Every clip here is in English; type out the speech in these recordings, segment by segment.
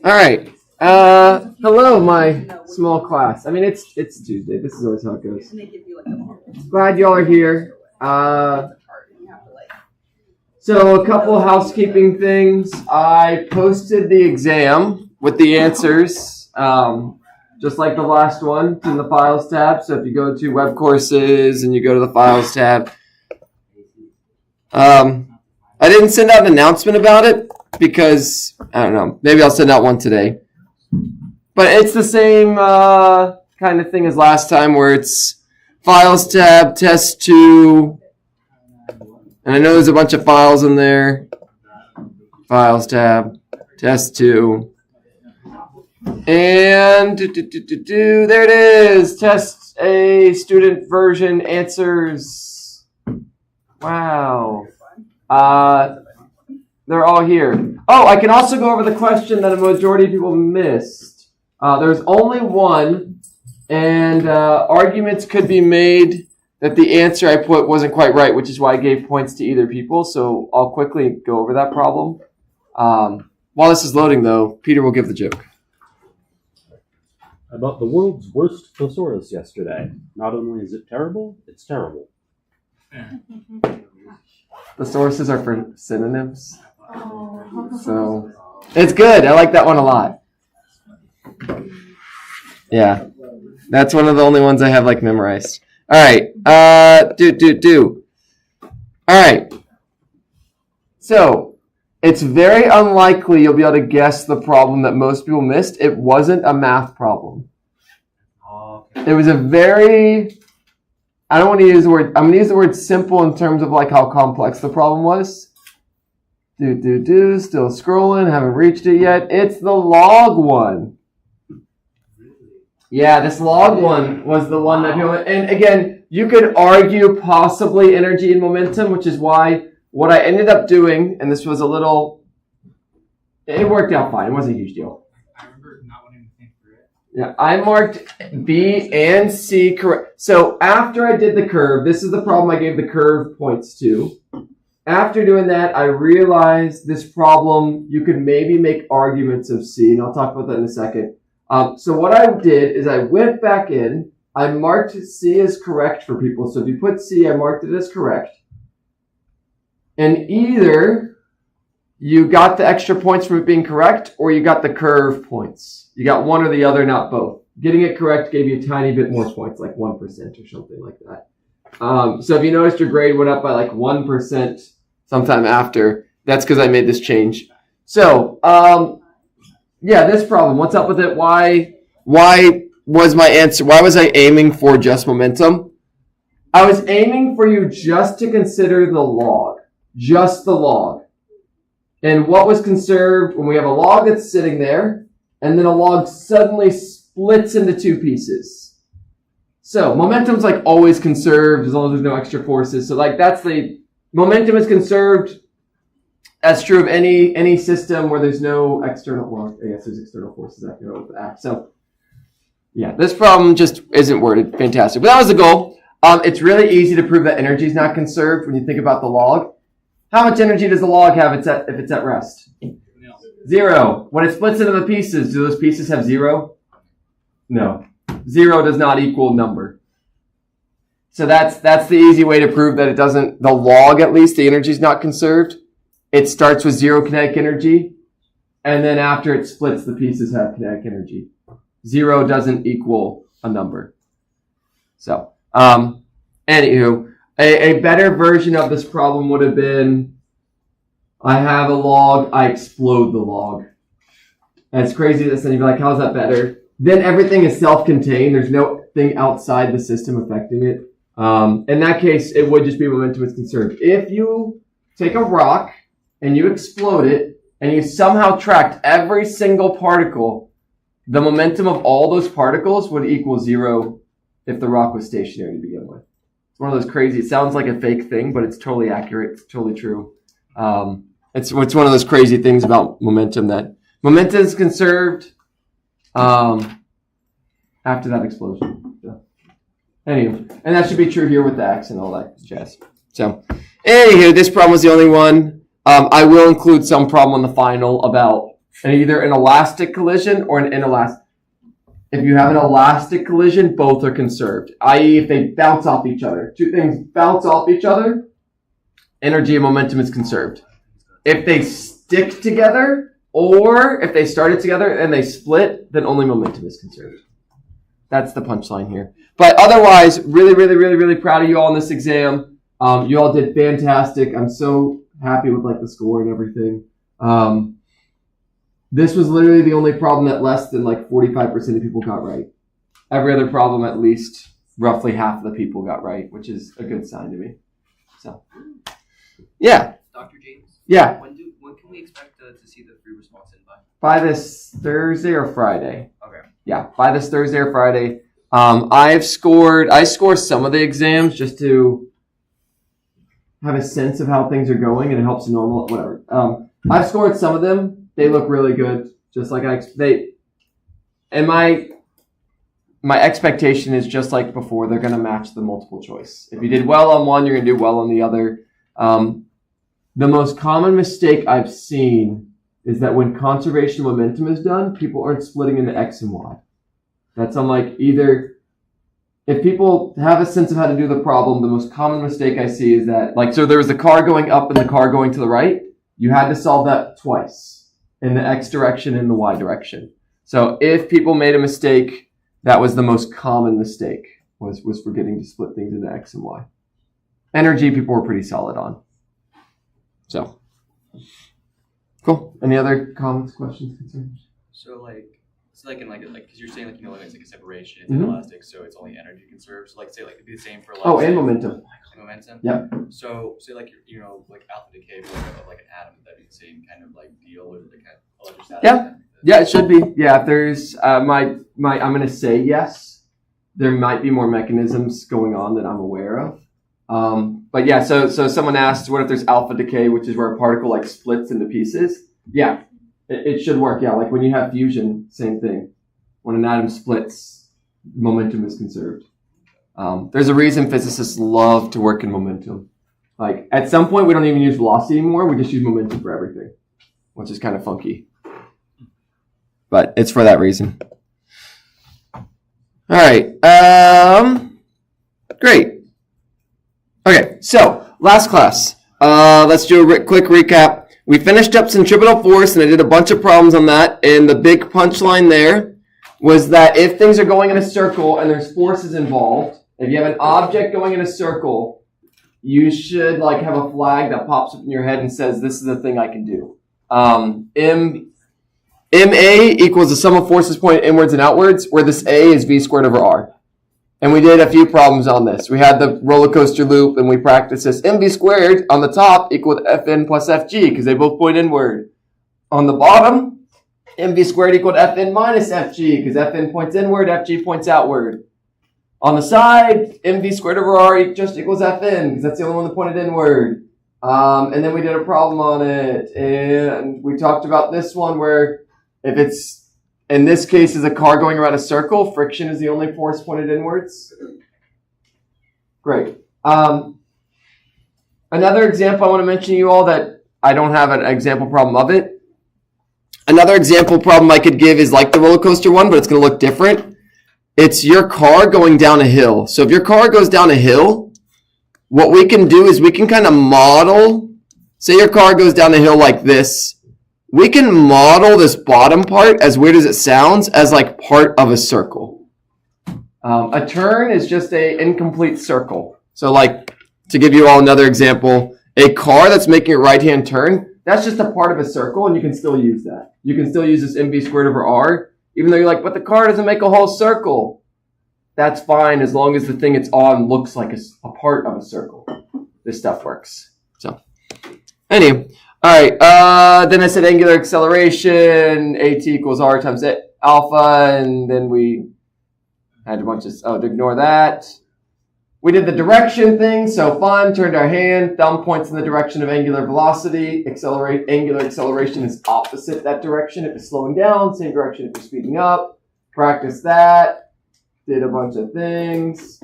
All right. Hello, my small class. I mean, it's Tuesday. This is always how it goes. Glad y'all are here. So a couple of housekeeping things. I posted the exam with the answers, just like the last one, in the Files tab. So if you go to Web Courses and you go to the Files tab, I didn't send out an announcement about it because, I don't know, maybe I'll send out one today. But it's the same kind of thing as last time where it's Files tab, Test 2, and I know there's a bunch of files in there. Files tab, Test 2. And there it is. Test A, student version answers. Wow. They're all here. Oh, I can also go over the question that a majority of people missed. There's only one, and arguments could be made that the answer I put wasn't quite right, which is why I gave points to either people. So I'll quickly go over that problem. While this is loading, though, Peter will give the joke. I bought the world's worst thesaurus yesterday. Not only is it terrible, it's terrible. Thesauruses are for synonyms. So it's good. I like that one a lot. Yeah. That's one of the only ones I have like memorized. All right. All right. So it's very unlikely you'll be able to guess the problem that most people missed. It wasn't a math problem. It was a very, I don't want to use the word, I'm going to use the word simple in terms of like how complex the problem was. Still scrolling, haven't reached it yet. It's the log one. Yeah, this log one was the one that people, and again, you could argue possibly energy and momentum, which is why what I ended up doing, and this was a little, it worked out fine. It wasn't a huge deal. I remember not wanting to think through it. Yeah, I marked B and C correct. So after I did the curve, this is the problem I gave the curve points to. After doing that, I realized this problem, you could maybe make arguments of C, and I'll talk about that in a second. So what I did is I went back in, I marked C as correct for people. So if you put C, I marked it as correct. And either you got the extra points from it being correct, or you got the curve points. You got one or the other, not both. Getting it correct gave you a tiny bit more points, like 1% or something like that. So if you noticed your grade went up by like 1% sometime after, that's because I made this change. So, yeah, this problem, what's up with it? Why was my answer, why was I aiming for just momentum? I was aiming for you just to consider the log, just the log. And what was conserved when we have a log that's sitting there, and then a log suddenly splits into two pieces. So momentum's like always conserved as long as there's no extra forces. So like that's the momentum is conserved. That's true of any system where there's no external. Well, I guess there's external forces that can act. So yeah, this problem just isn't worded fantastic. But that was the goal. It's really easy to prove that energy is not conserved when you think about the log. How much energy does the log have if it's at rest? 0. When it splits into the pieces, do those pieces have 0? No. 0 does not equal number. So that's the easy way to prove that it doesn't, the log at least, the energy is not conserved. It starts with 0 kinetic energy, and then after it splits, the pieces have kinetic energy. 0 doesn't equal a number. So, anywho, a better version of this problem would have been, I have a log, I explode the log. And it's crazy that you'd be like, how's that better? Then everything is self-contained. There's no thing outside the system affecting it. In that case, it would just be momentum is conserved. If you take a rock and you explode it, and you somehow tracked every single particle, the momentum of all those particles would equal 0 if the rock was stationary to begin with. It's one of those crazy, it sounds like a fake thing, but it's totally accurate. It's totally true. It's one of those crazy things about momentum, that momentum is conserved after that explosion. So, anyway, and that should be true here with the X and all that jazz. So, anywho, this problem was the only one. I will include some problem on the final about And either an elastic collision or an inelastic. If you have an elastic collision, both are conserved. I.e., if they bounce off each other. Two things bounce off each other, energy and momentum is conserved. If they stick together, or if they started together and they split, then only momentum is conserved. That's the punchline here. But otherwise, really, really, really, really proud of you all in this exam. You all did fantastic. I'm so happy with like the score and everything. This was literally the only problem that less than like 45% of people got right. Every other problem, at least roughly half of the people got right, which is a good sign to me. So, yeah. Dr. James? Yeah. When can we expect to see the free response in by? By this Thursday or Friday. Okay. Yeah, by this Thursday or Friday. I score some of the exams just to have a sense of how things are going, and it helps normal, whatever. I've scored some of them. They look really good, just like and my expectation is just like before, they're going to match the multiple choice. If you did well on one, you're going to do well on the other. The most common mistake I've seen is that when conservation momentum is done, people aren't splitting into X and Y. That's unlike either. If people have a sense of how to do the problem, the most common mistake I see is that, like, so there was the car going up and the car going to the right. You had to solve that twice, in the X direction and the Y direction. So if people made a mistake, that was the most common mistake, was forgetting to split things into X and Y. Energy, people were pretty solid on. So, cool. Any other comments, questions, concerns? So in because you're saying when it's like a separation, it's Mhm. inelastic, so it's only energy conserved. So say it'd be the same for And momentum. momentum. Yeah. So say like alpha decay of like an atom, that'd be the same kind of like deal, or the kind of electrostatic. Yeah. Yeah, it should be. Yeah, if there's I'm gonna say yes. There might be more mechanisms going on that I'm aware of. But yeah, so someone asked, what if there's alpha decay, which is where a particle like splits into pieces? Yeah, it should work. Yeah, like when you have fusion, same thing. When an atom splits, momentum is conserved. There's a reason physicists love to work in momentum. Like at some point, we don't even use velocity anymore. We just use momentum for everything, which is kind of funky. But it's for that reason. All right. Great. Okay, so last class. Let's do a quick recap. We finished up centripetal force, and I did a bunch of problems on that. And the big punchline there was that if things are going in a circle and there's forces involved, if you have an object going in a circle, you should like have a flag that pops up in your head and says, "This is the thing I can do." MA equals the sum of forces pointed inwards and outwards, where this A is V squared over R. And we did a few problems on this. We had the roller coaster loop, and we practiced this. MV squared on the top equaled Fn plus Fg, because they both point inward. On the bottom, MV squared equaled Fn minus Fg, because Fn points inward, Fg points outward. On the side, MV squared over R just equals Fn, because that's the only one that pointed inward. And then we did a problem on it, and we talked about this one where if it's, in this case, is a car going around a circle, friction is the only force pointed inwards. Great. Another example I want to mention to you all that I don't have an example problem of it. Another example problem I could give is like the roller coaster one, but it's going to look different. It's your car going down a hill. So if your car goes down a hill, what we can do is we can kind of model, say your car goes down a hill like this. We can model this bottom part, as weird as it sounds, as like part of a circle. A turn is just an incomplete circle. So like, to give you all another example, a car that's making a right-hand turn, that's just a part of a circle, and you can still use that. You can still use this MV squared over R, even though you're like, but the car doesn't make a whole circle. That's fine, as long as the thing it's on looks like a part of a circle. This stuff works. So, anyway. All right, then I said angular acceleration, AT equals R times alpha, and then we had a bunch of, to ignore that. We did the direction thing, so fun, turned our hand, thumb points in the direction of angular velocity, angular acceleration is opposite that direction if it's slowing down, same direction if you're speeding up. Practice that, did a bunch of things,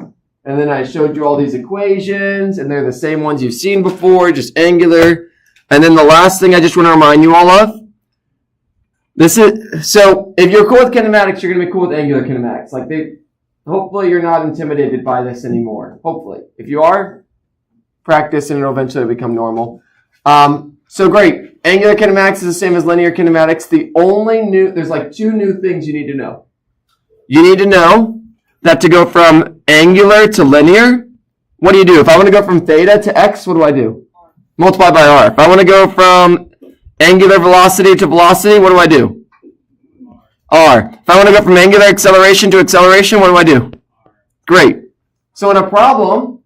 and then I showed you all these equations, and they're the same ones you've seen before, just angular. And then the last thing I just want to remind you all of, So if you're cool with kinematics, you're gonna be cool with angular kinematics. Hopefully you're not intimidated by this anymore. Hopefully. If you are, practice and it'll eventually become normal. So great. Angular kinematics is the same as linear kinematics. There's like 2 new things you need to know. You need to know that to go from angular to linear, what do you do? If I want to go from theta to x, what do I do? Multiply by r. If I want to go from angular velocity to velocity, what do I do? R. If I want to go from angular acceleration to acceleration, what do I do? Great. So in a problem,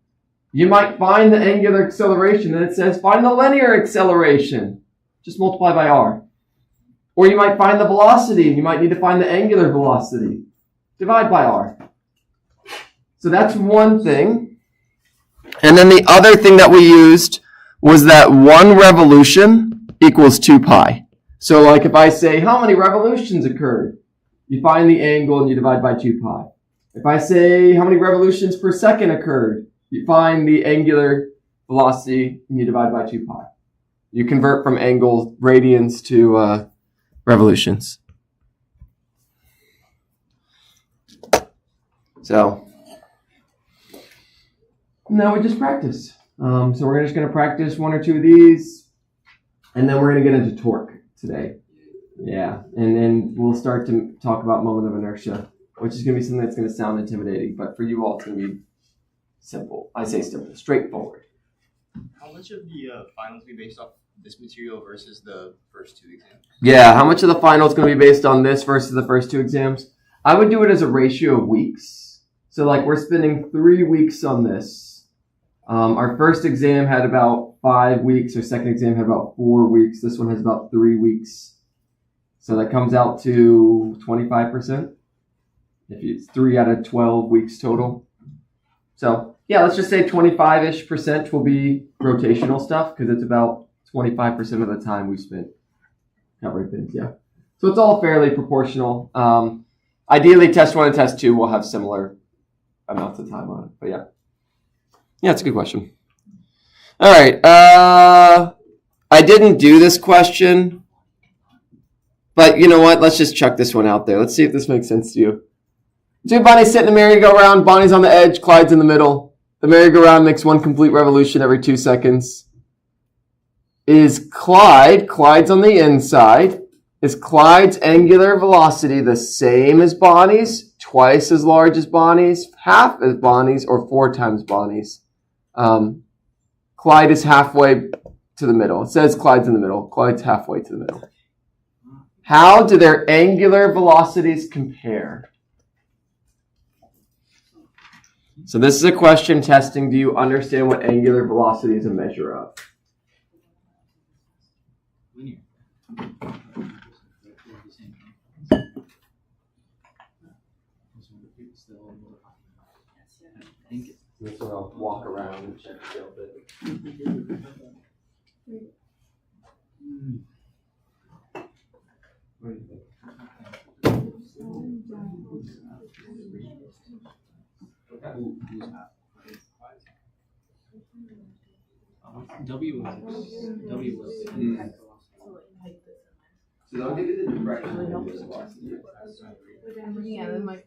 you might find the angular acceleration and it says find the linear acceleration. Just multiply by r. Or you might find the velocity and you might need to find the angular velocity. Divide by r. So that's one thing. And then the other thing that we used was that 1 revolution equals 2 pi. So like if I say how many revolutions occurred, you find the angle and you divide by 2 pi. If I say how many revolutions per second occurred, you find the angular velocity and you divide by 2 pi. You convert from angle radians to revolutions. So now we just practice. So we're just going to practice 1 or 2 of these, and then we're going to get into torque today. Yeah, and then we'll start to talk about moment of inertia, which is going to be something that's going to sound intimidating, but for you all it's going to be simple. I say simple, straightforward. How much of the finals will be based off this material versus the first 2 exams? Yeah, how much of the final is going to be based on this versus the first 2 exams? I would do it as a ratio of weeks. So like we're spending 3 weeks on this. Our first exam had about 5 weeks. Our second exam had about 4 weeks. This one has about 3 weeks. So that comes out to 25%. If it's 3 out of 12 weeks total. So yeah, let's just say 25-ish% will be rotational stuff because it's about 25% of the time we spent covering things. Yeah. So it's all fairly proportional. Ideally, test 1 and test 2 will have similar amounts of time on it. But yeah. Yeah, it's a good question. All right. I didn't do this question, but you know what? Let's just chuck this one out there. Let's see if this makes sense to you. 2 bunnies sit in the merry-go-round. Bonnie's on the edge. Clyde's in the middle. The merry-go-round makes 1 complete revolution every 2 seconds. Is Clyde's on the inside. Is Clyde's angular velocity the same as Bonnie's, twice as large as Bonnie's, half as Bonnie's, or 4 times Bonnie's? Clyde is halfway to the middle. It says Clyde's in the middle. Clyde's halfway to the middle. How do their angular velocities compare? So this is a question testing, do you understand what angular velocity is a measure of? Linear. This one I'll walk around and check a little bit. What do you think? W was. So they'll give you the direction of the velocity. Yeah, then my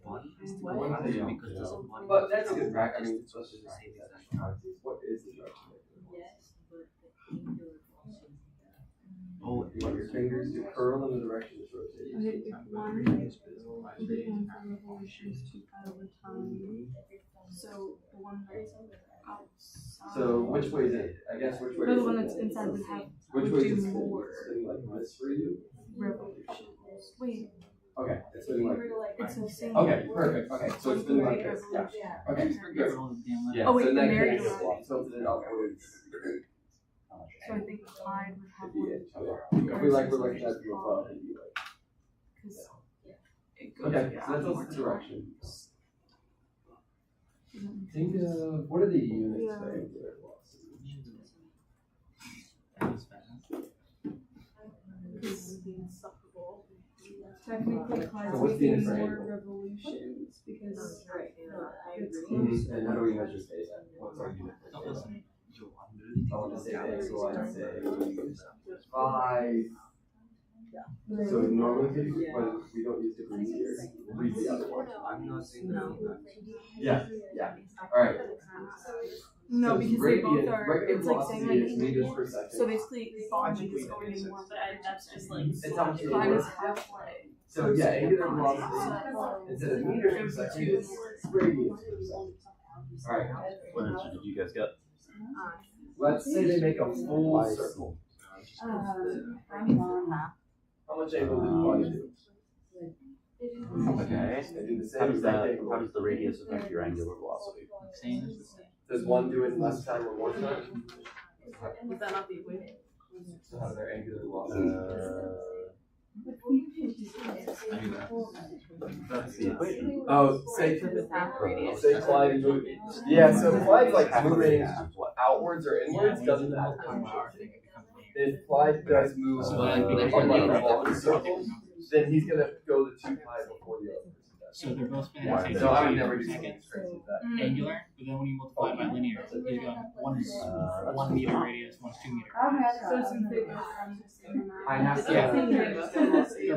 But that's a good practice. I mean, it's supposed to be the same exact. What is the direction? Oh, you want your fingers to curl in the direction it's rotating. So the one that's outside. So which way is it? I guess which way? No, the one that's inside would have Which would way do is it spinning? more It's spinning like this for you? revolutions. Wait, Okay, it's spinning like. it's the same. Okay, perfect. Okay, so it's spinning like this. Yeah. Okay, good. Yeah. Oh, wait, so the then merry-go-round. So then upwards. So I think Clyde would have one. If we like, we're like that to above. It'd be like. Because it goes Okay, so down that's more the direction. time. Think of what are the units Yeah. there? Technically, Clyde's So what's the making answer? more revolutions because it's Mm-hmm. closer. And how do we measure theta? What's our unit? Don't listen. I want to say that, so I'd say 5. So normally, when we don't use degrees here, read the other one. I'm not seeing that. Yeah. All right. No, So because they both radian- are. regular It's like saying velocity is like. meters per second. So basically, bond length is going in one. That's just like. It's how much you Clyde is work. halfway. So yeah, angular velocity instead of meters per second, it's radians per second. All right. What answer did you guys get? Let's say they make a full circle. I'm How much angle did Clyde do? Okay. They do the How same does that? exact angle. How does the radius affect your angular velocity? Same as the same. Does one do it less time or more time? Would that not be equated? So how do their angular velocity? I knew that. That's the equation. Oh, say Half radius. say Clyde is moving. Yeah, so Clyde's like moving outwards or inwards doesn't matter. If Clyde does move So like that'd be like one one of the circles, then he's gonna go the 2 pi before the other person does. So they're both Why? going to So I would take never do second something crazy with that. angular, but then when you multiply by linear, he's going one's 1 meter radius, one's 2 meter. So since they both are the same amount. I have to. Yeah. They're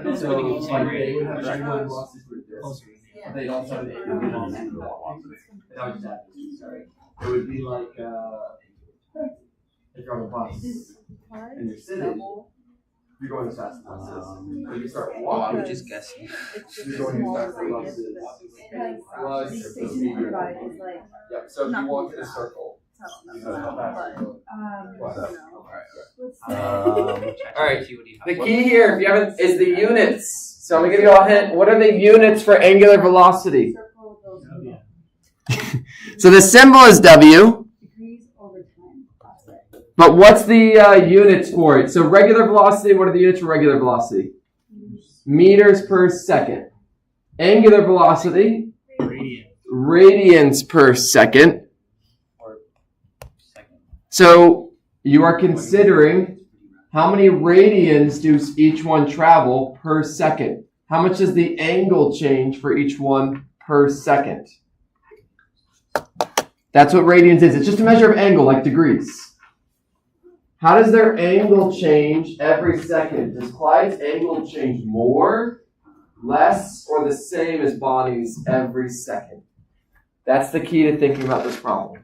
both So going to the same like they rate, would have which angular one's velocities with this. closer. But they'd also have the angular velocity. And I would just add this, sorry. It would be like if you're on a bus and you're sitting, you're going as fast as the bus is. When you start I'm walking, just guessing. you're going as fast as the bus is. Plus the speed you're going. Yep, so if you walk in a circle, you know how fast you're going. All right. The key here, if you haven't, is the units. So I'm gonna give you all a hint. What are the units for angular velocity? So the symbol is W. But what's the units for it? So regular velocity, what are the units for regular velocity? Meters per second. Angular velocity, Radian. radians per second. Or second. So you are considering how many radians do each one travel per second? How much does the angle change for each one per second? That's what radians is. It's just a measure of angle, like degrees. How does their angle change every second? Does Clyde's angle change more, less, or the same as Bonnie's every second? That's the key to thinking about this problem.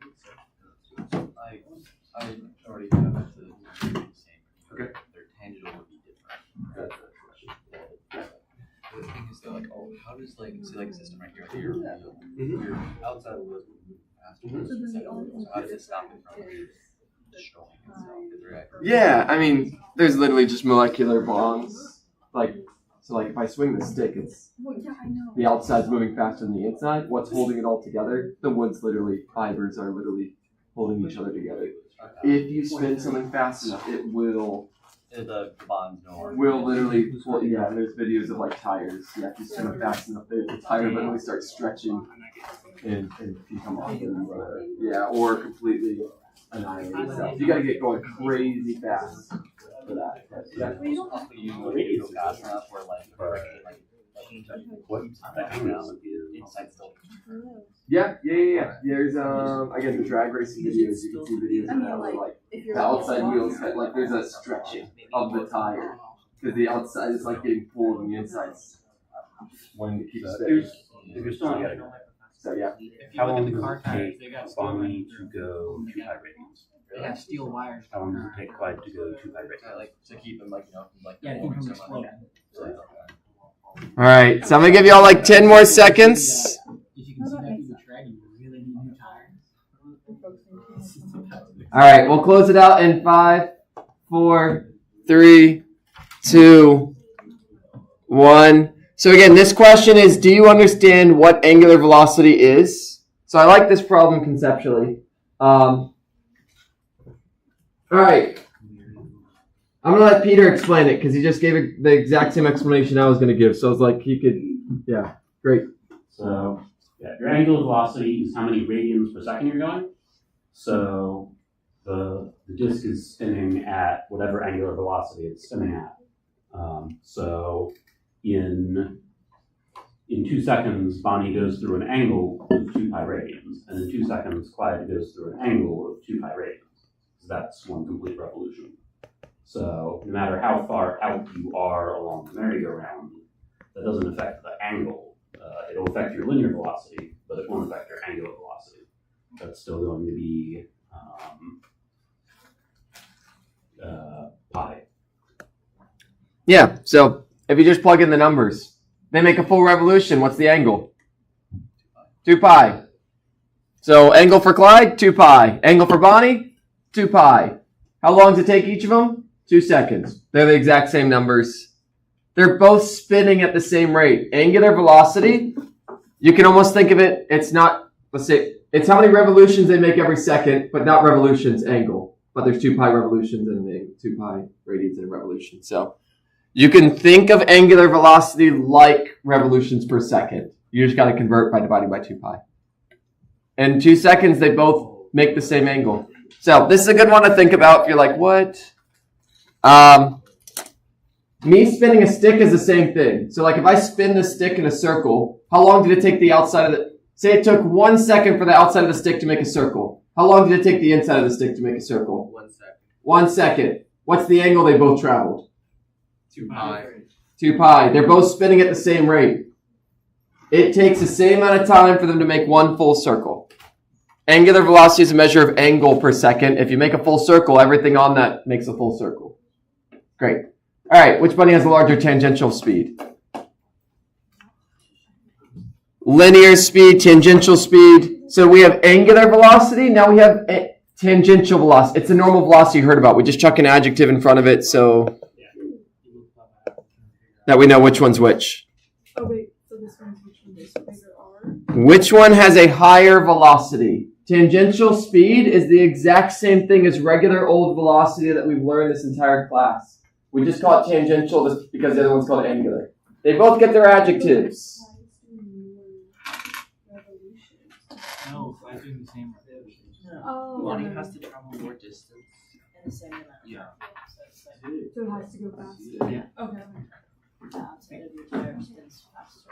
I already have it to the same. Okay. Their tangent would be different. The thing is, they're like, oh, how does like say like a system right here, you're outside of the loop faster. So how does it stop it from destroying itself? Is there actually- Yeah, I mean, there's literally just molecular bonds. Like, so like if I swing the stick, it's the outside's moving faster than the inside. What's holding it all together? The wood's literally, fibers are literally holding each other together. If you spin something fast enough, it will The bonds no longer. literally, well, yeah, and there's videos of like tires. Yeah, if you spin it fast enough, the tire literally starts stretching and can come off. Yeah, or completely annihilate itself. You gotta get going crazy fast for that. Also, you know, you go fast enough where like What background is inside still. Yeah. There's again the drag racing videos. You can see videos of that where like the outside wheels have, like there's a stretching of the tire because the outside is like getting pulled and the inside's when it keeps spinning. if you're still on the So yeah. If you how look long at the does car it tires, take they got steel Bonnie wires. to go 2 pi radians? They have steel wires. How long does it take Clyde to go 2 pi radians? Like to keep them like from like Yeah, to keep from exploding. All right. So I'm gonna give you all like 10 more seconds. If you can see that through the tread, you really need new tires. All right. We'll close it out in 5, 4, 3, 2, 1. So again, this question is, do you understand what angular velocity is? So I like this problem conceptually. All right. I'm going to let Peter explain it because he just gave the exact same explanation I was going to give. So I was like, he could, yeah, great. So, yeah, your angular velocity is how many radians per second you're going. So, the disk is spinning at whatever angular velocity it's spinning at. So, in 2 seconds, Bonnie goes through an angle of 2 pi radians, and in 2 seconds, Clyde goes through an angle of 2 pi radians. So that's one complete revolution. So no matter how far out you are along the merry-go-round, that doesn't affect the angle. It'll affect your linear velocity, but it won't affect your angular velocity. That's still going to be pi. Yeah, so if you just plug in the numbers, they make a full revolution. What's the angle? 2 pi. So angle for Clyde, 2 pi. Angle for Bonnie, 2 pi. How long does it take each of them? 2 seconds. They're the exact same numbers. They're both spinning at the same rate. Angular velocity, you can almost think of it, it's not, let's say, it's how many revolutions they make every second, but not revolutions, angle. But there's 2 pi revolutions and 2 pi radians in a revolution. So you can think of angular velocity like revolutions per second. You just got to convert by dividing by 2 pi. In 2 seconds, they both make the same angle. So this is a good one to think about if you're like, what? Me spinning a stick is the same thing. So like if I spin the stick in a circle, how long did it take the outside of the, say it took 1 second for the outside of the stick to make a circle. How long did it take the inside of the stick to make a circle? 1 second. 1 second. What's the angle they both traveled? 2 pi. 2 pi. They're both spinning at the same rate. It takes the same amount of time for them to make one full circle. Angular velocity is a measure of angle per second. If you make a full circle, everything on that makes a full circle. Great. All right, which bunny has a larger tangential speed? Linear speed, tangential speed. So we have angular velocity. Now we have tangential velocity. It's the normal velocity you heard about. We just chuck an adjective in front of it so that we know which one's which. Oh wait, so this one's which one is bigger R? Which one has a higher velocity? Tangential speed is the exact same thing as regular old velocity that we've learned this entire class. We just call it tangential just because the other one's called angular. They both get their adjectives. No, I'm doing the same revolution. Oh. Bonnie has to travel more distance. In the same amount. Yeah. So it has to go faster. Yeah. Okay. So it'll be tire spins faster.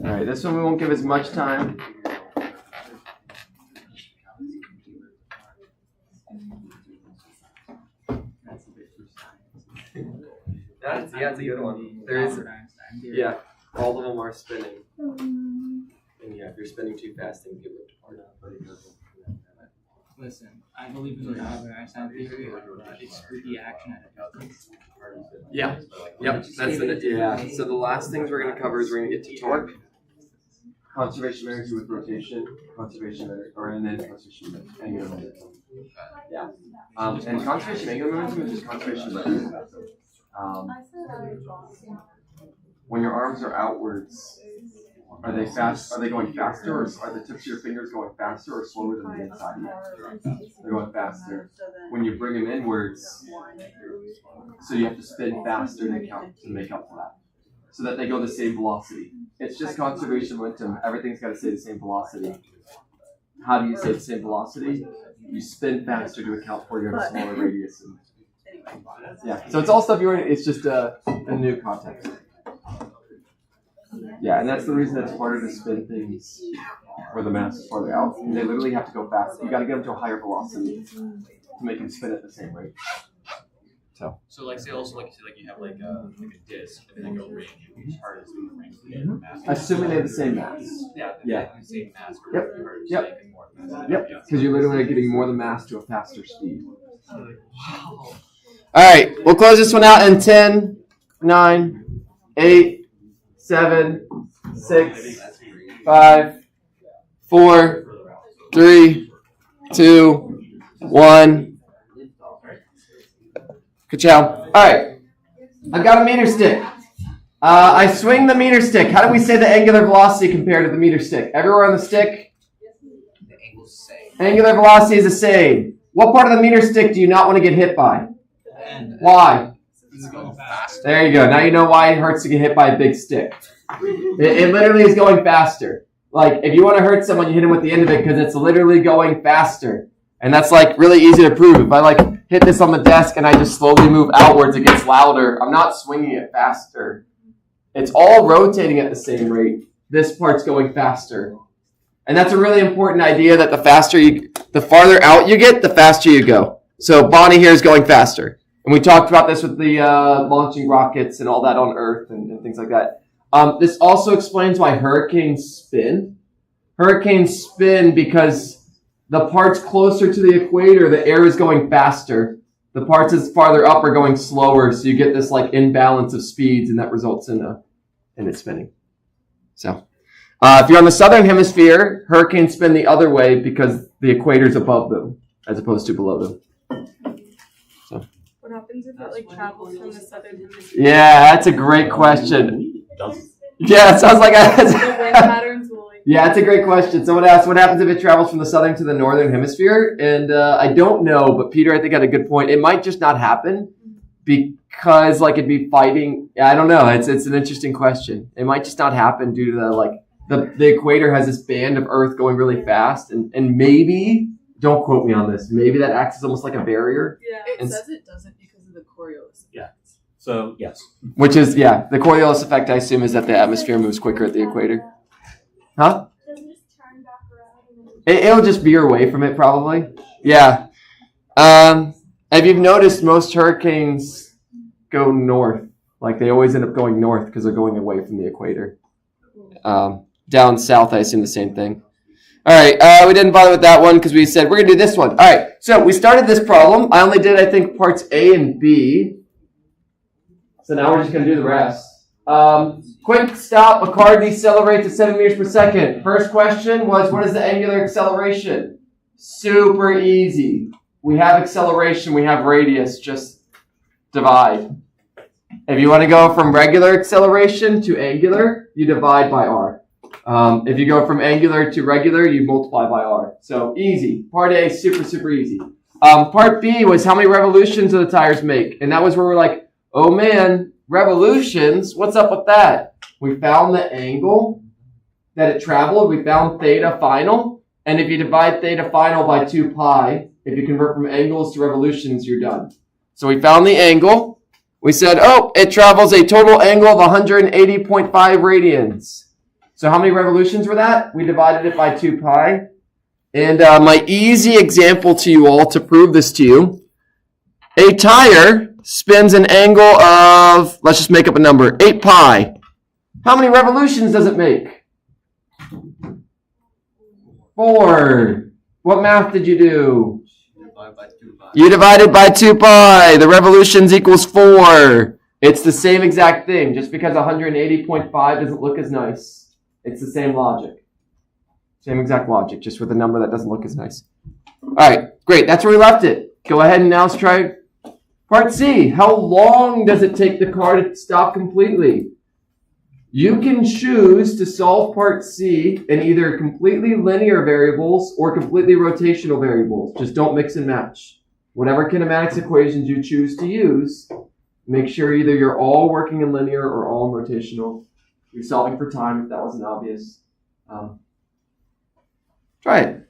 All right, this one we won't give as much time. That's a good one. There is, yeah, all of them are spinning. And yeah, if you're spinning too fast, then you get ripped apart. Listen, I believe in the Albert Einstein theory. It's the action at a distance. Yeah, yep, that's yeah. So the last things we're going to cover is we're going to get to torque, conservation of energy with rotation, conservation of energy, and then conservation of angular momentum. Yeah, and conservation of angular momentum is just conservation of energy. When your arms are outwards, are they fast? Are they going faster, or are the tips of your fingers going faster or slower than the inside of you? They're going faster. When you bring them inwards, so you have to spin faster to make up for that, so that they go the same velocity. It's just conservation of momentum. Everything's got to stay the same velocity. How do you say the same velocity? You spin faster to account for your smaller radius. Yeah, so it's all stuff you're in. It's just a new context. Yeah, and that's the reason it's harder to spin things where the mass is farther out. They literally have to go fast. You got to get them to a higher velocity to make them spin at the same rate. So like say also like you say like you have like a disc and then like a ring. Which part is the ring? Yeah. Assuming they have the same mass. Yeah. Yeah. The same mass. Yep. Yep. Yep. Because you're literally getting more than mass to a faster speed. Wow. All right, we'll close this one out in 10, 9, 8, 7, 6, 5, 4, 3, 2, 1. Ka-chow. All right, I've got a meter stick. I swing the meter stick. How do we say the angular velocity compared to the meter stick? Everywhere on the stick? The angle's the same. Angular velocity is the same. What part of the meter stick do you not want to get hit by? Why? It's going fast. There you go. Now you know why it hurts to get hit by a big stick. It literally is going faster. Like, if you want to hurt someone, you hit them with the end of it because it's literally going faster. And that's, like, really easy to prove. If I, like, hit this on the desk and I just slowly move outwards, it gets louder. I'm not swinging it faster. It's all rotating at the same rate. This part's going faster. And that's a really important idea that the faster you the farther out you get, the faster you go. So Bonnie here is going faster. And we talked about this with the launching rockets and all that on Earth and things like that. This also explains why hurricanes spin. Hurricanes spin because the parts closer to the equator, the air is going faster. The parts that's farther up are going slower, so you get this like imbalance of speeds, and that results in it spinning. So, if you're on the southern hemisphere, hurricanes spin the other way because the equator's above them as opposed to below them. What happens if it like travels from the southern hemisphere? Yeah, that's a great question. It doesn't. Yeah, it sounds like The wind patterns will like. Yeah, that's a great question. Someone asked, what happens if it travels from the southern to the northern hemisphere? And I don't know, but Peter, I think, had a good point. It might just not happen because, like, it'd be fighting. I don't know. It's an interesting question. It might just not happen due to the equator has this band of Earth going really fast, and maybe, don't quote me on this, maybe that acts as almost like a barrier. Yeah. It And says it doesn't because of the Coriolis. Yeah. So, yes. Which is, yeah, the Coriolis effect, I assume, is that the atmosphere moves quicker at the equator. Huh? Doesn't it just turn back around? It'll just veer away from it, probably. Yeah. If you've noticed, most hurricanes go north. Like, they always end up going north because they're going away from the equator. Down south, I assume the same thing. All right, we didn't bother with that one because we said we're going to do this one. All right, so we started this problem. I only did, I think, parts A and B. So now we're just going to do the rest. Quick stop. A car decelerates at 7 meters per second. First question was, what is the angular acceleration? Super easy. We have acceleration. We have radius. Just divide. If you want to go from regular acceleration to angular, you divide by r. If you go from angular to regular, you multiply by r. So easy. Part A, super, super easy. Part B was how many revolutions do the tires make? And that was where we're like, oh man, revolutions, what's up with that? We found the angle that it traveled. We found theta final. And if you divide theta final by 2 pi, if you convert from angles to revolutions, you're done. So we found the angle. We said, oh, it travels a total angle of 180.5 radians. So how many revolutions were that? We divided it by 2 pi. And my easy example to you all to prove this to you, a tire spins an angle of, let's just make up a number, 8 pi. How many revolutions does it make? 4. What math did you do? Divide by 2 pi. You divided by 2 pi. The revolutions equals 4. It's the same exact thing. Just because 180.5 doesn't look as nice, it's the same logic. Same exact logic, just with a number that doesn't look as nice. All right, great. That's where we left it. Go ahead and now let's try part C. How long does it take the car to stop completely? You can choose to solve part C in either completely linear variables or completely rotational variables. Just don't mix and match. Whatever kinematics equations you choose to use, make sure either you're all working in linear or all in rotational. You're solving for time if that wasn't obvious. Try it.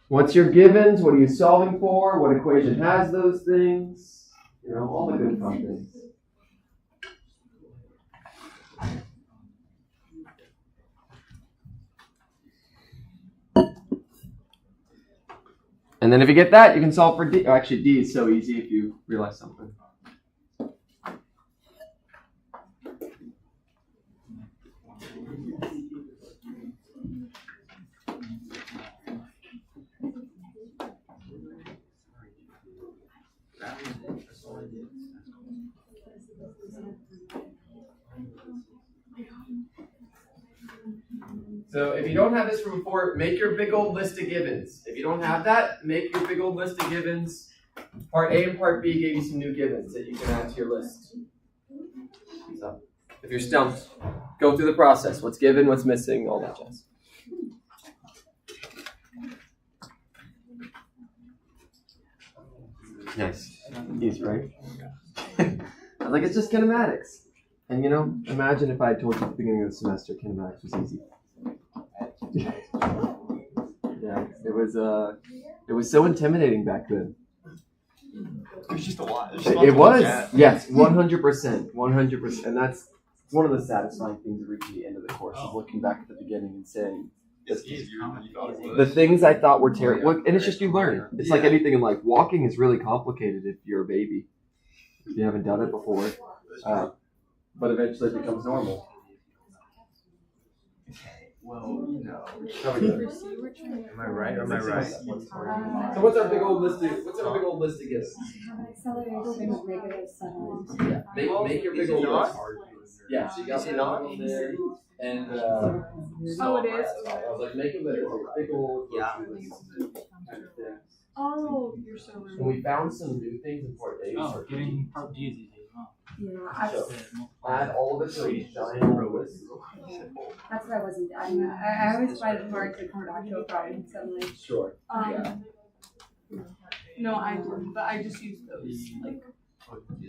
What's your givens? What are you solving for? What equation has those things? You know, all the good fun things. And then if you get that, you can solve for D. Oh, actually, D is so easy if you realize something. So if you don't have this from before, make your big old list of givens. If you don't have that, make your big old list of givens. Part A and Part B gave you some new givens that you can add to your list. So if you're stumped, go through the process. What's given, what's missing, all that jazz. Nice. Easy, right? I was like, it's just kinematics. And you know, imagine if I had told you at the beginning of the semester kinematics was easy. Yeah, it was so intimidating back then. It was just a lot. It was, yes, 100%, 100%. And that's one of the satisfying things of reaching the end of the course, is looking back at the beginning and saying, The things I thought were terrible, and it's just you learn. It's like anything in life. Walking is really complicated if you're a baby, if you haven't done it before. But eventually it becomes normal. Well, you know. How we doing? Am I right or am I right? So what's our big old list of gifts? Acceleration of negative 7. Yeah. Make your big old list. Yeah. So you got Is it the not? one there, and Oh, it is? I was like, make a list. Big old. Yeah. Oh, you're so rude. And we found some new things in Port Davis. Oh, getting part G is easy as well. Yeah, So, add all of it to a giant old list. that's what I wasn't. I always find it hard to come back to a problem suddenly. Sure. No, I didn't, but I just used those. Like,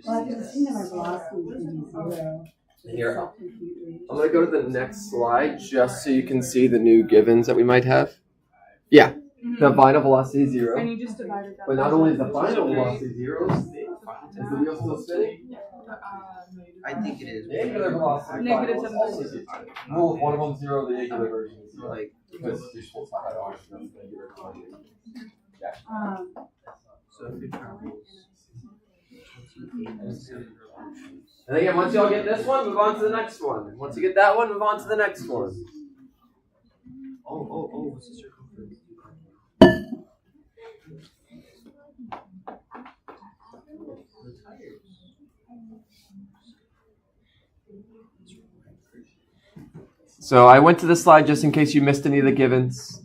Well, I can see that my velocity is going to be 0. Here. Self-completely. I'm gonna go to the next slide just so you can see the new givens that we might have. Yeah, the final velocity is 0. and you just divided that. But not only is the final velocity 0, is the wheel still spinning? I think it is. The angular velocity Negative final is also 7. 0. Rule if one of them's 0, the angular version is 0. Like, Because you're supposed to have ours, that's the angular version. so if it travels. And again, once y'all get this one, move on to the next one. Once you get that one, move on to the next one. Oh, what's the circumference? So I went to the slide just in case you missed any of the givens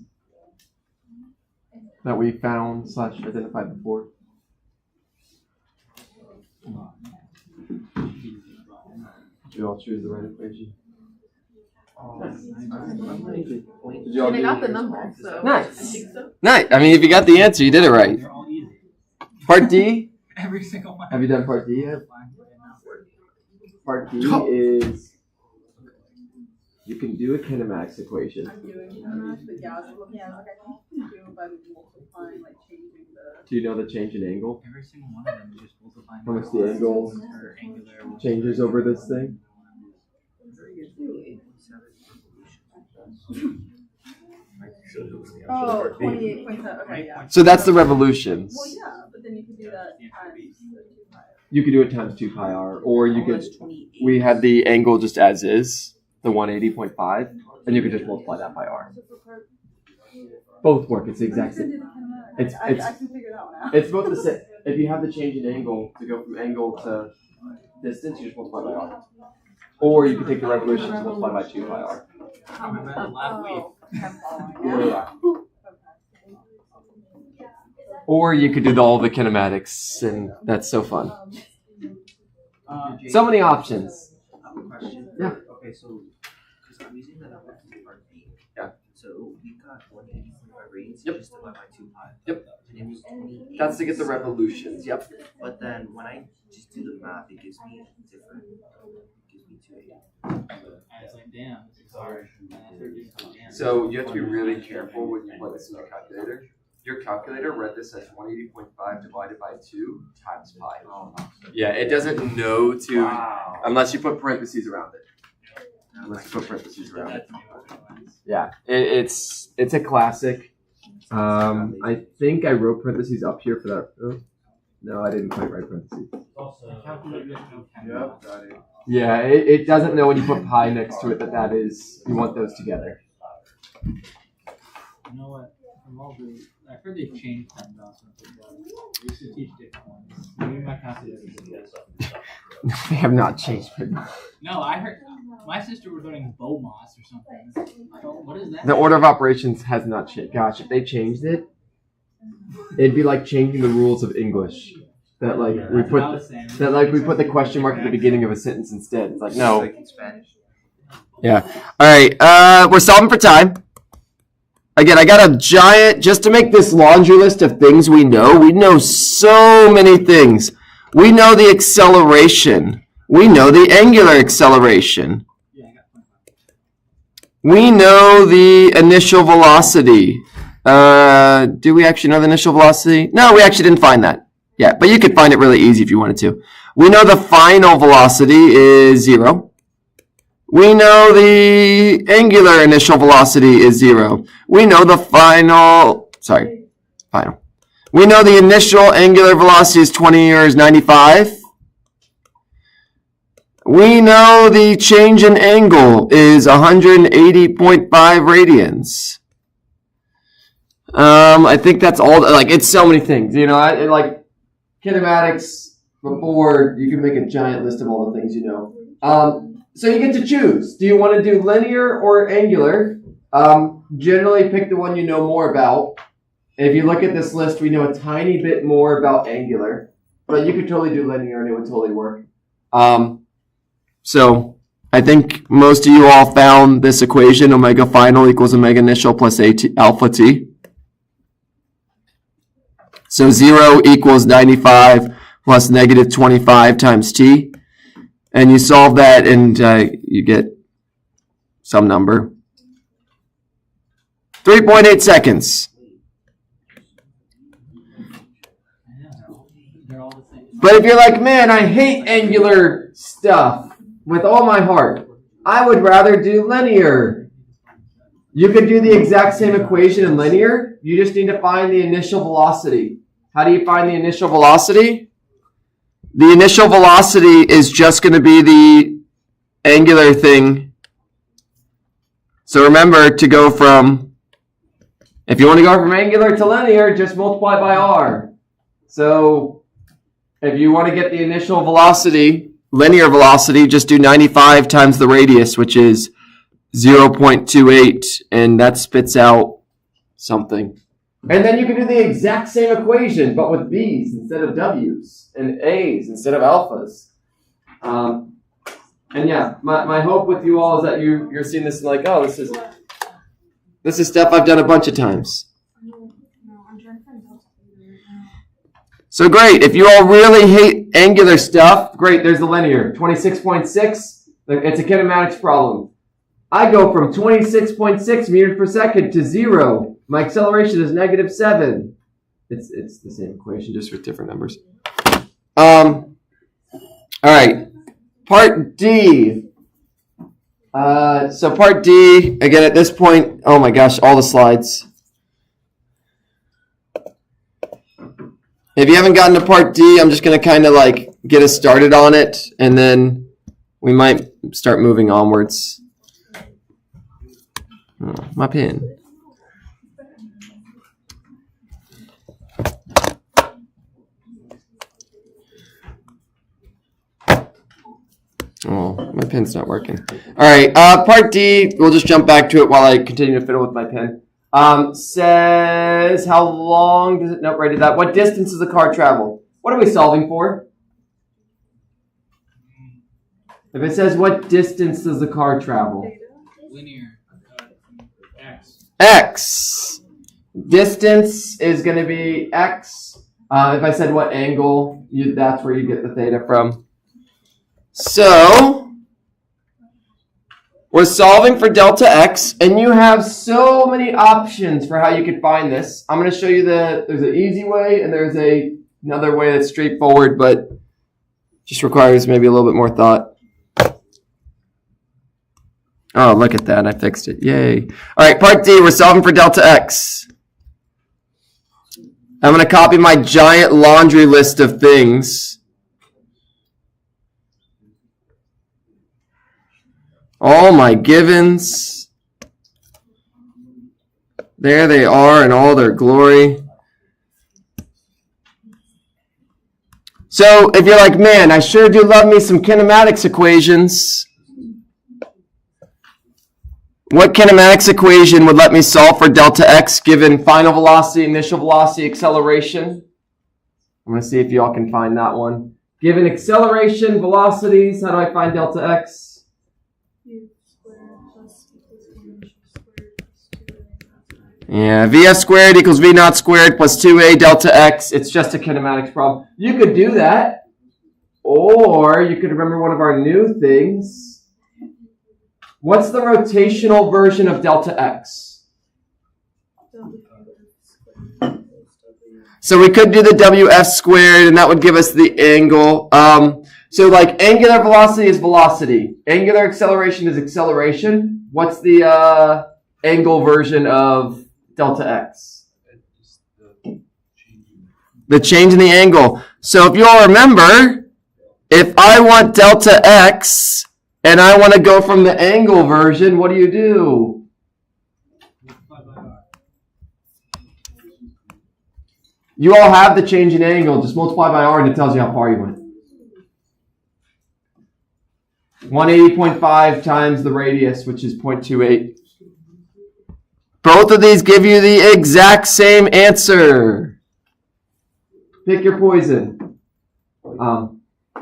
that we found / identified before. You all choose the right equation. Did you all And I do got the yours? number, so. Nice. I think so. Nice. I mean, if you got the answer, you did it right. They're all easy. Part D. Every single one. Have you done part D yet? Part D is you can do a kinematics equation. I'm doing that, but yeah, I was looking at, like, I think you can do by multiplying, like, changing the. Do you know the change in angle? Every single one of them is just multiplying. How much the angle or angular changes over this thing? Oh, 28.7, okay, yeah. So that's the revolutions. Well, yeah, but then you could do that times the 2 pi. You could do it times 2 pi r, or you could. We had the angle just as is, the 180.5, and you could just multiply that by r. Both work. It's the exact same. It's I can figure that one out. it's both the same. If you have the change in angle to go from angle to distance, you just multiply by r. Or you can take the revolutions and multiply by 2 pi r. Yeah. Or you could do all the kinematics, and that's so fun. So many options. I have a question. Yeah. Okay, so because I'm using the number from part B. Yeah. So we got 180.5 radians. Yep. Just divide by 2 pi. Yep. And it was 28. That's to get the revolutions. Yep. But then when I just do the math, it gives me different. It gives me 280. And it's like, damn. Sorry. Damn. So you have to be really careful when you put this in your calculator. Your calculator read this as 180.5 divided by 2 times pi. Yeah, it doesn't know to, Wow. unless you put parentheses around it. Unless you put parentheses around it. Yeah, it's a classic. I think I wrote parentheses up here for that. Oh, no, I didn't quite write parentheses. Yep, got it. Yeah, it doesn't know when you put pi next to it that is, you want those together. You know what? From all the, I've heard they've changed time dots. We used to teach different ones. Maybe my calculator did that. They have not changed it. No, I heard my sister was learning BOMOS or something. I don't, what is that? The order of operations has not changed. Gosh, if they changed it, it'd be like changing the rules of English. That like we That's what I put was saying. that like we put the question mark at the beginning of a sentence instead. It's like no. Like in Spanish. Yeah. All right. We're solving for time. Again, I got a giant, just to make this laundry list of things we know. We know so many things. We know the acceleration. We know the angular acceleration. Yeah, I got 25. We know the initial velocity. Do we actually know the initial velocity? No, we actually didn't find that. Yeah, but you could find it really easy if you wanted to. We know the final velocity is 0. We know the angular initial velocity is 0. We know the final. We know the initial angular velocity is 20 or is 95. We know the change in angle is 180.5 radians. I think that's all. Like, it's so many things, you know. Like kinematics. Before you can make a giant list of all the things you know. So you get to choose. Do you want to do linear or angular? Generally, pick the one you know more about. If you look at this list, we know a tiny bit more about angular, but you could totally do linear and it would totally work. So I think most of you all found this equation, omega final equals omega initial plus alpha t. So 0 equals 95 plus negative 25 times t. And you solve that and you get some number. 3.8 seconds. They're all the same. But if you're like, man, I hate angular stuff with all my heart, I would rather do linear. You could do the exact same equation in linear. You just need to find the initial velocity. How do you find the initial velocity? The initial velocity is just going to be the angular thing. So remember to go from, if you want to go from angular to linear, just multiply by r. So if you want to get the initial velocity, linear velocity, just do 95 times the radius, which is 0.28, and that spits out something. And then you can do the exact same equation, but with B's instead of W's, and A's instead of alphas. And yeah, my hope with you all is that you're seeing this and like, oh, this is stuff I've done a bunch of times. So great. If you all really hate angular stuff, great, there's the linear. 26.6, it's a kinematics problem. I go from 26.6 meters per second to 0. My acceleration is negative 7. It's the same equation, just with different numbers. All right. Part D. So part D, again, at this point, oh my gosh, all the slides. If you haven't gotten to part D, I'm just going to kind of like get us started on it, and then we might start moving onwards. Oh, my pen. Oh, my pen's not working. All right, part D, we'll just jump back to it while I continue to fiddle with my pen. Says, how long does it, nope, I did that. What distance does the car travel? What are we solving for? If it says, what distance does the car travel? Linear. X. Distance is going to be X. If I said what angle, that's where you get the theta from. So, we're solving for delta x, and you have so many options for how you could find this. I'm going to show you there's an easy way, and there's another way that's straightforward, but just requires maybe a little bit more thought. Oh, look at that. I fixed it. Yay. All right, part D, we're solving for delta x. I'm going to copy my giant laundry list of things. All my givens. There they are in all their glory. So if you're like, man, I sure do love me some kinematics equations. What kinematics equation would let me solve for delta x given final velocity, initial velocity, acceleration? I'm going to see if y'all can find that one. Given acceleration, velocities, how do I find delta x? Yeah, VF squared equals V naught squared plus 2A delta x. It's just a kinematics problem. You could do that. Or you could remember one of our new things. What's the rotational version of delta x? So we could do the WF squared, and that would give us the angle. So like angular velocity is velocity. Angular acceleration is acceleration. What's the angle version of delta x? The change in the angle. So if you all remember, if I want delta x and I want to go from the angle version, what do? You all have the change in angle. Just multiply by r and it tells you how far you went. 180.5 times the radius, which is 0.28. Both of these give you the exact same answer. Pick your poison.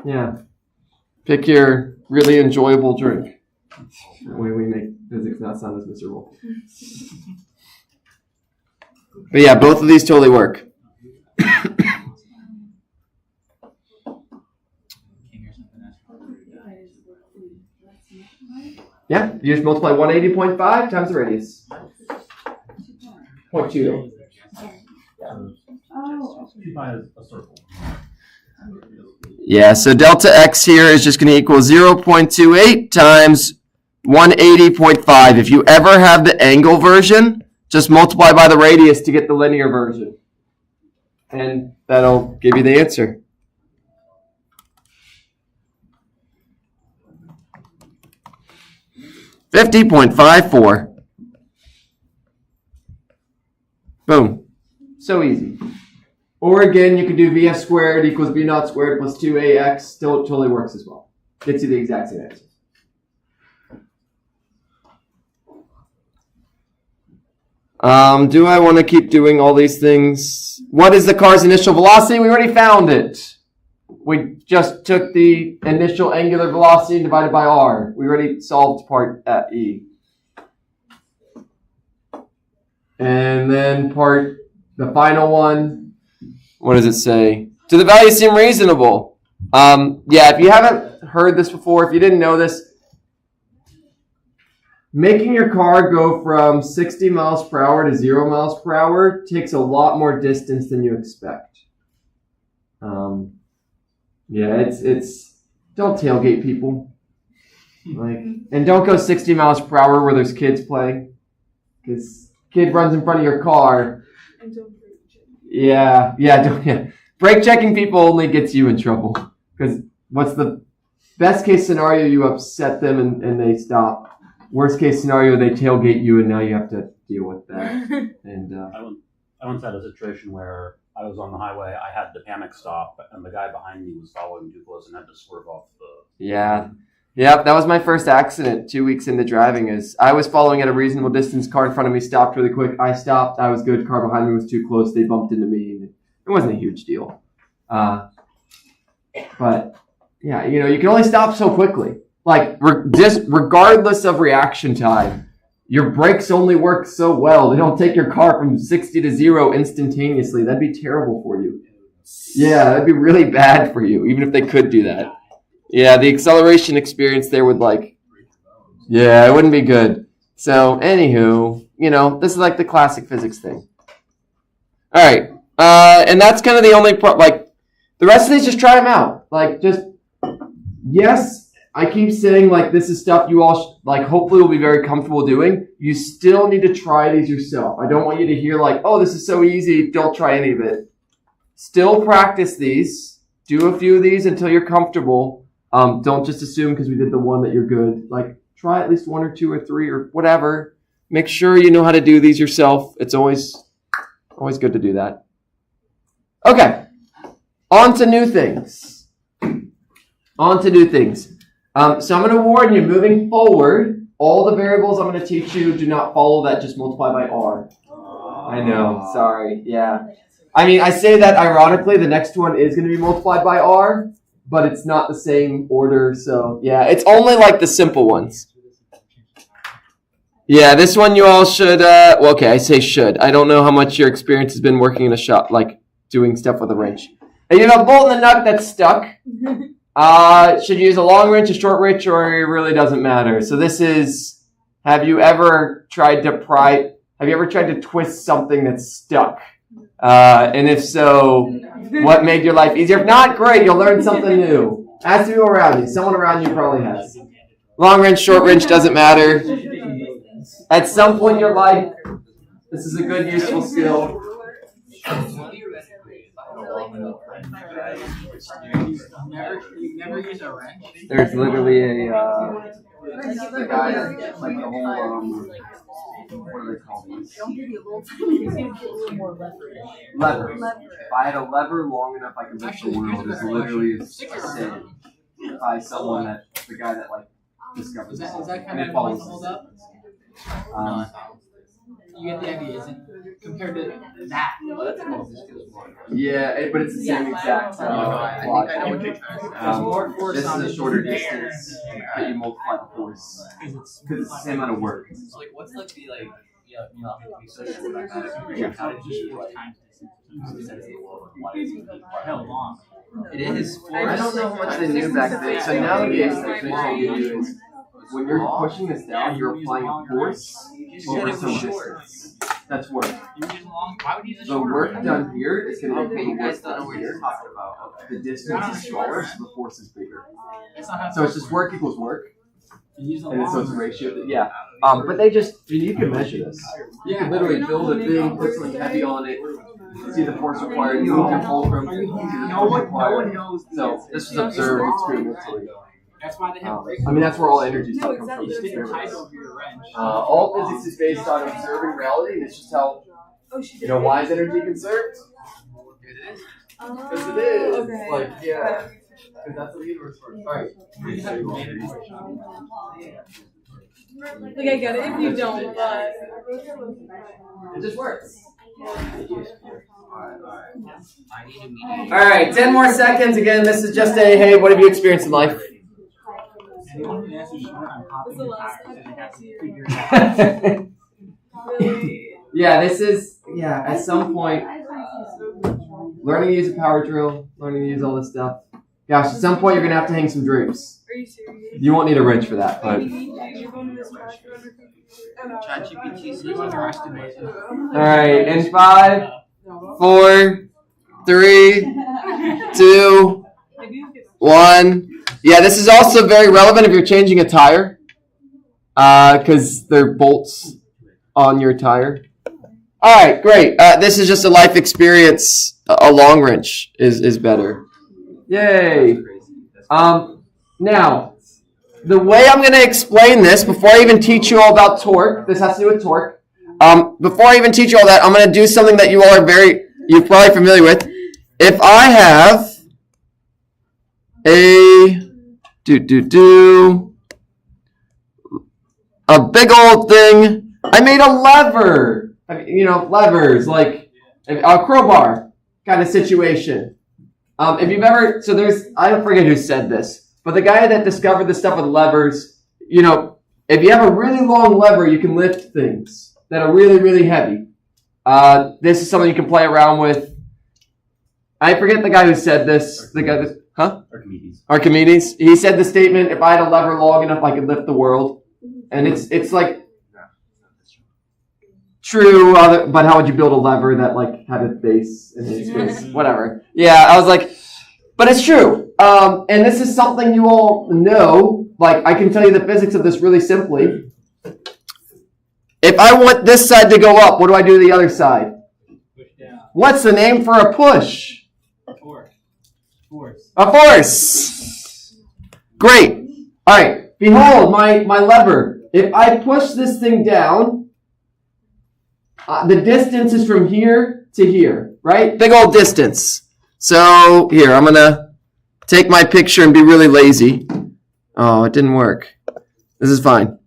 Yeah. Pick your really enjoyable drink. That way we make physics not sound as miserable. But yeah, both of these totally work. Yeah, you just multiply 180.5 times the radius. 0.2. Oh. 2 pi is a circle. Yeah, so delta x here is just going to equal 0.28 times 180.5. If you ever have the angle version, just multiply by the radius to get the linear version. And that'll give you the answer. $50.54. Boom. So easy. Or again, you could do vf squared equals b naught squared plus 2ax. Still totally works as well. Gets you the exact same answer. Do I want to keep doing all these things? What is the car's initial velocity? We already found it. We just took the initial angular velocity and divided by r. We already solved part at E. And then the final one, what does it say? Do the values seem reasonable? Yeah, if you haven't heard this before, if you didn't know this, making your car go from 60 miles per hour to 0 miles per hour takes a lot more distance than you expect. Yeah, it's don't tailgate people. And don't go 60 miles per hour where there's kids playing. Because kid runs in front of your car. And don't Yeah. Brake checking people only gets you in trouble. Because what's the best case scenario? You upset them and they stop. Worst case scenario, they tailgate you and now you have to deal with that. And I once had a situation where I was on the highway, I had to panic stop, and the guy behind me was following too close and had to swerve off the... Yeah, that was my first accident 2 weeks into driving. Is I was following at a reasonable distance, car in front of me stopped really quick, I stopped, I was good, car behind me was too close, they bumped into me. It wasn't a huge deal. But, yeah, you can only stop so quickly. Just regardless of reaction time, your brakes only work so well. They don't take your car from 60 to 0 instantaneously. That'd be terrible for you. Yeah, that'd be really bad for you, even if they could do that. Yeah, the acceleration experience there would it wouldn't be good. So, anywho, this is like the classic physics thing. All right, and that's kind of the only the rest of these, just try them out. Yes. I keep saying this is stuff you all hopefully will be very comfortable doing. You still need to try these yourself. I don't want you to hear oh, this is so easy, don't try any of it. Still practice these. Do a few of these until you're comfortable. Don't just assume because we did the one that you're good. Try at least 1 or 2 or 3 or whatever. Make sure you know how to do these yourself. It's always good to do that. Okay. On to new things. So I'm going to warn you, moving forward, all the variables I'm going to teach you do not follow that, just multiply by r. I know, sorry, yeah. I say that ironically, the next one is going to be multiplied by r, but it's not the same order, so yeah, it's only the simple ones. Yeah, this one you all should, okay, I say should. I don't know how much your experience has been working in a shop, doing stuff with a wrench. And you have a bolt in the nut that's stuck. Should you use a long wrench, a short wrench, or it really doesn't matter? So this is, have you ever tried to twist something that's stuck? And if so, what made your life easier? If not, great, you'll learn something new. Ask people around you. Someone around you probably has. Long wrench, short wrench doesn't matter. At some point in your life, this is a good, useful skill. You never use a wrench. There's literally a guy that like the whole what do they call these? Levers. If I had a lever long enough, I could lift the world. Is literally a saying by someone that the guy that like discovered Is this. that And kind of it follows. hold up? You get the idea, isn't it? Compared to that. Yeah, but it's the same exact I know what you're There's more force this on is a it shorter there. distance, but you multiply the force because it's the same amount of work. So like, what's like the like, not to be so short like that. How did you like sense the world? Why is it Hell long. It is. I don't know how much they knew back then. So nowadays, the thing they do is when you're pushing this down, you're applying a force over some distance. That's work. You use long. Why would you use a The shorter work wrench? done here is going to Okay, be you guys work don't know done what you're here. talking about. The distance is smaller, so the force is bigger. That's not how So it's just work equals work, You use a and so it's a long wrench. ratio. Yeah. But they just you can measure this. You can literally build a thing, put something heavy on it, see the force required, you move your fulcrum, see the force required. So this is observed experimentally. That's why they have brakes. I mean, that's where all energy stuff comes from. You stick your pipe experiments. over your wrench. All physics is based on observing reality, and it's just how, why is energy conserved? Because it is. Okay. Like, yeah. Because that's what the universe works. Alright. Like I get it if you don't, but It just works. I need a meeting. Alright, 10 more seconds. Again, this is just a hey, what have you experienced in life? Anyone who answers short, I'm popping your tires and they have to figure it out. really, Yeah, this is, at some point, learning to use a power drill, learning to use all this stuff. Gosh, at some point you're going to have to hang some drapes. are you serious? You won't need a wrench for that, but. You're going to this ChatGPT You underestimate it. Alright, in 5, 4, 3, 2, 1. Yeah, this is also very relevant if you're changing a tire, because there are bolts on your tire. Alright, great. This is just a life experience. A long wrench is better. Yay. Now, the way I'm going to explain this, before I even teach you all about torque, this has to do with torque. Before I even teach you all that, I'm going to do something that you all are you're probably familiar with. If I have a big old thing, I made a lever. Levers, like a crowbar kind of situation. If you've ever, I don't forget who said this, but the guy that discovered this stuff with levers, if you have a really long lever, you can lift things that are really, really heavy. This is something you can play around with. I forget the guy who said this. The guy that, Archimedes. He said the statement, if I had a lever long enough, I could lift the world. And it's like, true, but how would you build a lever that like had a base and its base? Whatever. Yeah, I was like, but it's true. And this is something you all know. Like, I can tell you the physics of this really simply. If I want this side to go up, what do I do to the other side? Push down. What's the name for a push? Force. A force. Great. All right. Behold my lever. If I push this thing down, the distance is from here to here, right? Big old distance. So here, I'm going to take my picture and be really lazy. Oh, it didn't work. This is fine.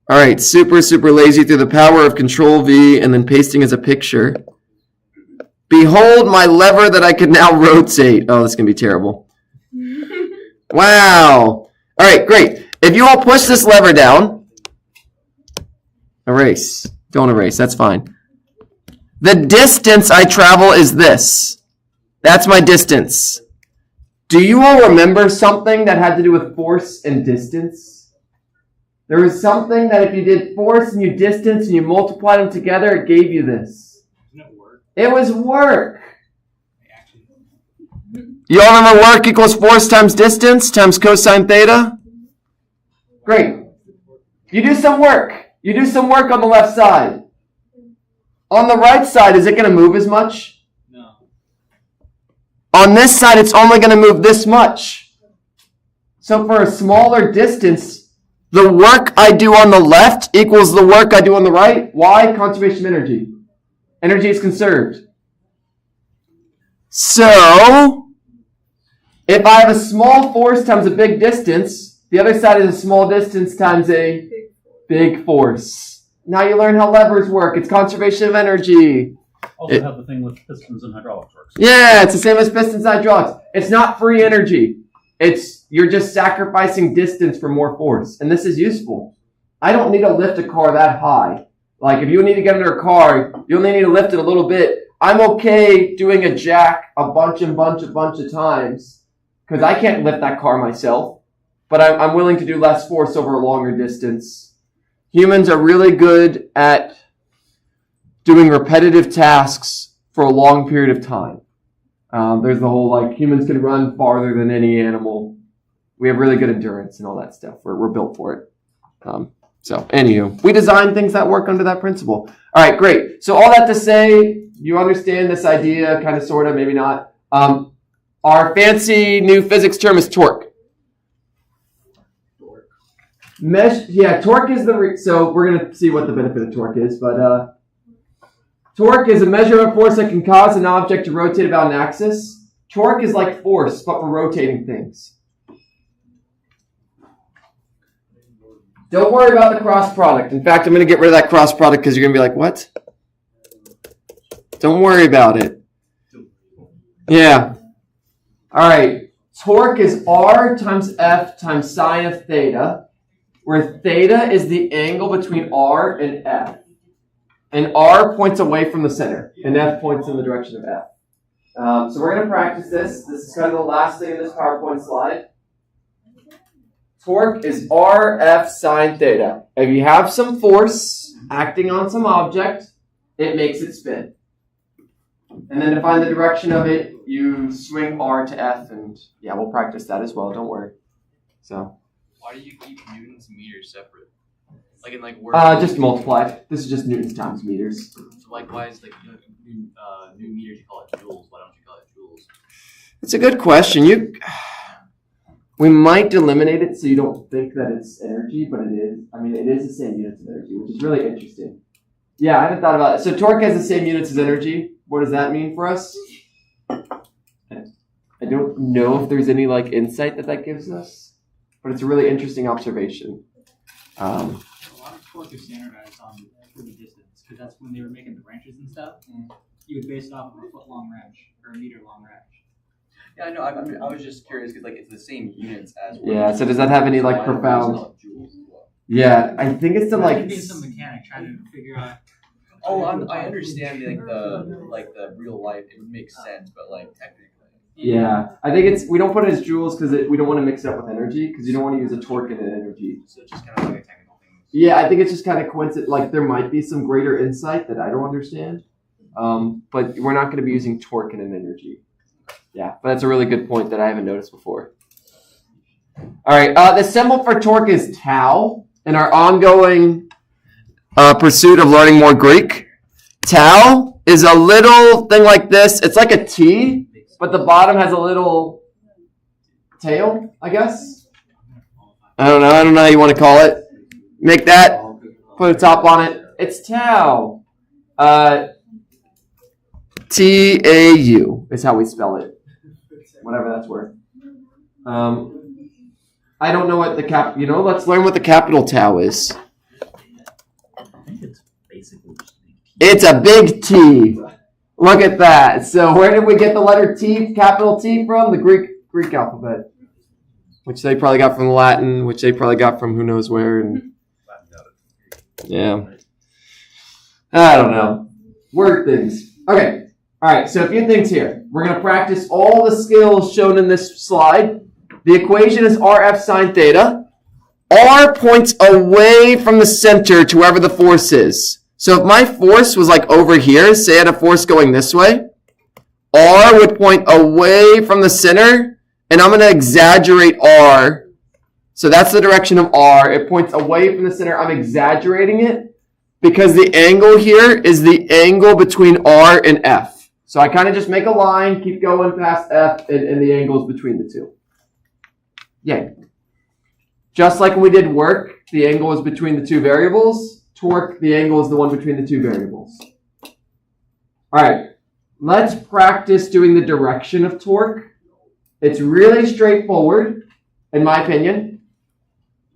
All right, super, super lazy through the power of Control V and then pasting as a picture. Behold my lever that I can now rotate. Oh, this is going to be terrible. Wow. All right, great. If you all push this lever down, erase. Don't erase, that's fine. The distance I travel is this. That's my distance. Do you all remember something that had to do with force and distance? There was something that if you did force and you distance and you multiplied them together, it gave you this. Isn't it work? It was work. You all remember work equals force times distance times cosine theta? Great. You do some work. You do some work on the left side. On the right side, is it going to move as much? No. On this side, it's only going to move this much. So for a smaller distance, the work I do on the left equals the work I do on the right. Why? Conservation of energy. Energy is conserved. So, if I have a small force times a big distance, the other side is a small distance times a big force. Now you learn how levers work. It's conservation of energy. Also have the thing with pistons and hydraulics works. Yeah, it's the same as pistons hydraulics. It's not free energy. You're just sacrificing distance for more force. And this is useful. I don't need to lift a car that high. Like if you need to get under a car, you only need to lift it a little bit. I'm okay doing a jack a bunch of times because I can't lift that car myself. But I'm willing to do less force over a longer distance. Humans are really good at doing repetitive tasks for a long period of time. There's the whole humans can run farther than any animal. We have really good endurance and all that stuff. We're built for it. So anywho, we design things that work under that principle. All right, great. So all that to say, you understand this idea, kind of, sort of, maybe not. Our fancy new physics term is torque. Torque is so we're going to see what the benefit of torque is, but torque is a measure of force that can cause an object to rotate about an axis. Torque is like force, but for rotating things. Don't worry about the cross product. In fact, I'm going to get rid of that cross product because you're going to be like, what? Don't worry about it. Yeah. All right. Torque is R times F times sine of theta, where theta is the angle between R and F. And R points away from the center, and F points in the direction of F. So we're going to practice this. This is kind of the last thing in this PowerPoint slide. Torque is RF sine theta. If you have some force acting on some object, it makes it spin. And then to find the direction of it, you swing R to F, and yeah, we'll practice that as well. Don't worry. So. Why do you keep newtons and meters separate? Like in work? Just multiplied. This is just newtons times meters. So why is new meters you call it joules? Why don't you call it joules? It's a good question. We might eliminate it so you don't think that it's energy, but it is. I mean, it is the same units of energy, which is really interesting. Yeah, I hadn't thought about it. So torque has the same units as energy. What does that mean for us? I don't know if there's any insight that gives us, but it's a really interesting observation. A lot of sports are standardized for the distance because that's when they were making the wrenches and stuff. You would base it off of a foot-long wrench or a meter-long wrench. Yeah, I know. I was just curious because it's the same units as. Yeah. So does that have any profound? Yeah, I think it's Being some mechanic trying to figure out. Oh, I understand the real life. It would make sense, but technically. Yeah, I think we don't put it as joules because we don't want to mix it up with energy because you don't want to use a torque and an energy. So it's just kind of a technical thing. Yeah, I think it's just kind of coincident. There might be some greater insight that I don't understand, but we're not going to be using torque and an energy. Yeah, but that's a really good point that I haven't noticed before. All right, the symbol for torque is tau. In our ongoing pursuit of learning more Greek, tau is a little thing like this. It's like a T, but the bottom has a little tail, I guess. I don't know how you want to call it. Make that, put a top on it. It's tau. T-A-U is how we spell it. Whatever that's worth. I don't know what the let's learn what the capital tau is. I think it's basically just It's a big T. Look at that. So where did we get the letter T, capital T from? The Greek alphabet. Which they probably got from the Latin, which they probably got from who knows where. And yeah. I don't know. Word things. Okay. All right. So a few things here. We're going to practice all the skills shown in this slide. The equation is RF sine theta. R points away from the center to wherever the force is. So if my force was over here, say I had a force going this way, R would point away from the center, and I'm going to exaggerate R. So that's the direction of R. It points away from the center. I'm exaggerating it because the angle here is the angle between R and F. So I kind of just make a line, keep going past F, and the angles between the two. Yeah. Just like when we did work, the angle is between the two variables. Torque, the angle is the one between the two variables. All right. Let's practice doing the direction of torque. It's really straightforward, in my opinion.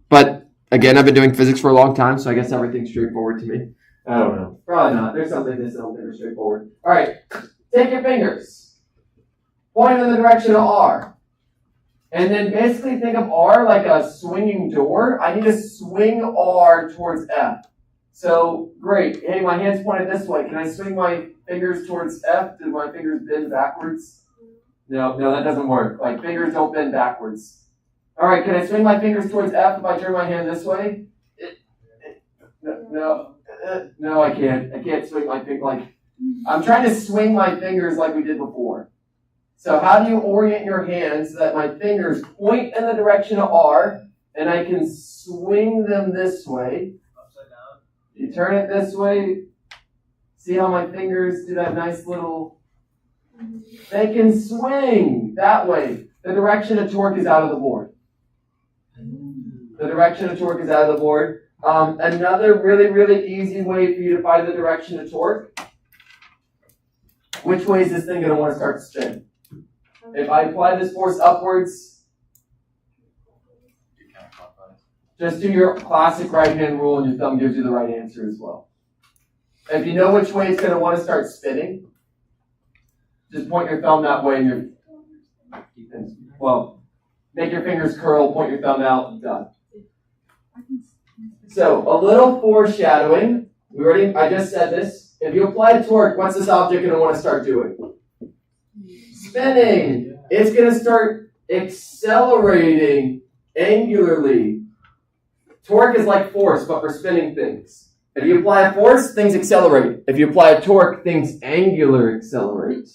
But again, I've been doing physics for a long time, so I guess everything's straightforward to me. I don't know. Probably not. There's something that don't think are straightforward. All right. Take your fingers. Point in the direction of R. And then basically think of R like a swinging door. I need to swing R towards F. So, great. Hey, my hand's pointed this way. Can I swing my fingers towards F? Do my fingers bend backwards? No, that doesn't work. Like, fingers don't bend backwards. All right, can I swing my fingers towards F if I turn my hand this way? No, I can't. I can't swing my finger. Like, I'm trying to swing my fingers like we did before. So how do you orient your hands so that my fingers point in the direction of R, and I can swing them this way? Upside down. You turn it this way. See how my fingers do that nice little... They can swing that way. The direction of torque is out of the board. The direction of torque is out of the board. Another really, really easy way for you to find the direction of torque. Which way is this thing going to want to start to spin? If I apply this force upwards, just do your classic right-hand rule and your thumb gives you the right answer as well. If you know which way it's going to want to start spinning, just point your thumb that way and make your fingers curl, point your thumb out, done. So, a little foreshadowing. I just said this. If you apply torque, what's this object going to want to start doing? Spinning. It's going to start accelerating angularly. Torque is like force, but for spinning things. If you apply a force, things accelerate. If you apply a torque, things angular accelerate.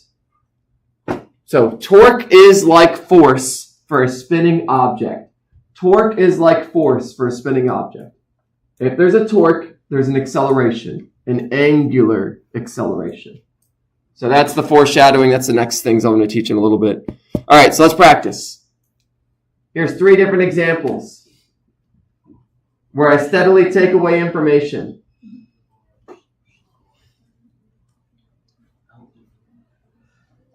So torque is like force for a spinning object. Torque is like force for a spinning object. If there's a torque, there's an acceleration, an angular acceleration. So that's the foreshadowing. That's the next things I'm going to teach in a little bit. All right, so let's practice. Here's 3 different examples where I steadily take away information.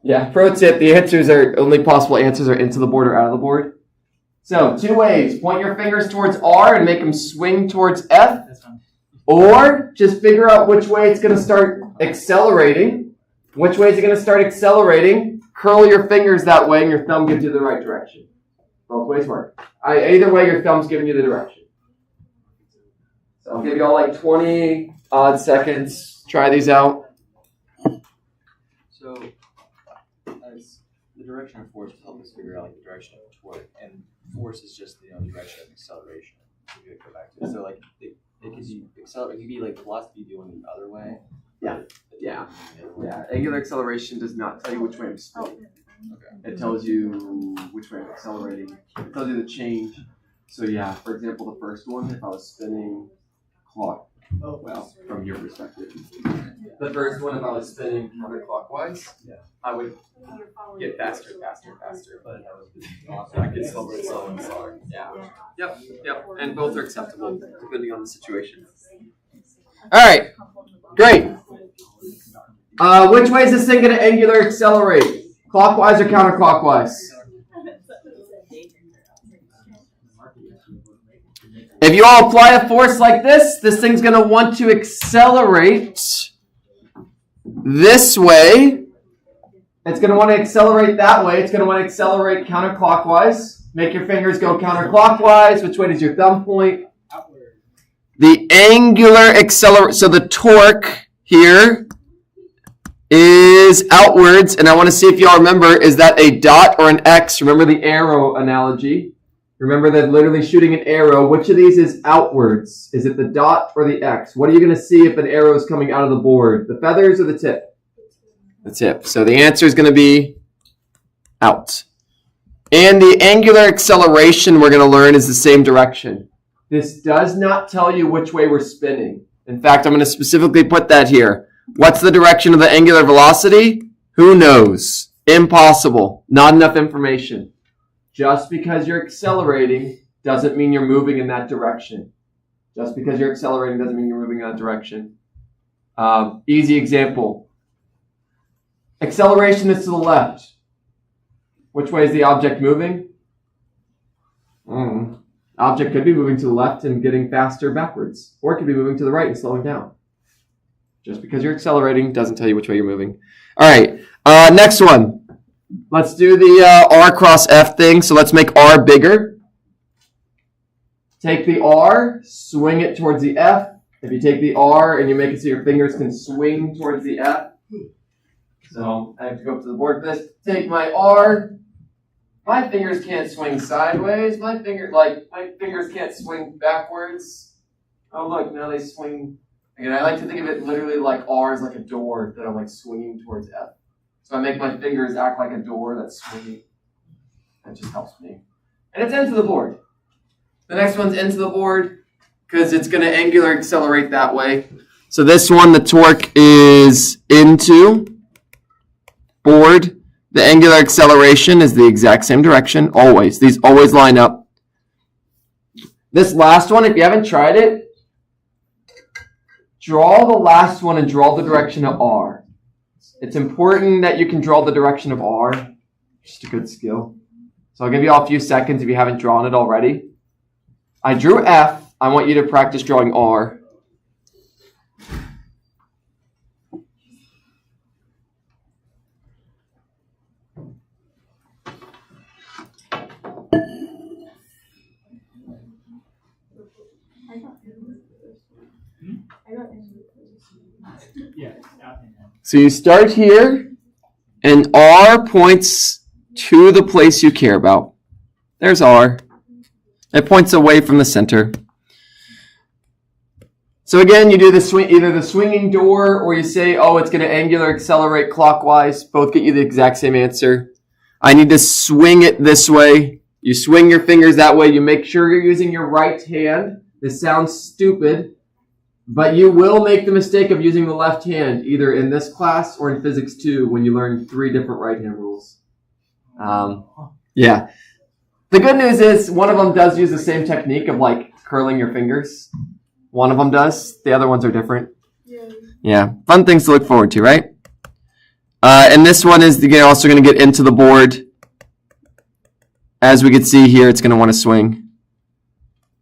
Yeah, pro tip, the only possible answers are into the board or out of the board. So, 2 ways. Point your fingers towards R and make them swing towards F. Or just figure out which way it's going to start accelerating. Which way is it going to start accelerating? Curl your fingers that way and your thumb gives you the right direction. Both ways work. Either way, your thumb's giving you the direction. So I'll give you all like 20 odd seconds. Try these out. So, as the direction of force will help us figure out like the direction of torque, and force is just the direction of acceleration. So we go back to it. So like it could be accelerate. It could be like velocity going the other way. Yeah. Angular acceleration does not tell you which way I'm spinning. Okay. It tells you which way I'm accelerating. It tells you the change. So yeah, for example, the first one, if I was spinning from your perspective. The first one, if I was spinning counterclockwise, I would get faster, but I could slower and slower. Yeah. Yep. And both are acceptable depending on the situation. All right. Great. Which way is this thing going to angular accelerate? Clockwise or counterclockwise? If you all apply a force like this thing's going to want to accelerate this way. It's going to want to accelerate that way. It's going to want to accelerate counterclockwise. Make your fingers go counterclockwise. Which way does your thumb point? Outward. The angular acceleration, so the torque here is outwards, and I want to see if y'all remember, is that a dot or an X? Remember the arrow analogy? Remember that literally shooting an arrow, which of these is outwards? Is it the dot or the X? What are you going to see if an arrow is coming out of the board? The feathers or the tip? the tip. So the answer is going to be out. And the angular acceleration we're going to learn is the same direction. This does not tell you which way we're spinning. In fact, I'm going to specifically put that here. What's the direction of the angular velocity? Who knows? Impossible. Not enough information. Just because you're accelerating doesn't mean you're moving in that direction. Just because you're accelerating doesn't mean you're moving in that direction. Easy example. Acceleration is to the left. Which way is the object moving? Object could be moving to the left and getting faster backwards. Or it could be moving to the right and slowing down. Just because you're accelerating doesn't tell you which way you're moving. All right, next one. Let's do the R cross F thing. So let's make R bigger. Take the R, swing it towards the F. If you take the R and you make it so your fingers can swing towards the F. So I have to go up to the board for this. Take my R. My fingers can't swing sideways. My fingers can't swing backwards. Oh look, now they swing. Again, I like to think of it literally like R is like a door that I'm like swinging towards F. So I make my fingers act like a door that's swinging. That just helps me. And it's into the board. The next one's into the board because it's going to angular accelerate that way. So this one, the torque is into board. The angular acceleration is the exact same direction, always. These always line up. This last one, if you haven't tried it, draw the last one and draw the direction of R. It's important that you can draw the direction of R. Just a good skill. So I'll give you all a few seconds if you haven't drawn it already. I drew F. I want you to practice drawing R. So you start here, and R points to the place you care about. There's R. It points away from the center. So again, you do the either the swinging door, or you say, oh, it's going to angular accelerate clockwise. Both get you the exact same answer. I need to swing it this way. You swing your fingers that way. You make sure you're using your right hand. This sounds stupid, but you will make the mistake of using the left hand, either in this class or in Physics 2 when you learn 3 different right hand rules. Yeah. The good news is one of them does use the same technique of like curling your fingers. One of them does. The other ones are different. Yeah. Fun things to look forward to, right? And this one is also going to get into the board. As we can see here, it's going to want to swing.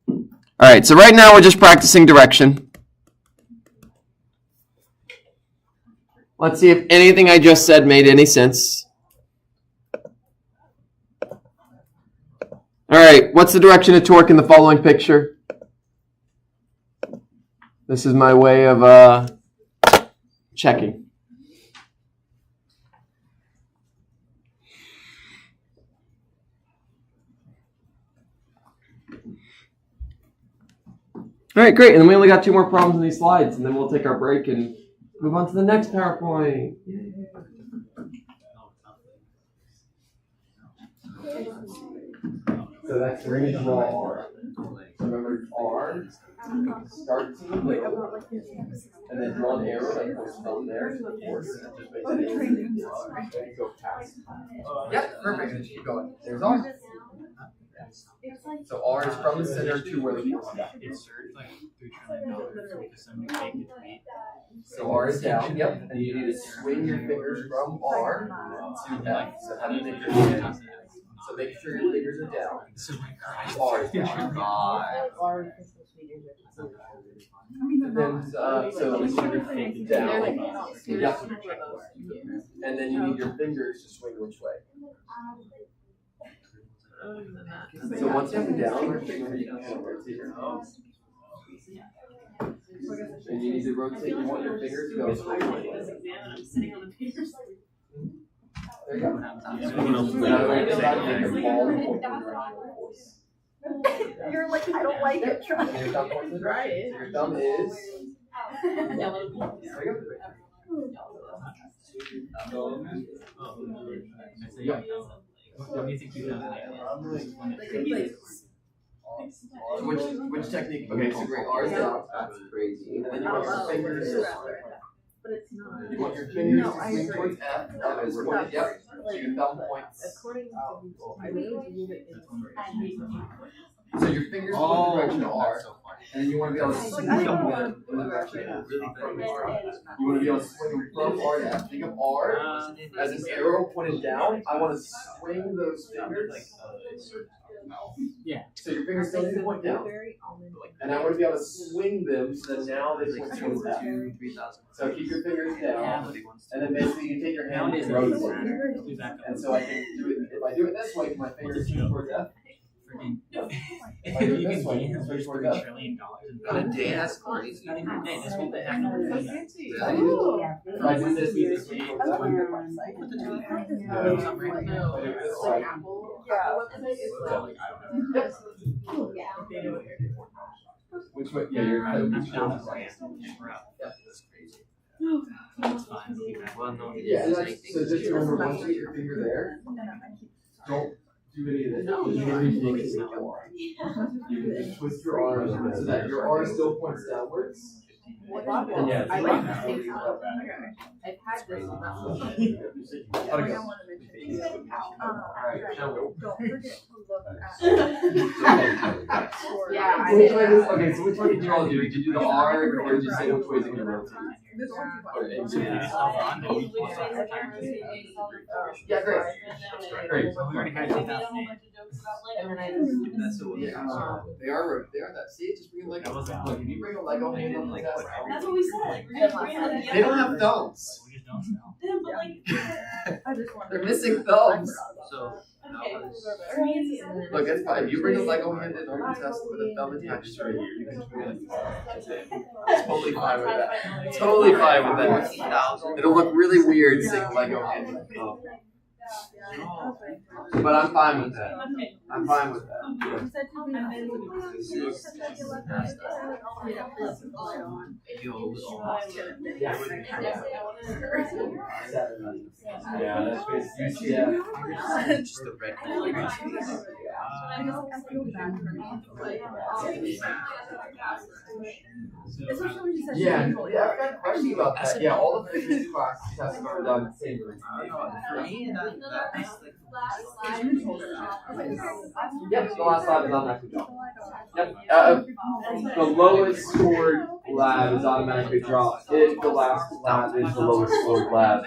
All right, so right now we're just practicing direction. Let's see if anything I just said made any sense. All right, what's the direction of torque in the following picture? This is my way of checking. All right, great. And then we only got 2 more problems in these slides, and then we'll take our break and move on to the next PowerPoint. Yay. So that's we're going to draw R. So remember, R starts in the middle, and then draw an arrow that goes from there to the force. And just go past. Yep, perfect. And keep going. There's R. So R is from the center to where the force is. So R is down, yep, and you need to swing your fingers from R to F. So how do you make your fingers? So make sure your fingers are down. R is down. And then, so you need your feet down. Yep. And then you need your fingers to swing which way? So once you have it down, remember you can rotate your hands. And you need to rotate, you want your fingers to go straight away. There you go. You're like, I don't like it. Try. Your thumb is. There you go. What do you think you done? Which technique? Okay, so great. R's down. That's crazy. And then you want your fingers. But it's not. You want your fingers No, to I swing agree. towards F. That is pointed. Yep. So your thumb points. According to I really believe it in. So your fingers point in the direction of R, and then you want to be able to swing them in the direction of F. You want to be able to swing them from R to F. Think of R as an arrow pointed down. I want to swing those fingers. Yeah. So your fingers still need to point down. And I want to be able to swing them so that now they point towards F. So keep your fingers down, and then basically you take your hand and rotate it. And so I can do it, if I do it this way, can my fingers swing towards F? If I do it this way, you can swing towards F. On a day, that's crazy. Not even a day, this whole thing happened. If I do this, you just swing towards F. Yeah. Which way? Yeah, you're kind of. That's down. That's fine. Yeah, so just remember, once you get your finger there, don't do any of this. You can retake it with your arm. You can just twist your arm so that your arm still points downwards. And yeah, I like that. okay. I've had this. Gotta I go. want to mention Alright, now go. don't forget to look at. Yeah, So which way does, okay, so which way did you all do? Did you do the R, or did you say which way is it going to rotate? This one. Or is it- Yeah, Yeah, great. Great. So we already had 2008. And then I just. That's the one. They are that. See, just bring a Lego. Look, if you bring a Lego hand on the test, That's what we said. We're gonna bring it they don't have thumbs. We just don't know. Yeah, but like. I just wanted. They're missing thumbs. So, Okay. Look, it's fine. If you bring a Lego hand in on the test with a thumb attached right here, you can just bring it. Totally fine with that. Totally fine with that. It'll look really weird seeing Lego hand in the thumb. But I'm fine with that. Okay. I'm fine with that. You said to Yeah, that's basically yeah. just the red color. I feel bad for me. Especially when you said Yeah, shameful. yeah, I've got a question about that. Yeah, all the physics class tests are done the same way. For me, that's like Yep, the last lab is automatically dropped. Yep, the lowest scored lab is automatically dropped if the last lab is the lowest scored lab.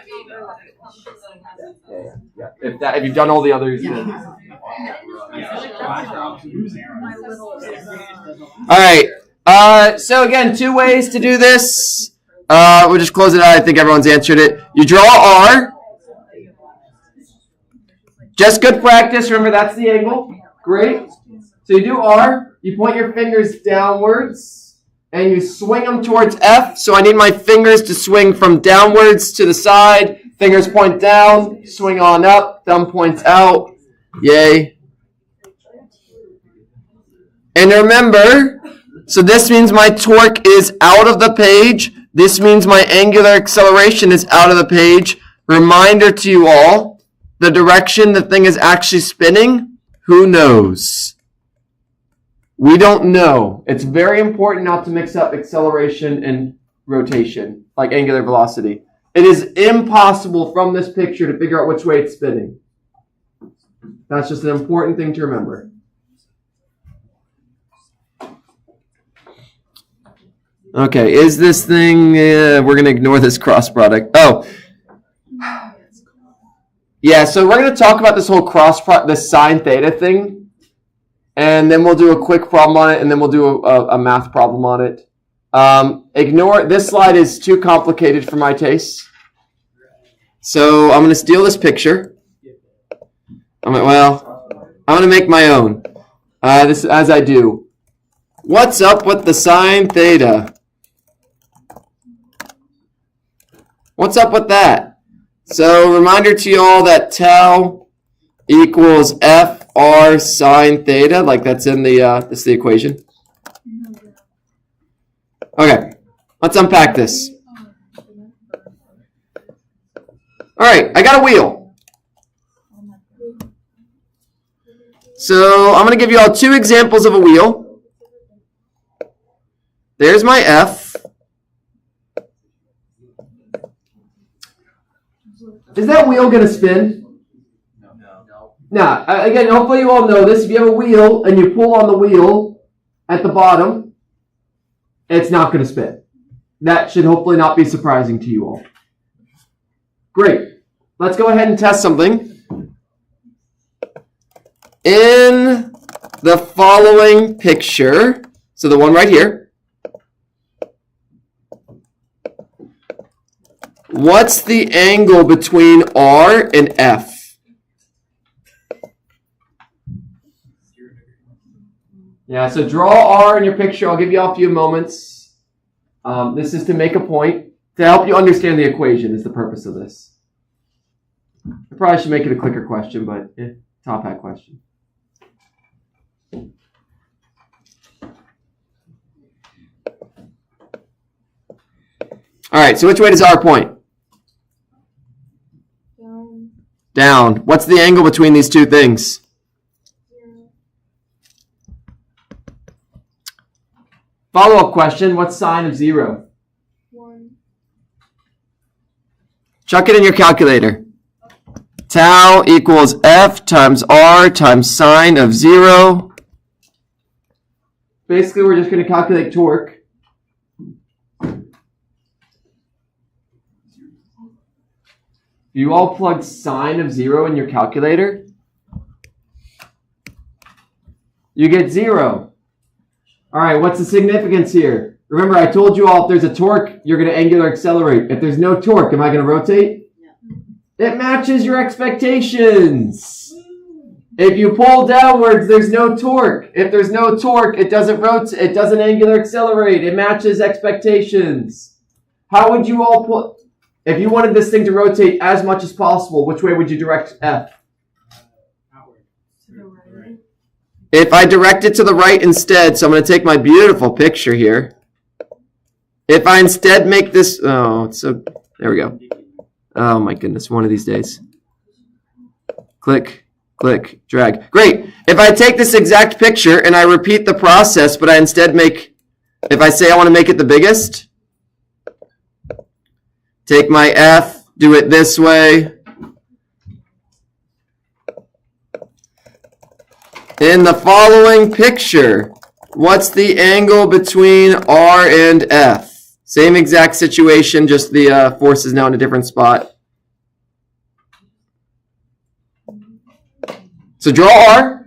Yeah. If you've done all the others, then. All right. So again, two ways to do this. We'll just close it out. I think everyone's answered it. You draw R. Just good practice. Remember, that's the angle. Great. So you do R. You point your fingers downwards, and you swing them towards F. So I need my fingers to swing from downwards to the side. Fingers point down. Swing on up. Thumb points out. Yay. And remember, so this means my torque is out of the page. This means my angular acceleration is out of the page. Reminder to you all, the direction the thing is actually spinning, who knows? We don't know. It's very important not to mix up acceleration and rotation, like angular velocity. It is impossible from this picture to figure out which way it's spinning. That's just an important thing to remember. Okay, is this thing, we're going to ignore this cross product. Oh. Yeah, so we're going to talk about this whole this sine theta thing. And then we'll do a quick problem on it, and then we'll do a math problem on it. Ignore, this slide is too complicated for my taste. So I'm going to steal this picture. I'm going to make my own. This as I do. What's up with the sine theta? What's up with that? So reminder to you all that tau equals FR sine theta, like that's in the this is the equation. Okay, let's unpack this. All right, I got a wheel. So I'm going to give you all two examples of a wheel. There's my F. Is that wheel going to spin? Now, again, hopefully you all know this. If you have a wheel and you pull on the wheel at the bottom, it's not going to spin. That should hopefully not be surprising to you all. Great. Let's go ahead and test something. In the following picture, so the one right here, what's the angle between R and F? Yeah, so draw R in your picture. I'll give you all a few moments. This is to make a point. To help you understand the equation is the purpose of this. I probably should make it a clicker question, but top hat question. All right, so which way does R point? Down. Down. What's the angle between these two things? 0. Follow-up question, what's sine of 0? 1. Chuck it in your calculator. Tau equals F times R times sine of 0. Basically, we're just going to calculate torque. You all plugged sine of 0 in your calculator, you get 0. All right, what's the significance here? Remember, I told you all if there's a torque, you're going to angular accelerate. If there's no torque, am I going to rotate? Yeah. It matches your expectations. If you pull downwards, there's no torque. If there's no torque, it doesn't rotate. It doesn't angular accelerate. It matches expectations. How would you all put? If you wanted this thing to rotate as much as possible, which way would you direct F? Outward. To the right. If I direct it to the right instead, so I'm going to take my beautiful picture here. If I instead make this, there we go. Oh my goodness, one of these days. Click, click, drag. Great. If I take this exact picture and I repeat the process, but I instead if I say I want to make it the biggest, take my F, do it this way. In the following picture, what's the angle between R and F? Same exact situation, just the force is now in a different spot. So draw R.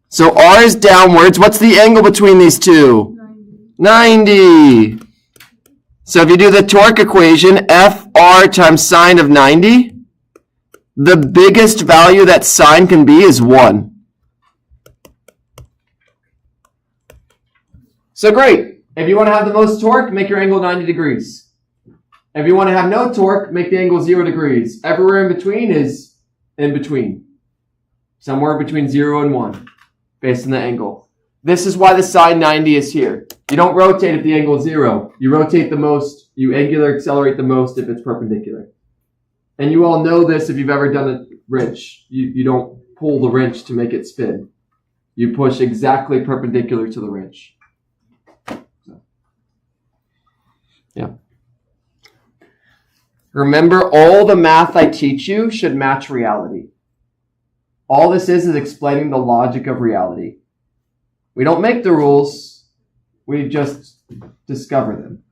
So R is downwards. What's the angle between these two? 90. So if you do the torque equation, FR times sine of 90, the biggest value that sine can be is 1. So great. If you want to have the most torque, make your angle 90 degrees. If you want to have no torque, make the angle 0 degrees. Everywhere in between is in between. Somewhere between 0 and 1, based on the angle. This is why the sine 90 is here. You don't rotate if the angle is 0. You rotate the most, you angular accelerate the most if it's perpendicular. And you all know this if you've ever done a wrench. You don't pull the wrench to make it spin. You push exactly perpendicular to the wrench. Yeah. Remember, all the math I teach you should match reality. All this is explaining the logic of reality. We don't make the rules, we just discover them.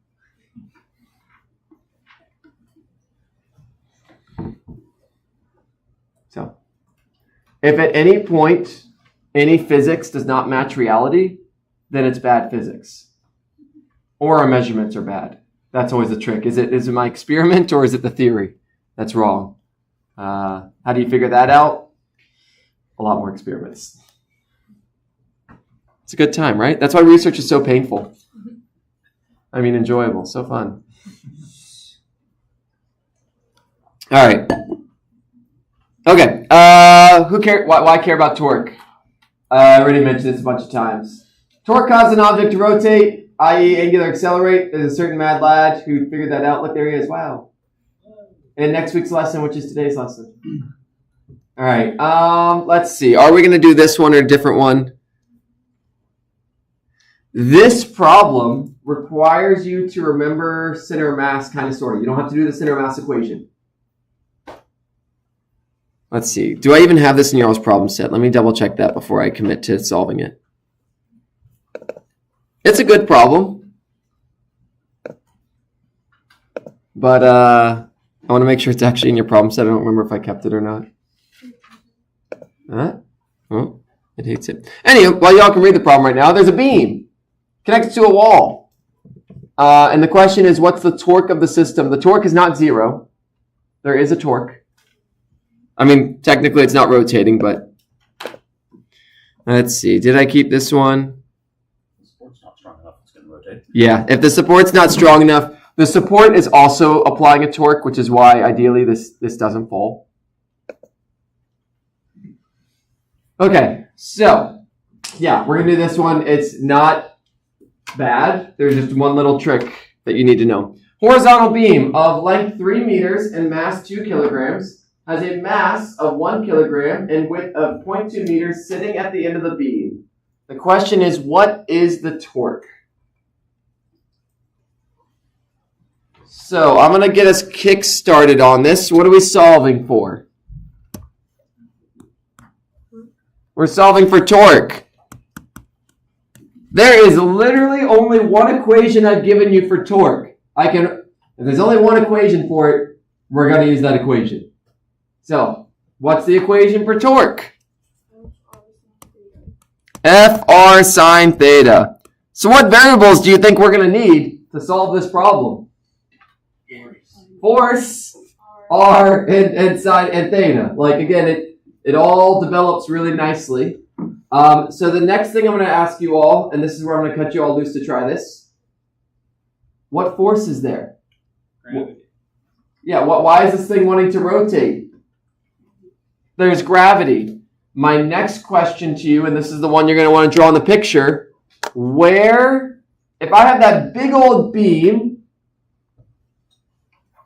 So, if at any point any physics does not match reality, then it's bad physics. Or our measurements are bad. That's always the trick. Is it my experiment or is it the theory that's wrong? How do you figure that out? A lot more experiments. It's a good time, right? That's why research is so painful. I mean, enjoyable, so fun. All right. Okay. Why care about torque? I already mentioned this a bunch of times. Torque causes an object to rotate, i.e. angular accelerate. There's a certain mad lad who figured that out. Look, there he is. Wow. And next week's lesson, which is today's lesson. All right. Let's see. Are we going to do this one or a different one? This problem requires you to remember center of mass kind of sort of. You don't have to do the center of mass equation. Let's see. Do I even have this in y'all's problem set? Let me double check that before I commit to solving it. It's a good problem. But I want to make sure it's actually in your problem set. I don't remember if I kept it or not. Oh, it hates it. Anyway, while y'all can read the problem right now, there's a beam connected to a wall. And the question is, what's the torque of the system? The torque is not zero. There is a torque. I mean, technically it's not rotating, but let's see. Did I keep this one? The support's not strong enough, it's going to rotate. Yeah, if the support's not strong enough, the support is also applying a torque, which is why ideally this doesn't fall. Okay, so yeah, we're going to do this one. It's not bad. There's just one little trick that you need to know. Horizontal beam of length 3 meters and mass 2 kilograms has a mass of 1 kilogram and width of 0.2 meters sitting at the end of the beam. The question is, what is the torque? So I'm going to get us kick-started on this. What are we solving for? We're solving for torque. There is literally only one equation I've given you for torque. If there's only one equation for it, we're going to use that equation. So, what's the equation for torque? FR sine theta. So what variables do you think we're going to need to solve this problem? Force, R, and sine, and theta. Like, again, it all develops really nicely. So the next thing I'm going to ask you all, and this is where I'm going to cut you all loose to try this. What force is there? Gravity. Yeah, why is this thing wanting to rotate? There's gravity. My next question to you, and this is the one you're going to want to draw in the picture, if I have that big old beam,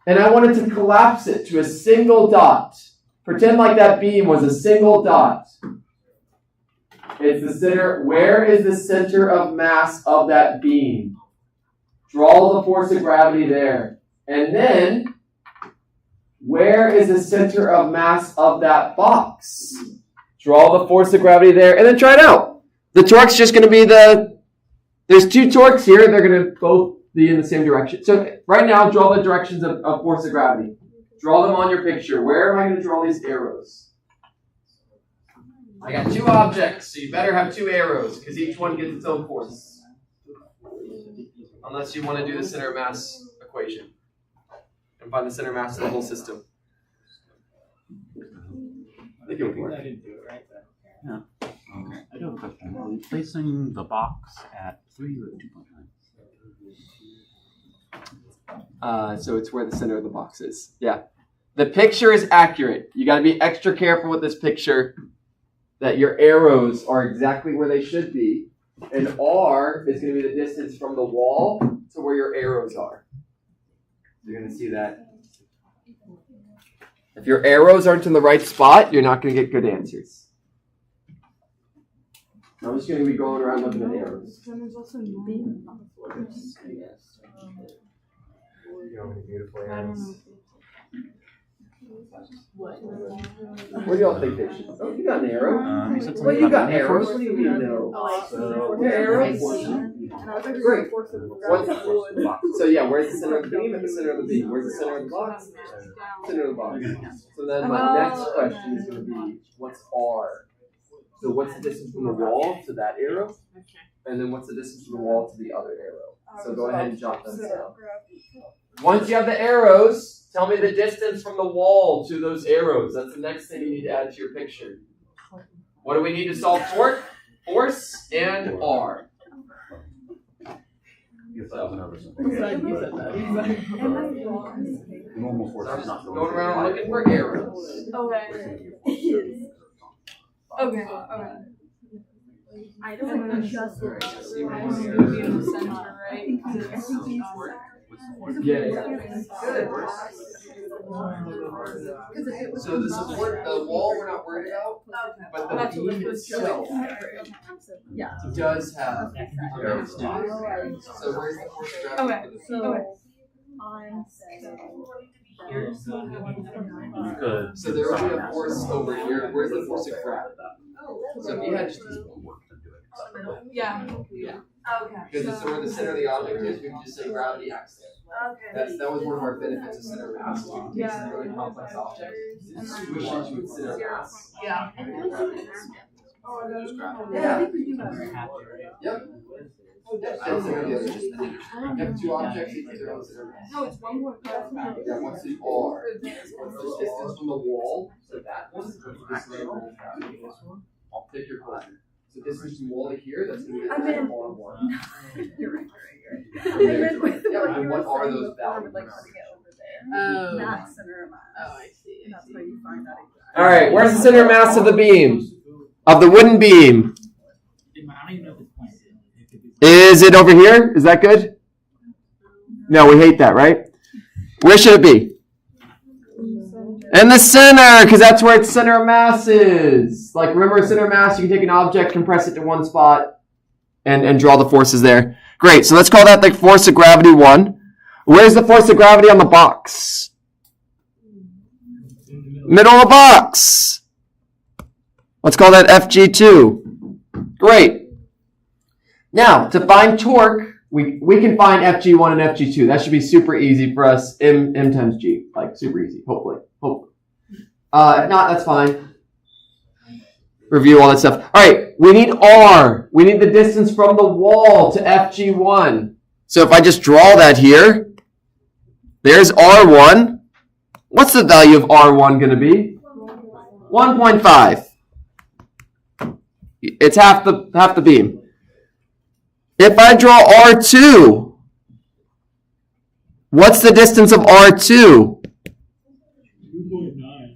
and I wanted to collapse it to a single dot, pretend like that beam was a single dot. It's the center. Where is the center of mass of that beam? Draw the force of gravity there. And then, where is the center of mass of that box? Draw the force of gravity there, and then try it out. The torque's just going to be there's two torques here. They're going to both be in the same direction. So right now, draw the directions of force of gravity. Draw them on your picture. Where am I going to draw these arrows? I got two objects, so you better have two arrows, because each one gets its own force. Unless you want to do the center of mass equation and find the center of mass of the whole system. I think it would work. I didn't do it right then. Yeah. I do have a question. Are we placing the box at 3 or 2.9? So it's where the center of the box is. Yeah. The picture is accurate. You got to be extra careful with this picture that your arrows are exactly where they should be. And R is going to be the distance from the wall to where your arrows are. You're going to see that. If your arrows aren't in the right spot, you're not going to get good answers. I'm just going to be going around looking at arrows. There's also beam on the floors, I guess. What do y'all think they should? Oh, you got an arrow. You said Well, something you about got arrows. What do you mean, no? Yeah, arrows. Great. So yeah, where's the center of the beam? At the center of the beam. Where's the center of the box? Center of the box. So then my next question is going to be, what's R? So what's the distance from the wall to that arrow? And then what's the distance from the wall to the other arrow? So go ahead and jot them down. Once you have the arrows, tell me the distance from the wall to those arrows. That's the next thing you need to add to your picture. What do we need to solve torque, force, and R? Normal force So I'm is just not going around looking for arrows. Okay. Okay. I don't just worry. See what I you was see. moving in the center, right? I think he's- So the support, the wall, we're not worried about, but That's the what beam the first itself Yeah. does have air spots. So where's the force of gravity? Okay, so. You could. So there would be a force over here. Where's the force of gravity? So if you had just this one, Yeah. Okay. because it's where the center of the object is, we can just say gravity acts there. Okay. That was one of our benefits of center of mass. We can take some Yeah. really complex object, squish it to its center of mass. Yeah. and then gravity is- Yeah, I think we do that. Very happy, right? Yep. And center of the other. You have two objects, each with their own center of mass. No, it's 1.5. Yeah, once the R, this distance from the wall to that one, this is the gravity. I'll pick your closer. So distance from wall to here, that's gonna be I meant- R1. You're right. I meant with the Yeah, what and you what were are saying those before, values? like putting it over there. Oh. Not center of mass. Oh, I see. And that's how you find that exact. All right, where's the center of mass of the beam? Of the wooden beam? I don't even know if it's pointed. It could be. Is it over here? Is that good? No, we hate that, right? Where should it be? In the center, because that's where its center of mass is. Like, remember center of mass, you can take an object, compress it to one spot, and draw the forces there. Great, so let's call that the force of gravity 1. Where's the force of gravity on the box? Middle of the box. Let's call that FG2. Great. Now, to find torque, we can find FG1 and FG2. That should be super easy for us. M times G. Like, super easy, hopefully. If not, that's fine. Review all that stuff. All right, we need R. We need the distance from the wall to FG1. So if I just draw that here, there's R1. What's the value of R1 going to be? 1.5. It's half the beam. If I draw R2, what's the distance of R2? 2.9.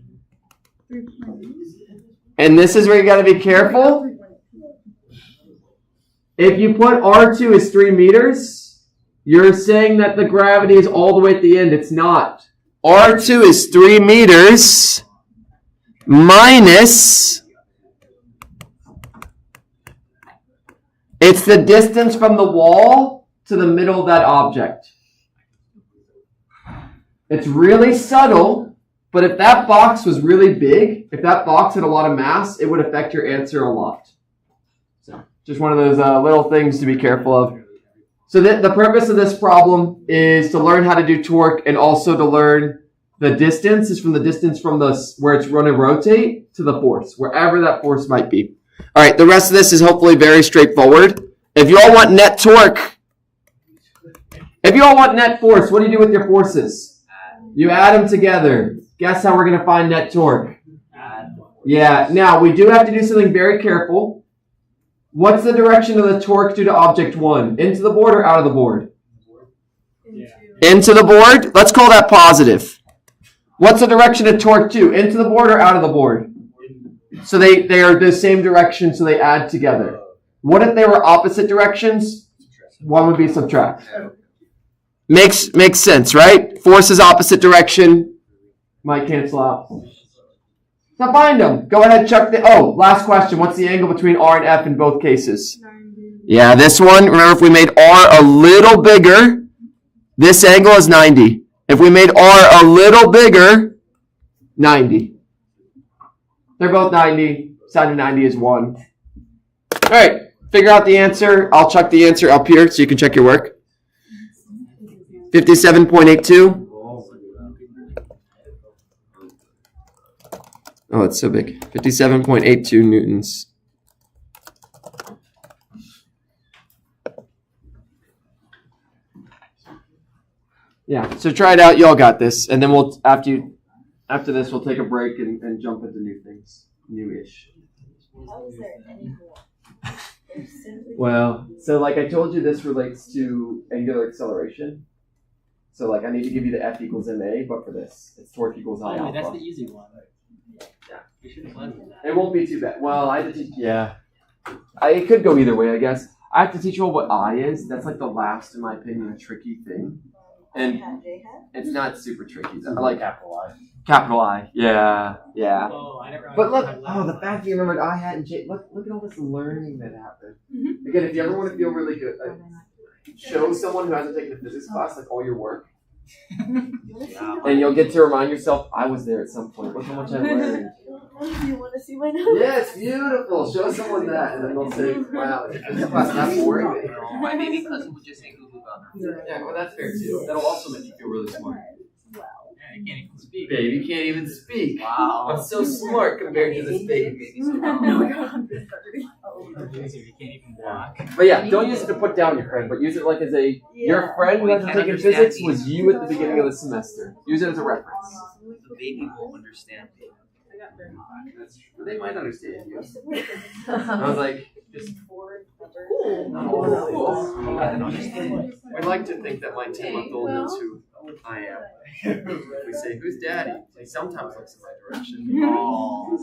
And this is where you got to be careful. If you put R2 as 3 meters, you're saying that the gravity is all the way at the end. It's not. R2 is 3 meters minus, it's the distance from the wall to the middle of that object. It's really subtle, but if that box was really big, if that box had a lot of mass, it would affect your answer a lot. So, just one of those little things to be careful of. So the purpose of this problem is to learn how to do torque and also to learn the distance is from the distance from where it's going to rotate to the force, wherever that force might be. All right, the rest of this is hopefully very straightforward. If you all want net torque, if you all want net force, what do you do with your forces? You add them together. Guess how we're going to find net torque? Yeah, now we do have to do something very careful. What's the direction of the torque due to object 1? Into the board or out of the board? Into the board? Let's call that positive. What's the direction of torque 2? Into the board or out of the board? So they are the same direction, so they add together. What if they were opposite directions? One would be subtract. Makes sense, right? Force is opposite direction. Might cancel out. So find them. Go ahead, chuck last question. What's the angle between R and F in both cases? 90. Yeah, this one, remember if we made R a little bigger, this angle is 90. If we made R a little bigger, 90. They're both 90. Sine of 90 is 1. All right, figure out the answer. I'll chuck the answer up here so you can check your work. 57.82. Oh, it's so big. 57.82 newtons. Yeah, so try it out. Y'all got this. And then we'll, after this, we'll take a break and jump into new things. Newish. How is there any more? There's simply. Well, so like I told you, this relates to angular acceleration. So like I need to give you the F equals ma, but for this, it's torque equals I Oh, that's alpha. the easy one. Yeah. We should have led with that. It won't be too bad. Well, I had to teach, yeah. It could go either way, I guess. I have to teach you all what I is. That's like the last, in my opinion, tricky thing. And it's not super tricky. Though. I like capital I. capital I. Yeah. Oh, I never. But look, the fact you remembered I hat and J. Look at all this learning that happened. Again, if you ever want to feel really good, show someone who hasn't taken a physics class like all your work, and you'll get to remind yourself, I was there at some point. Look how much I learned. You want to see my notes? Yeah, it's beautiful. Show someone that, and then they'll say, "Wow, this class not boring." My baby cousin would just say Google Gunner. Yeah, well, that's fair too. That'll also make you feel really smart. Yeah, you can't even speak. Baby can't even speak. Wow. I'm so smart compared to this baby. You can't even walk. But yeah, don't use it to put down your friend, but use it like as a your friend who hasn't taken physics was you at the beginning of the semester. Use it as a reference. The baby won't understand me. They might understand you. I was like, we like to think that my 10-month-old knows who I am. If we say, "Who's daddy?" He sometimes looks in my direction. Oh.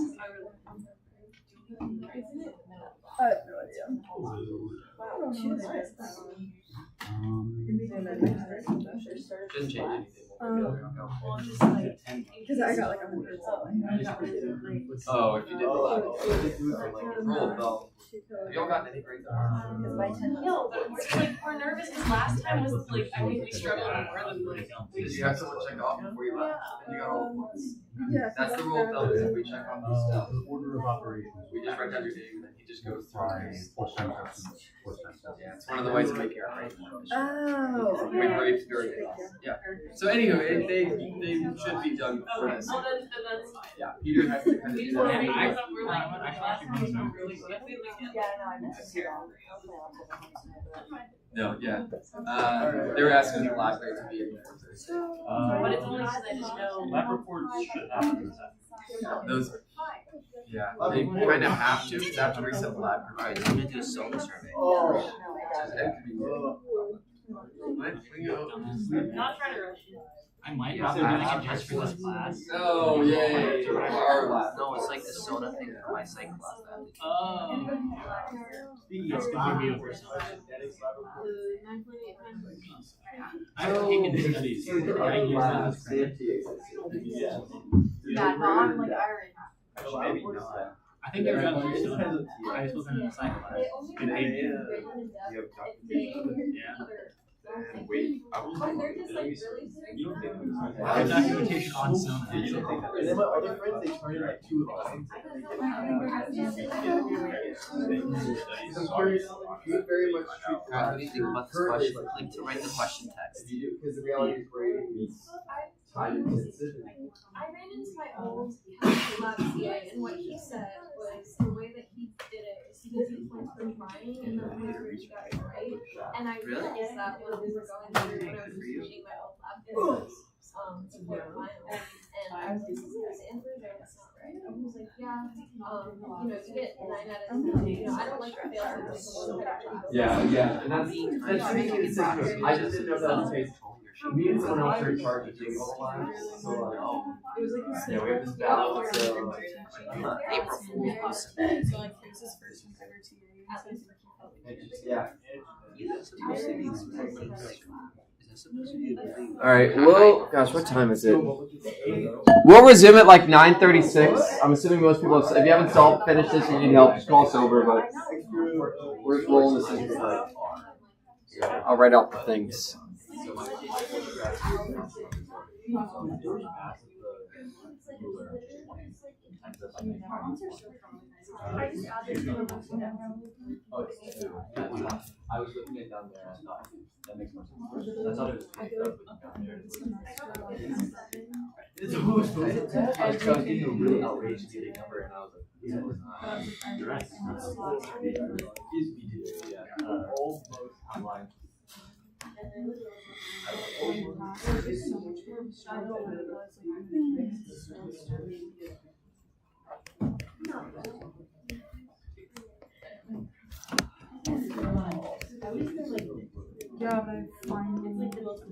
I have no idea. Doesn't change anything. Because I got like 100. Oh, if you did the lab, roll though. Have y'all gotten any grades? No, but it's like we're nervous because last time was like I think we struggled more than like. Did you have someone check off before you left? You got all the points. Yeah. That's the rule of thumb. Is if we check off these stuff, Order of operations. we just write down your name and then he just goes through. Yeah. Yeah, it's one of the ways of making our grades more efficient. Oh. We grade very fast. Yeah. So anyway, they should be done for this. Oh, then that's fine. Yeah. Peter has to kind of We do just want to that. make sure we're like really good. If we like get yeah, no, No, yeah. They were asking the lab grades to be in but it's only because I just know. Lab reports should happen in a second. those. Yeah, they kind of have to because I have to reset the lab Alright, group. so I'm gonna do a solar survey. Not trying to rush you. I might not be doing it just for this class. Oh, yay. Our lab. No, it's like the soda thing for my psych class. Oh. That's gonna be over something. I've taken studies. I use that as credit. Yeah, no, I'm like Irish. Maybe not. I think they're done through soda. I just wasn't in the psych class. It paid me. Yeah. I have documentation on Sona. And then my other friends, they turn in like 2 lines. I'm curious, you would very much treat What do you think about this question? Like to write the question text. Because the reality is grading is time intensive. I ran into my old lab CA, and what he said was the way that he did it is he did 2 points for trying and then points for each guy, right? And I realized that when we were going through when I was teaching my old lab videos before the final, and I was like, "This is Andrew, that's not right." And he was like, "Yeah, you get 9 out of 10. I don't like to fail something." Yeah, and that's making it sense. I just didn't know that was the case. Me and someone else are in charge of doing all the labs, so like, It was like yeah, we have this balance. So April Fool's. yeah. Is that supposed to be a really All right. Well, gosh, what time is it? We'll resume at like 9:36. I'm assuming most people have. If you haven't finished this and you need help, just call us over. But we're just rolling this in. I'll write out the things. I was looking at down there and I thought that makes more sense. That's how it is. I was getting a really outrageous getting number and I was like, yeah, we're not. You're right. Yeah. Almost online. Yeah, but I find it's like the most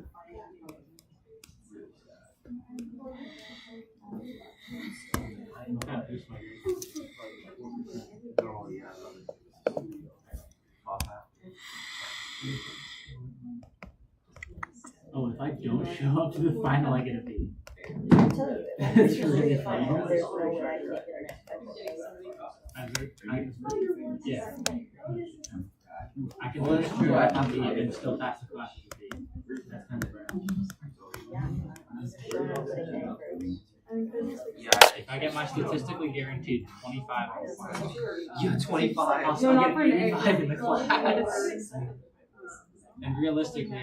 if I don't show up to the final, I get a B. I'm telling you, if It's it's really really funny. fun, there's no way I can get it. Yeah. I can literally screw up on B and still pass the class with a B. That's kind of rare. Yeah. If I get my statistically guaranteed 25 on the final, You have 25. I'll still get 85 in the class. And realistically,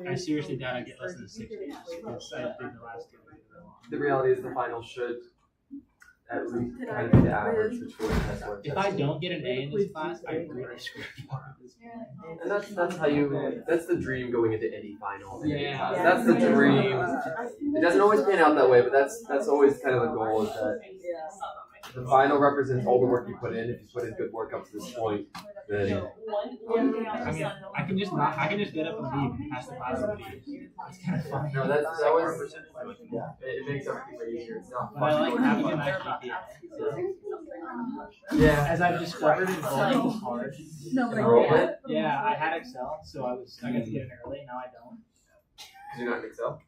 I seriously doubt I get less than 60. Because I did the last two. The reality is the final should at least kind of be the average between test 1 and If test I 2. don't get an A in this class, I really screwed up. And that's how you, that's the dream going into any final. in any Yeah. class. That's the dream. It doesn't always pan out that way, but that's always kind of the goal, is that the final represents all the work you put in. If you put in good work up to this point, then I mean, I can just get up and leave past the class and leave. It's kind of funny. no, that was yeah. It makes everything way easier. It's not But I like fun. having a nice GPA. Yeah. As I've discovered, enrollment is hard. No, but Enrollment? Yeah, I had Excel, so I got to get in early. Now I don't. Because you're not in Excel.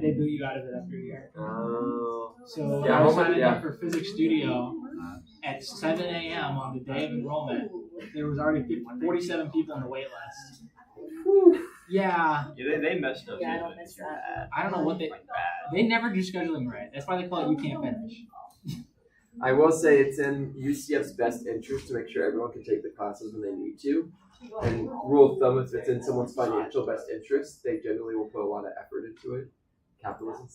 They boot you out of it after a year. Oh. So Yeah, I was enrollment, signing yeah. up for Physics Studio at 7 a.m. on the day of enrollment. There was already 47 people on the wait list. Yeah, Yeah, they messed up. Yeah, I don't miss that. I don't know what they never do scheduling right. That's why they call it you can't finish. I will say it's in UCF's best interest to make sure everyone can take the classes when they need to. And rule of thumb, if it's in someone's financial best interest, they generally will put a lot of effort into it. Capitalism.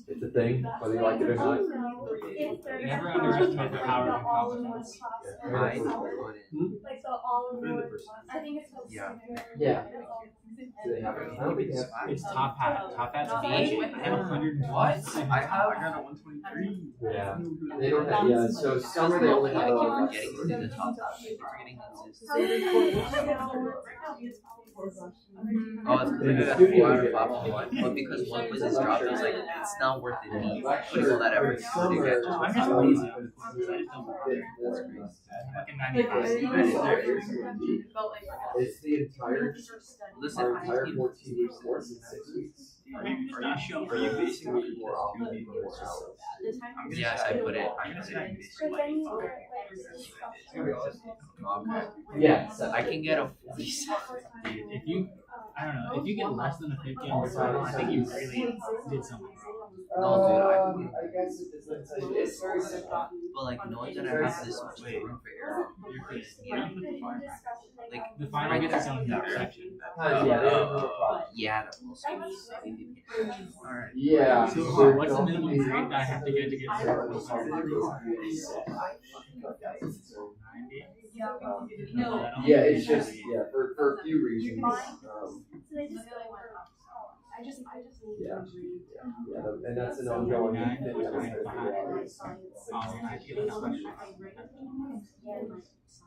It's a thing, whether you like it or not. Never underestimate the power of incompetence. Like the all in one. I think it's called. Yeah. Yeah. Do they have it? I don't think they have it. It's Top Hat. Top Hat's B. I have 120. I got a 123. Yeah. They don't have, yeah, so summer they only have You're a forgetting to do the top half. You're forgetting Oh, it's because I did that 4 out of 5 on 1. But because one quiz is dropped, it's like, it's not worth it. Me putting all that effort to get just I'm just lazy. I just don't bother. Fucking 95. It's the entire, Listen, our entire 14-week course in 6 weeks. Are you basing what you just do? yes, I put it. I'm gonna say I'm basing Yeah. So I can get a 47. If you, I don't know, if you get less than a 50 on the final, I think you really did something wrong. No, dude, I guess it's very simple. But like knowing that I have this much room for error, like The final gets its own section. Yeah, they don't have a problem. yeah, that will Alright. Yeah. So what's the minimum grade that I have to get through this? 90? Yeah, it's just, yeah, for a few reasons. Yeah, and that's an ongoing thing that we're trying to figure out.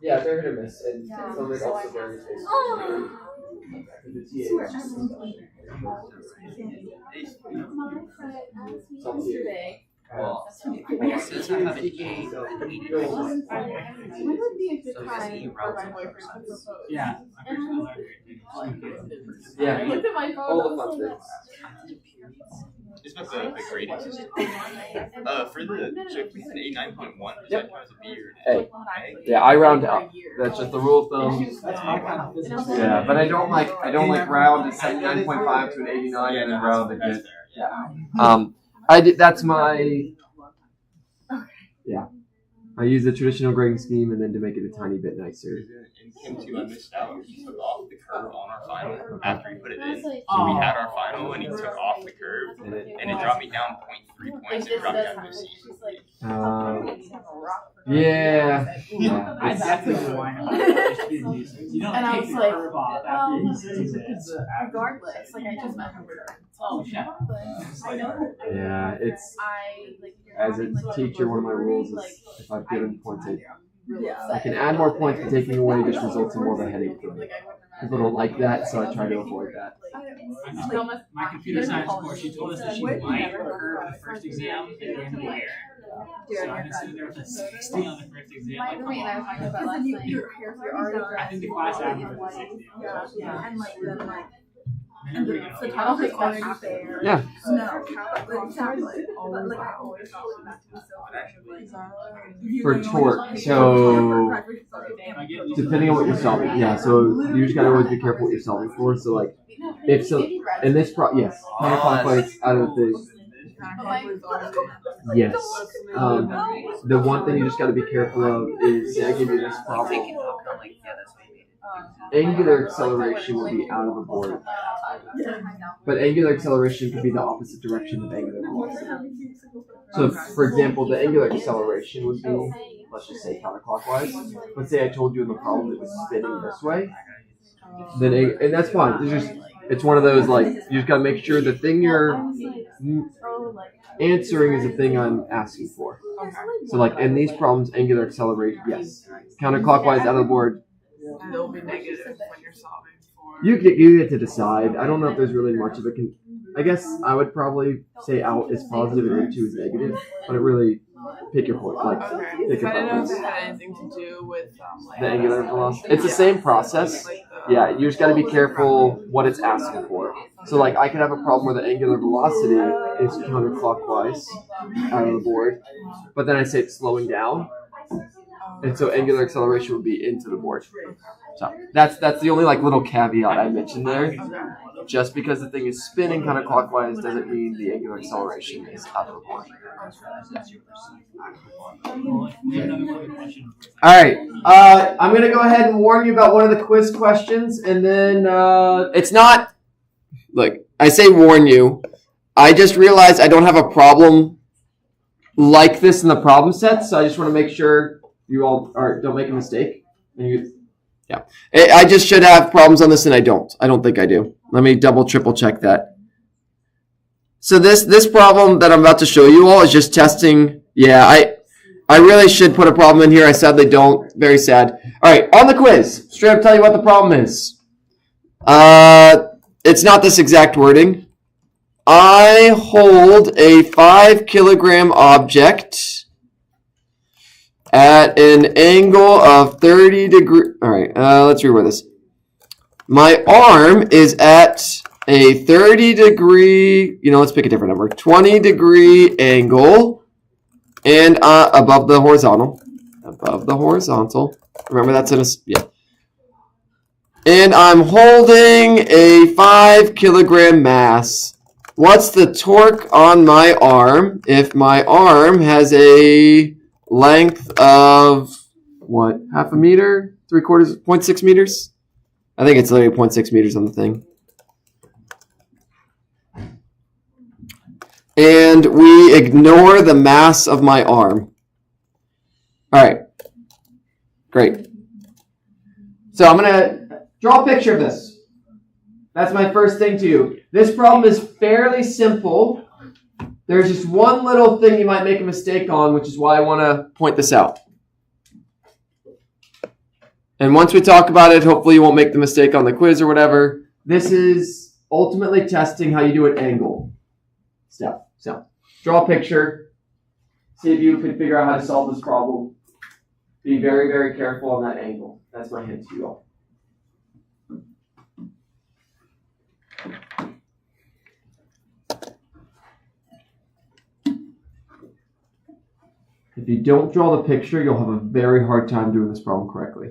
Yeah, they're hit or miss, and some of it also varies based on the TA. Some TA. Well, since I have an 8, I need it. When would be a good So time it's for my boyfriend to propose? Yeah, I'm pretty sure that's Yeah, I looked at my phone. all the fun things. It's about the grading system. For the, so if we had an 89.1, does that count as a B or an Hey, yeah, I round up. That's just the rule of thumb. That's my kind of physics. Yeah, but I don't like round to 79.5 to an 89 and then round again. Yeah. That's my, yeah. I use the traditional grading scheme and then to make it a tiny bit nicer. In Chem 2, I missed out. He took off the curve on our final after he put it in. So we had our final and he took off the curve and it dropped me down 0.3 points. It dropped me down to a C. Yeah. I definitely whine about it. You don't And I take was the like, curve off after he says it. Regardless, like I just met him. Oh, shit. I know. Yeah, it's, I like as a teacher, one of my rules is if I've given points, yeah. I can add more points, but taking away just results in more of a headache for me. People don't like that, so I try to avoid that. My computer science course, she told us that she might curve the first exam at the end of the year. So I'm gonna sit there with a 60 on the first exam. Like, come on. I think the class average was 60. Yeah, and like then like And the title is quite fair. Yeah. No, but exactly. But like I always thought like that to be so like For torque, so depending on what you're solving, yeah. So you just gotta always be careful what you're solving for. So like, if so, in this yes, counterclockwise out of the yes. The one thing you just gotta be careful of is say I give you this problem. Angular acceleration will be out of the board, but angular acceleration could be the opposite direction of angular velocity. So, for example, the angular acceleration would be, let's just say, counterclockwise. Let's say I told you in the problem it was spinning this way, then and that's fine. It's one of those like you just gotta make sure the thing you're answering is the thing I'm asking for. So, like in these problems, angular acceleration, yes, counterclockwise out of the board. And it'll be negative when you're solving for. You get to decide. I don't know if there's really much of it. I guess I would probably say out is positive and into is negative, but it really pick your point. Like pick I your didn't know if preference. it had anything to do with like, The angular velocity. It's the same process. Yeah, you just got to be careful what it's asking for. So like I could have a problem where the angular velocity is counterclockwise out of the board, but then I say it's slowing down. And so angular acceleration would be into the board. So that's the only like little caveat I mentioned there. Just because the thing is spinning counterclockwise doesn't mean the angular acceleration is out of the board. All right, I'm gonna go ahead and warn you about one of the quiz questions, and then it's not. Look, I say warn you. I just realized I don't have a problem like this in the problem set, so I just want to make sure you all don't make a mistake. Yeah, I just should have problems on this, and I don't. I don't think I do. Let me triple check that. So this problem that I'm about to show you all is just testing. Yeah, I really should put a problem in here. I sadly don't. Very sad. All right, on the quiz, straight up tell you what the problem is. It's not this exact wording. I hold a 5 kilogram object at an angle of 30 degrees. All right, let's reword this. My arm is at a 30 degree, let's pick a different number, 20 degree angle and above the horizontal. Above the horizontal. Remember that's in a, yeah. And I'm holding a 5 kilogram mass. What's the torque on my arm if my arm has a length of, what, half a meter? 3/4, 0.6 meters? I think it's literally 0.6 meters on the thing. And we ignore the mass of my arm. All right. Great. So I'm going to draw a picture of this. That's my first thing to you. This problem is fairly simple. There's just one little thing you might make a mistake on, which is why I want to point this out. And once we talk about it, hopefully you won't make the mistake on the quiz or whatever. This is ultimately testing how you do an angle step. So draw a picture. See if you can figure out how to solve this problem. Be very, very careful on that angle. That's my hint to you all. If you don't draw the picture, you'll have a very hard time doing this problem correctly.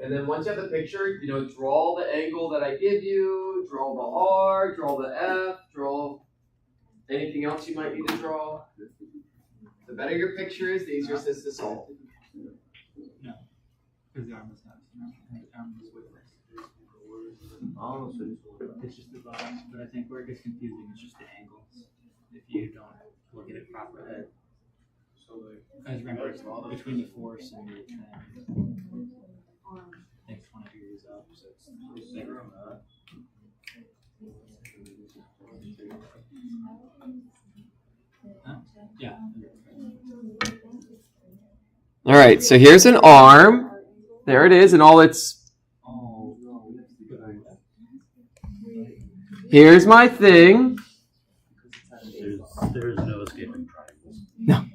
And then once you have the picture, draw the angle that I give you, draw the R, draw the F, draw anything else you might need to draw. The better your picture is, the easier it is to solve. No, because the arm is not. The arm is way less. Oh, so It's just the bottom, but I think where it gets confusing is just the angles. If you don't look at it properly. so Because remember, it's between the force and the thing. I think 20 degrees up, so it's bigger than that. Huh? Yeah. All right, so here's an arm. There it is, and all its. Here's my thing. There's no escaping triangles. No.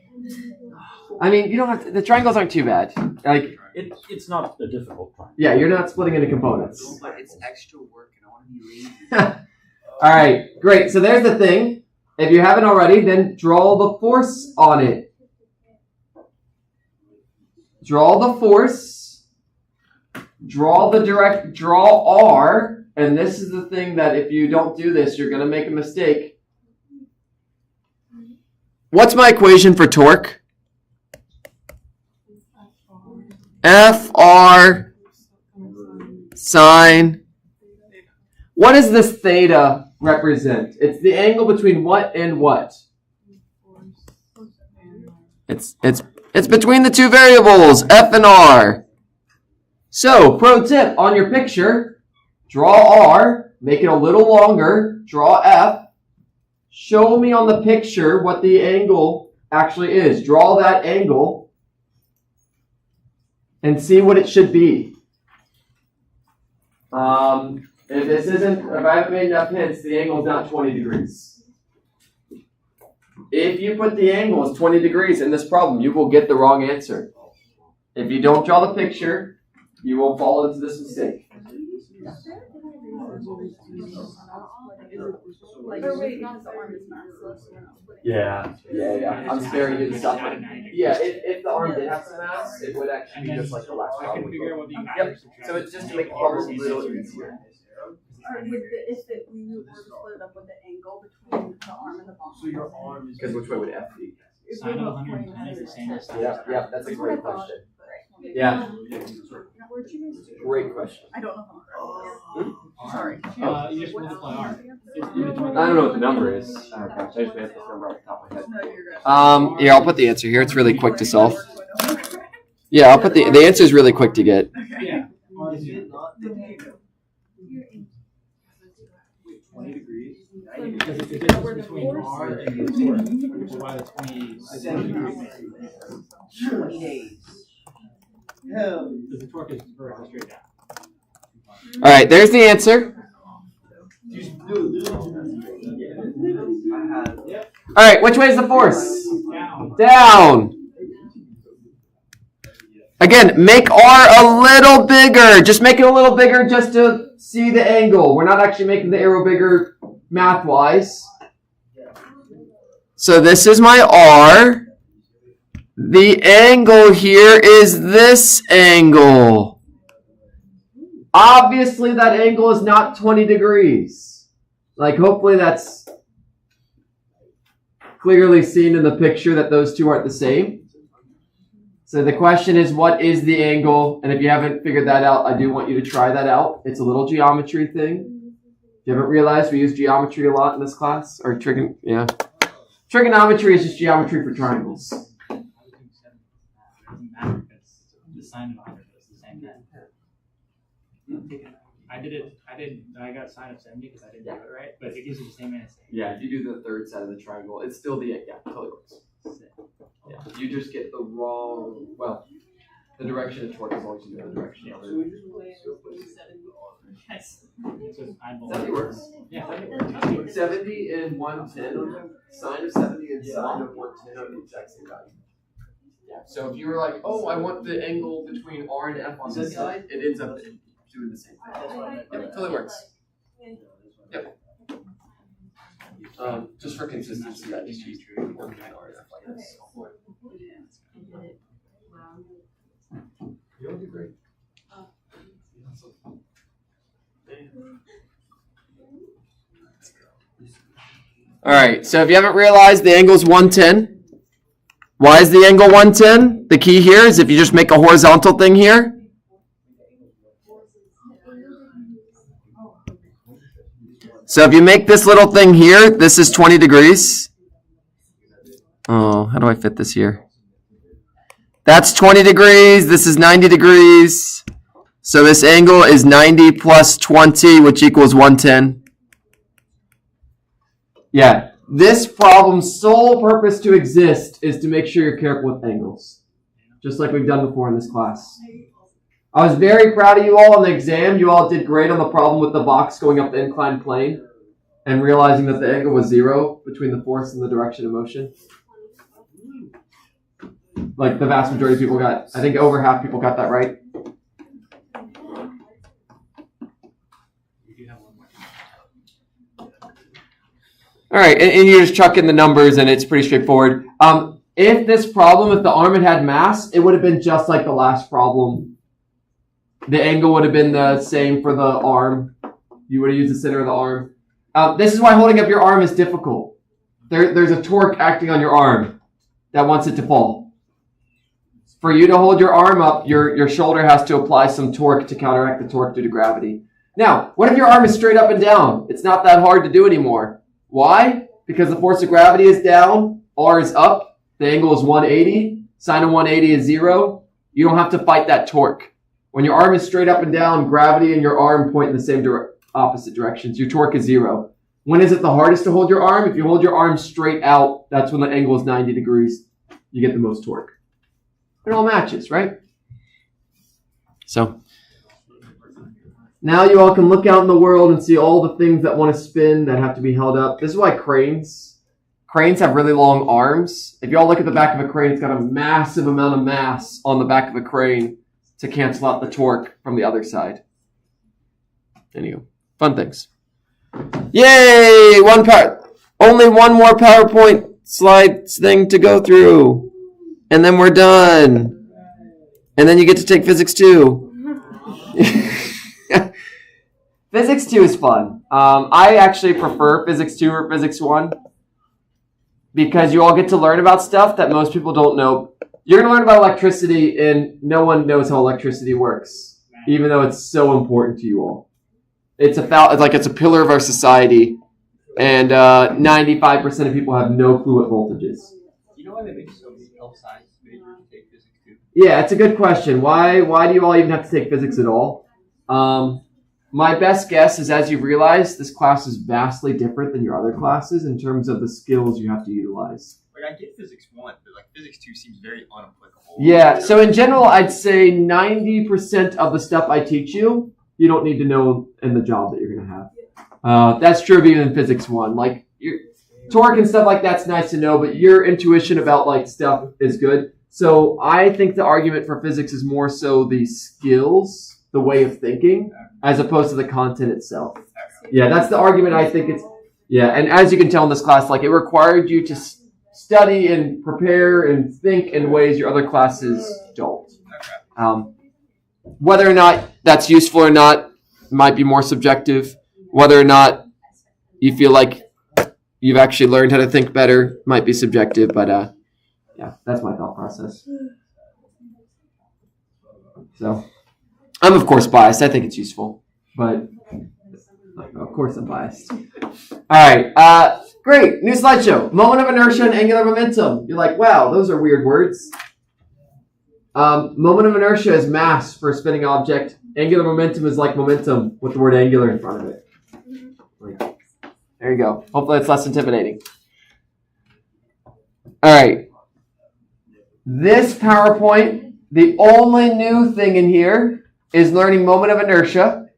I mean, you don't have to, the triangles aren't too bad. Like, It's not a difficult triangle. yeah, you're not splitting into components. But it's extra work and I want to be lazy. All right, great. So there's the thing. If you haven't already, then draw the force on it. Draw the force. Draw R. And this is the thing that if you don't do this, you're going to make a mistake. What's my equation for torque? FR sine. What does this theta represent? It's the angle between what and what? It's between the two variables, F and R. So, pro tip, on your picture, draw R, make it a little longer, draw F. Show me on the picture what the angle actually is. Draw that angle and see what it should be. If I haven't made enough hints, the angle is not 20 degrees. If you put the angle as 20 degrees in this problem, you will get the wrong answer. If you don't draw the picture, you will fall into this mistake. Yeah. Yeah. I'm sparing you the stuff. Yeah, if the arm did have some mass, it would actually be just like the last I problem. can figure out what the Yep. So it's just to make the problem a little easier. Or we were to split it up with the angle between the arm and the ball. So your arm is. Because which way would F be? Sine of 110 is the same as sine of Yeah, that's a great question. Yeah, great question. I don't know how. Sorry. You just multiply R. I don't know what the number is. Oh gosh, I just made up this number off the top of my head. No, you're good. Yeah, I'll put the answer here. It's really quick to solve. Yeah, I'll put the answer is really quick to get. Yeah. R is 20 degrees. because it's the difference between R and the torque, which is why the 27 degrees makes it. 20 days. Because the torque is vertical straight down. All right, there's the answer. All right, which way is the force? Down. Down. Again, make R a little bigger. Just make it a little bigger just to see the angle. We're not actually making the arrow bigger math-wise. So this is my R. The angle here is this angle. Obviously, that angle is not 20 degrees. Like, hopefully that's clearly seen in the picture that those two aren't the same. So the question is, what is the angle? And if you haven't figured that out, I do want you to try that out. It's a little geometry thing. If you haven't realized, we use geometry a lot in this class. Or trigonometry is just geometry for triangles. Doesn't matter because the sine of 100 is the same thing. I got sine of 70 because I didn't do it right, but it gives you the same answer. Yeah, if you do the third side of the triangle, it's still the, totally works. Yeah, you just get the wrong, the direction of torque as long as you know the direction of it. Yes. So That works. Yeah. 70 and 110, sine of 70 and sine of 110 are the exact same value. Yeah. So if you were like, oh, I want the angle between R and F on this side, it ends up doing the same thing. Yep, totally works. Yep. Just for consistency, I just used R and F like this. You'll do great. All right, so if you haven't realized, the angle is 110. Why is the angle 110? The key here is if you just make a horizontal thing here. So if you make this little thing here, this is 20 degrees. Oh, how do I fit this here? That's 20 degrees. This is 90 degrees. So this angle is 90 plus 20, which equals 110. Yeah, this problem's sole purpose to exist is to make sure you're careful with angles, just like we've done before in this class. I was very proud of you all on the exam. You all did great on the problem with the box going up the inclined plane and realizing that the angle was 0 between the force and the direction of motion. Like the vast majority of people got, I think over half people got that right. All right, and you just chuck in the numbers, and it's pretty straightforward. If this problem, if the arm had mass, it would have been just like the last problem. The angle would have been the same for the arm. You would have used the center of the arm. This is why holding up your arm is difficult. There's a torque acting on your arm that wants it to fall. For you to hold your arm up, your shoulder has to apply some torque to counteract the torque due to gravity. Now, what if your arm is straight up and down? It's not that hard to do anymore. Why? Because the force of gravity is down, R is up, the angle is 180, sine of 180 is 0. You don't have to fight that torque. When your arm is straight up and down, gravity and your arm point in the same opposite directions. Your torque is 0. When is it the hardest to hold your arm? If you hold your arm straight out, that's when the angle is 90 degrees. You get the most torque. It all matches, right? So now you all can look out in the world and see all the things that want to spin that have to be held up. This is why cranes have really long arms. If you all look at the back of a crane, it's got a massive amount of mass on the back of a crane to cancel out the torque from the other side. Anyway, fun things. Yay! Only one more PowerPoint slide thing to go through. And then we're done. And then you get to take Physics 2. Physics 2 is fun. I actually prefer Physics 2 or Physics 1 because you all get to learn about stuff that most people don't know. You're going to learn about electricity, and no one knows how electricity works, even though it's so important to you all. It's a pillar of our society, and 95% of people have no clue what voltage is. You know why they make so many health science majors take Physics 2? Yeah, it's a good question. Why do you all even have to take physics at all? My best guess is, as you realize, this class is vastly different than your other classes in terms of the skills you have to utilize. Like, I get Physics 1, but like Physics 2 seems very unapplicable. Yeah, so in general, I'd say 90% of the stuff I teach you, you don't need to know in the job that you're going to have. That's true of even Physics 1. Like, your torque and stuff like that's nice to know, but your intuition about like stuff is good. So I think the argument for physics is more so the skills, the way of thinking, as opposed to the content itself. Yeah, that's the argument I think it's... Yeah, and as you can tell in this class, like it required you to study and prepare and think in ways your other classes don't. Whether or not that's useful or not might be more subjective. Whether or not you feel like you've actually learned how to think better might be subjective, but yeah, that's my thought process. So, I'm of course biased. I think it's useful, but of course I'm biased. All right, great. New slideshow. Moment of inertia and angular momentum. You're like, wow, those are weird words. Moment of inertia is mass for a spinning object. Angular momentum is like momentum with the word angular in front of it. There you go. Hopefully it's less intimidating. All right. This PowerPoint, the only new thing in here is learning moment of inertia.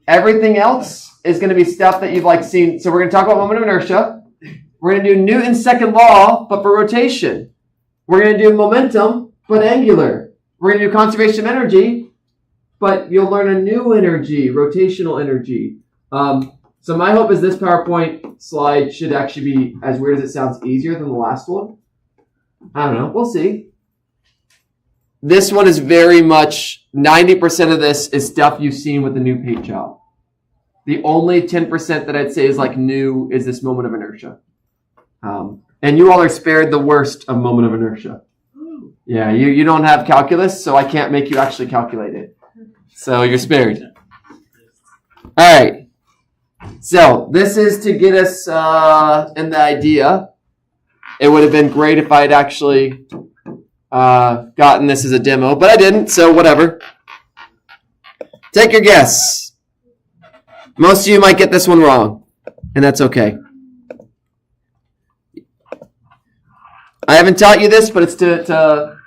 Everything else is going to be stuff that you've like seen. So we're going to talk about moment of inertia. We're going to do Newton's second law, but for rotation. We're going to do momentum, but angular. We're going to do conservation of energy, but you'll learn a new energy, rotational energy. So my hope is this PowerPoint slide should actually be, as weird as it sounds, easier than the last one. I don't know. We'll see. This one is very much, 90% of this is stuff you've seen with the new paint job. The only 10% that I'd say is like new is this moment of inertia. And you all are spared the worst of moment of inertia. Yeah, you don't have calculus, so I can't make you actually calculate it. So you're spared. All right. So this is to get us in the idea. It would have been great if I had actually gotten this as a demo, but I didn't, so whatever. Take your guess. Most of you might get this one wrong, and that's okay. I haven't taught you this, but it's to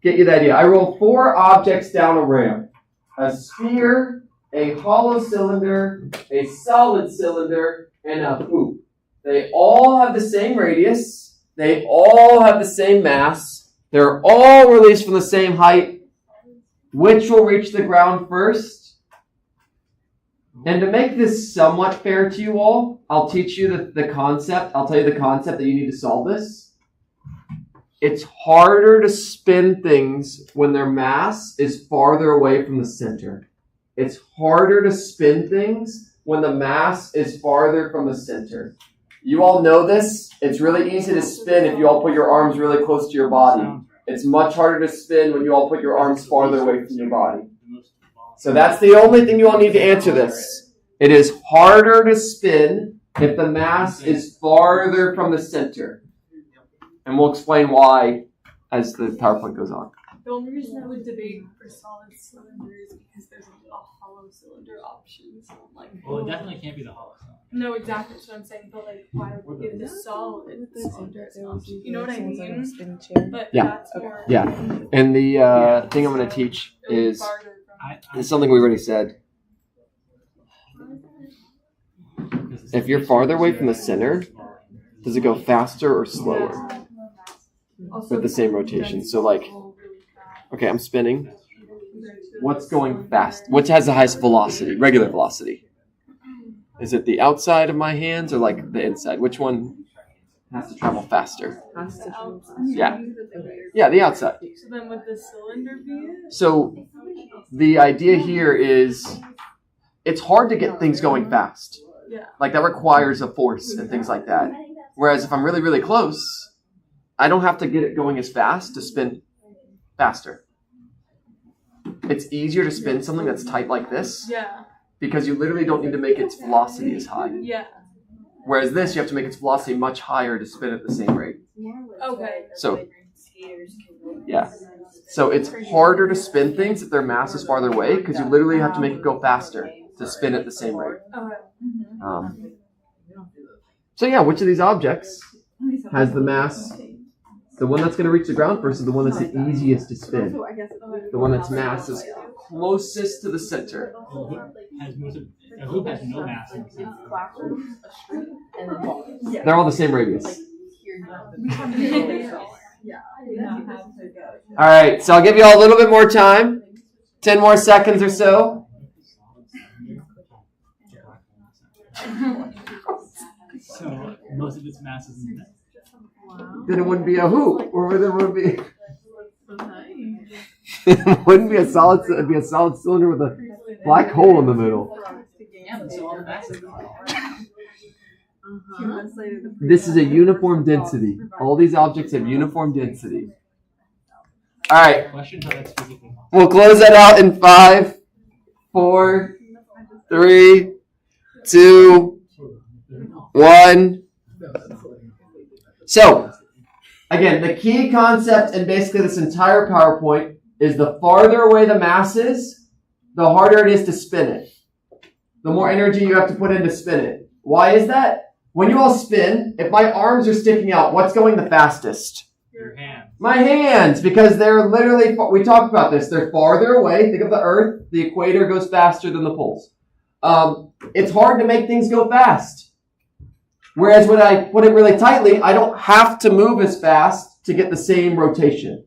get you the idea. I roll 4 objects down a ramp. A sphere, a hollow cylinder, a solid cylinder, and a hoop. They all have the same radius. They all have the same mass. They're all released from the same height. Which will reach the ground first? And to make this somewhat fair to you all, I'll teach you the concept. I'll tell you the concept that you need to solve this. It's harder to spin things when their mass is farther away from the center. It's harder to spin things when the mass is farther from the center. You all know this. It's really easy to spin if you all put your arms really close to your body. It's much harder to spin when you all put your arms farther away from your body. So that's the only thing you all need to answer this. It is harder to spin if the mass is farther from the center. And we'll explain why as the PowerPoint goes on. The only reason I would debate for solid cylinders is because there's a hollow cylinder option. So I'm like, Well, it definitely can't be the hollow cylinder. no, exactly. That's what I'm saying. But like, why would we give the solid cylinder as an option? You know what I mean? But Yeah. that's more. Yeah. And the thing I'm going to teach is something we already said. If you're farther away from the center, does it go faster or slower with the same rotation? So like, okay, I'm spinning. What's going fast? Which has the highest velocity? Regular velocity. Is it the outside of my hands or like the inside? Which one has to travel faster? Yeah. Yeah, the outside. So then would the cylinder be it? So the idea here is it's hard to get things going fast. Yeah. Like that requires a force and things like that. Whereas if I'm really, really close, I don't have to get it going as fast to spin faster. It's easier to spin something that's tight like this Yeah. because you literally don't need to make its velocity as high. Yeah. Whereas this, you have to make its velocity much higher to spin at the same rate. Okay. So, yeah. So it's harder to spin things if their mass is farther away because you literally have to make it go faster to spin at the same rate. Okay. So yeah, which of these objects has the mass? The one that's going to reach the ground first is the one that's the easiest to spin. The one that's mass is closest to the center. A hoop has no mass in the center. They're all the same radius. All right, so I'll give you all a little bit more time. 10 more seconds or so. So most of its mass is in that. Then it wouldn't be a hoop, or then it would be. It wouldn't be a solid. It'd be a solid cylinder with a black hole in the middle. Yeah, but so all the mass is This is a uniform density. All these objects have uniform density. All right, Question how that's physically possible. we'll close that out in 5, 4, 3, 2, 1. So, again, the key concept in basically this entire PowerPoint is the farther away the mass is, the harder it is to spin it. The more energy you have to put in to spin it. Why is that? When you all spin, if my arms are sticking out, what's going the fastest? Your hand. My hands, because they're literally, we talked about this, they're farther away. Think of the Earth. The equator goes faster than the poles. It's hard to make things go fast. Whereas when I put it really tightly, I don't have to move as fast to get the same rotation.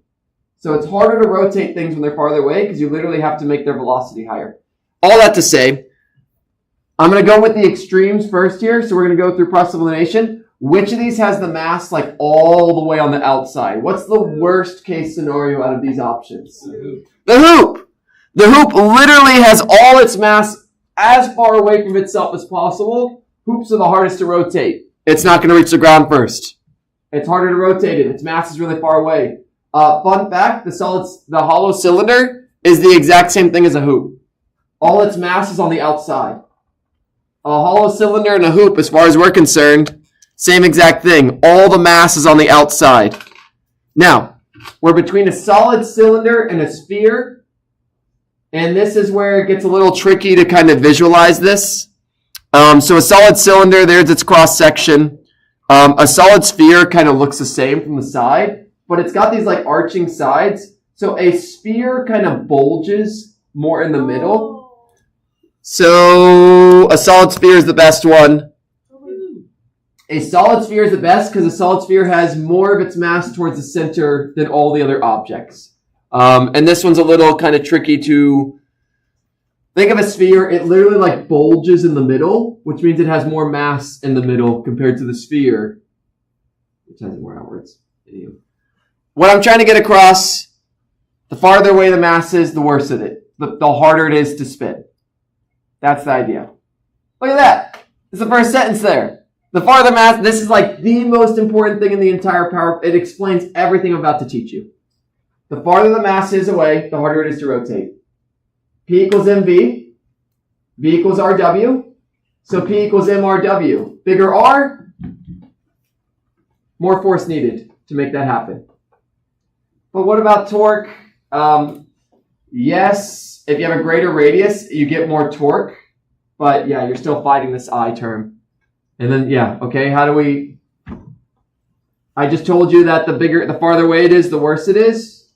So it's harder to rotate things when they're farther away because you literally have to make their velocity higher. All that to say, I'm going to go with the extremes first here. So we're going to go through process of elimination. Which of these has the mass like all the way on the outside? What's the worst case scenario out of these options? The hoop. The hoop literally has all its mass as far away from itself as possible. Hoops are the hardest to rotate. It's not going to reach the ground first. It's harder to rotate it. Its mass is really far away. Fun fact, the hollow cylinder is the exact same thing as a hoop. All its mass is on the outside. A hollow cylinder and a hoop, as far as we're concerned, same exact thing. All the mass is on the outside. Now, We're between a solid cylinder and a sphere. And this is where it gets a little tricky to kind of visualize this. So a solid cylinder, there's its cross section. A solid sphere kind of looks the same from the side, but it's got these like arching sides. So a sphere kind of bulges more in the middle. So a solid sphere is the best one. A solid sphere is the best because a solid sphere has more of its mass towards the center than all the other objects. And this one's a little kind of tricky to think of. A sphere, it literally like bulges in the middle, which means it has more mass in the middle compared to the sphere, which has more outwards. What I'm trying to get across, the farther away the mass is, the worse it is. The harder it is to spin. That's the idea. Look at that. It's the first sentence there. The farther mass, this is like the most important thing in the entire power. It explains everything I'm about to teach you. The farther the mass is away, the harder it is to rotate. P equals mv. V equals rw. So P equals mrw. Bigger R, more force needed to make that happen. But what about torque? Yes, if you have a greater radius, you get more torque. But yeah, you're still fighting this I term. And then, yeah, okay, how do we... I just told you that the farther away it is, the worse it is.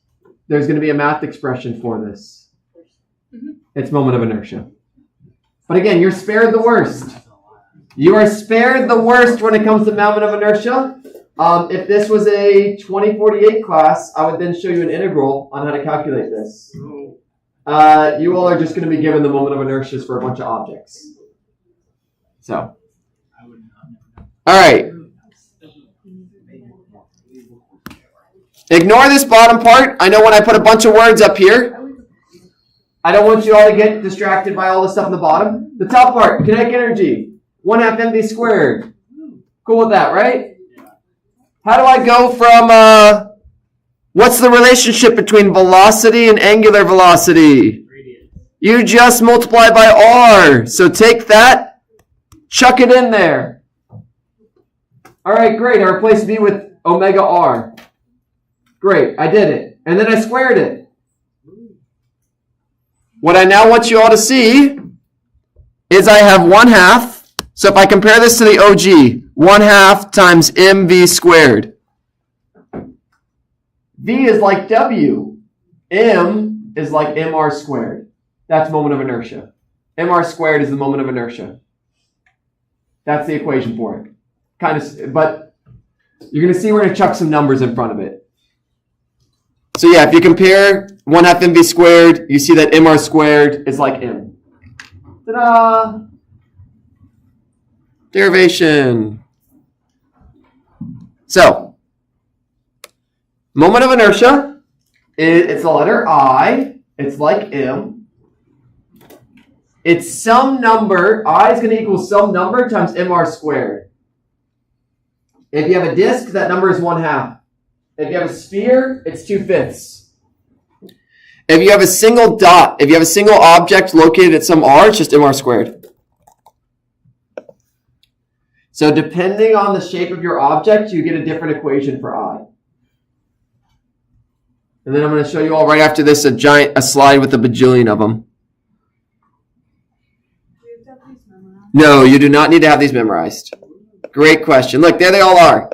There's going to be a math expression for this. It's moment of inertia. But again, you're spared the worst. You are spared the worst when it comes to moment of inertia. If this was a 2048 class, I would then show you an integral on how to calculate this. You all are just going to be given the moment of inertias for a bunch of objects. So... all right. Ignore this bottom part. I know when I put a bunch of words up here, I don't want you all to get distracted by all the stuff in the bottom. The top part, kinetic energy, 1/2 mv squared. Cool with that, right? How do I go from, what's the relationship between velocity and angular velocity? You just multiply by r. So take that, chuck it in there. All right, great. I replaced v with omega r. Great, I did it. And then I squared it. What I now want you all to see is I have 1/2. So if I compare this to the OG, 1/2 times mv squared. V is like w. M is like mr squared. That's moment of inertia. Mr squared is the moment of inertia. That's the equation for it. Kind of, but you're going to see we're going to chuck some numbers in front of it. So yeah, if you compare 1/2 mv squared, you see that mr squared is like m. Ta-da! Derivation. So, moment of inertia, it's the letter I. It's like m. It's some number. I is going to equal some number times mr squared. If you have a disk, that number is 1/2. If you have a sphere, it's 2/5. If you have a single dot, if you have a single object located at some r, it's just mr squared. So depending on the shape of your object, you get a different equation for I. And then I'm going to show you all right after this a slide with a bajillion of them. No, you do not need to have these memorized. Great question. Look, there they all are.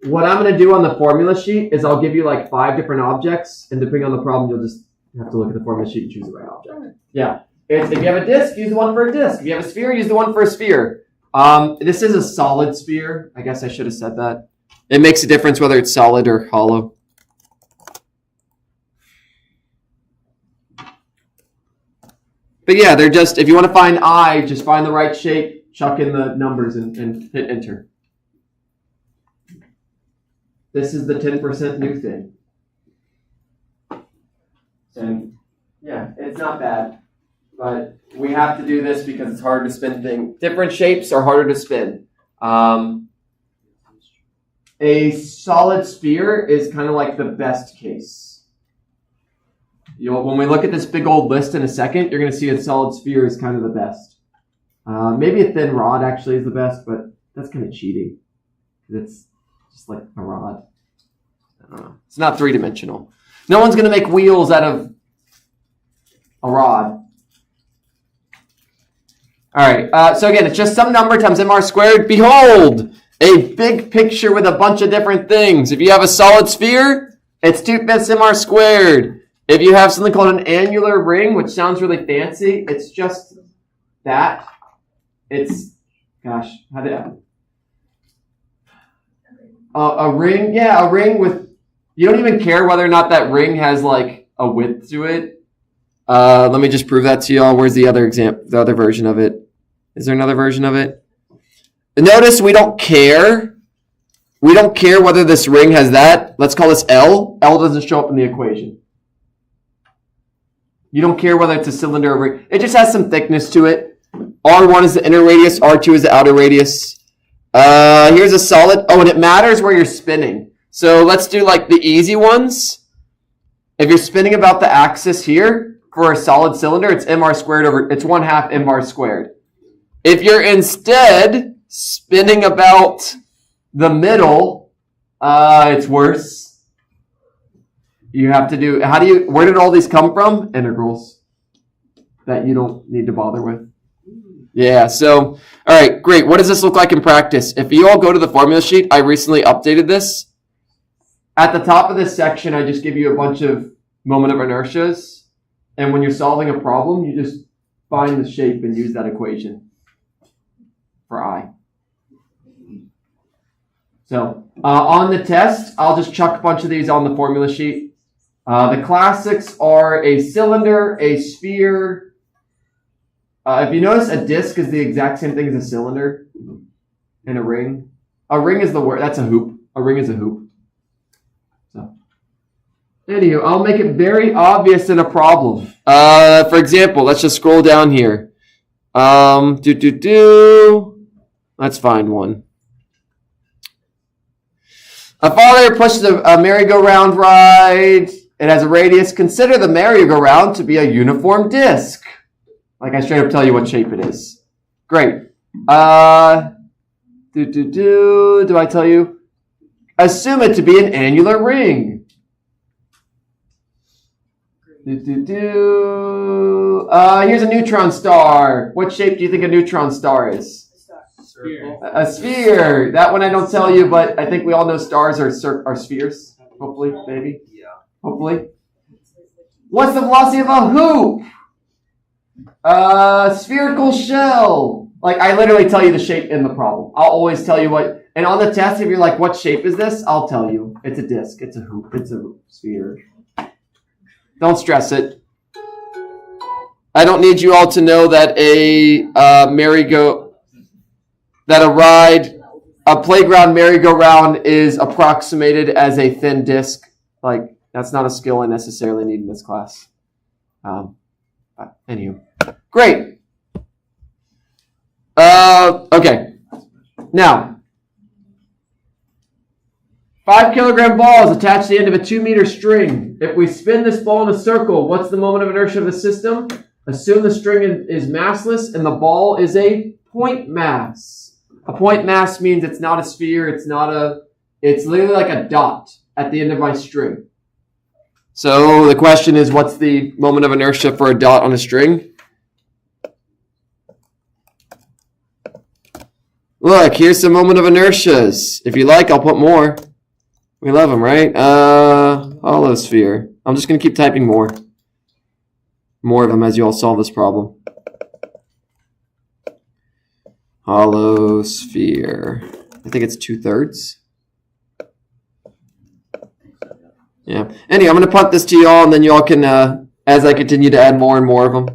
What I'm going to do on the formula sheet is I'll give you like 5 different objects, and depending on the problem, you'll just have to look at the formula sheet and choose the right object. Yeah. If you have a disk, use the one for a disk. If you have a sphere, use the one for a sphere. This is a solid sphere. I guess I should have said that. It makes a difference whether it's solid or hollow. But yeah, they're just, if you want to find I, just find the right shape, chuck in the numbers, and hit enter. This is the 10% new thing. And yeah, it's not bad. But we have to do this because it's hard to spin things. Different shapes are harder to spin. A solid sphere is kind of like the best case. When we look at this big old list in a second, you're going to see a solid sphere is kind of the best. Maybe a thin rod actually is the best, but that's kind of cheating. It's just like a rod. It's not three-dimensional. No one's going to make wheels out of a rod. All right. So again, it's just some number times mr squared. Behold, a big picture with a bunch of different things. If you have a solid sphere, it's 2/5 mr squared. If you have something called an annular ring, which sounds really fancy, it's just that. It's, gosh, how did a ring? Yeah, a ring with, you don't even care whether or not that ring has like a width to it. Let me just prove that to y'all. Where's the other example, the other version of it? Is there another version of it? Notice we don't care. We don't care whether this ring has that. Let's call this L. L doesn't show up in the equation. You don't care whether it's a cylinder or ring. It just has some thickness to it. R1 is the inner radius. R2 is the outer radius. Here's a solid. Oh, and it matters where you're spinning. So let's do like the easy ones. If you're spinning about the axis here for a solid cylinder, it's mr squared over, it's 1/2 mr squared. If you're instead spinning about the middle, it's worse. You have to do, where did all these come from? Integrals that you don't need to bother with. Yeah, so, all right, great. What does this look like in practice? If you all go to the formula sheet, I recently updated this. At the top of this section, I just give you a bunch of moment of inertias. And when you're solving a problem, you just find the shape and use that equation for I. So on the test, I'll just chuck a bunch of these on the formula sheet. The classics are a cylinder, a sphere. If you notice, a disc is the exact same thing as a cylinder and a ring. A ring is the word. That's a hoop. A ring is a hoop. So, anywho, I'll make it very obvious in a problem. For example, let's just scroll down here. Let's find one. A father pushes a merry-go-round ride. It has a radius. Consider the merry-go-round to be a uniform disc. Like I straight up tell you what shape it is. Great. Do I tell you? Assume it to be an annular ring. Here's a neutron star. What shape do you think a neutron star is? A sphere. That one I don't tell you, but I think we all know stars are spheres. Hopefully, maybe. Yeah. Hopefully. What's the velocity of a hoop? Spherical shell. Like, I literally tell you the shape in the problem. I'll always tell you what. And on the test, if you're like, what shape is this? I'll tell you. It's a disc. It's a hoop. It's a sphere. Don't stress it. I don't need you all to know that a playground merry-go-round is approximated as a thin disc. Like, that's not a skill I necessarily need in this class. But anywho. Great. Okay. Now, 5-kilogram ball is attached to the end of a 2-meter string. If we spin this ball in a circle, what's the moment of inertia of the system? Assume the string is massless and the ball is a point mass. A point mass means it's not a sphere, it's literally like a dot at the end of my string. So the question is, what's the moment of inertia for a dot on a string? Look, here's some moment of inertias. If you like, I'll put more. We love them, right? Hollow sphere. I'm just going to keep typing more. More of them as you all solve this problem. Hollow sphere. I think it's 2/3. Yeah. Anyway, I'm going to punt this to y'all, and then y'all can, as I continue to add more and more of them,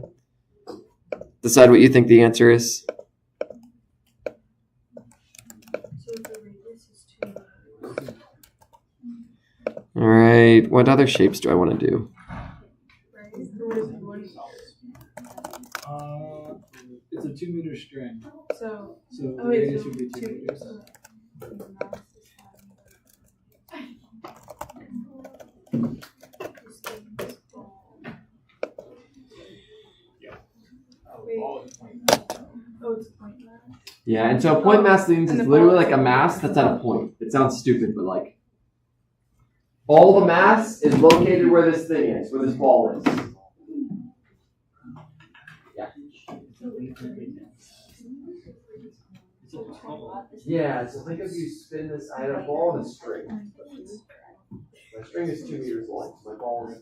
decide what you think the answer is. All right. What other shapes do I want to do? It's a 2-meter string. So the radius would be 2 meters. Yeah, and so a point mass means it's literally like a mass that's at a point. It sounds stupid, but like, All the mass is located where this thing is, where this ball is. Yeah, so think if you spin this, I had a ball and a string. My string is 2 meters long, so my ball is,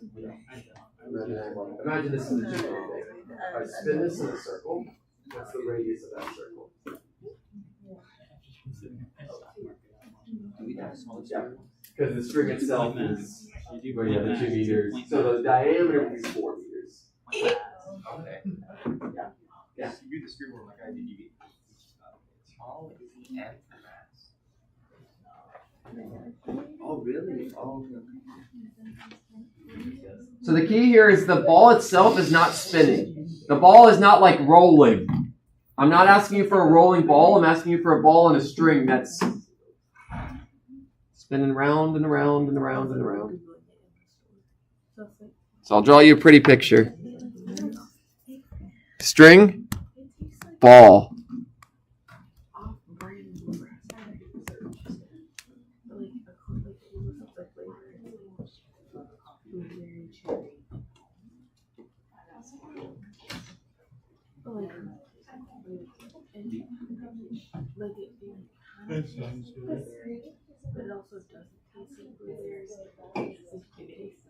imagine this is a 2 meter thing. I spin this in a circle, that's the radius of that circle. Yeah, because the string itself is, the 2 meters, so the diameter would be 4 meters. Okay. Yeah. You do the sphere world like I did. You get small and mass. Oh really? Oh. So the key here is the ball itself is not spinning. The ball is not like rolling. I'm not asking you for a rolling ball. I'm asking you for a ball and a string that's spinning round and around and around and around. So I'll draw you a pretty picture. String, ball.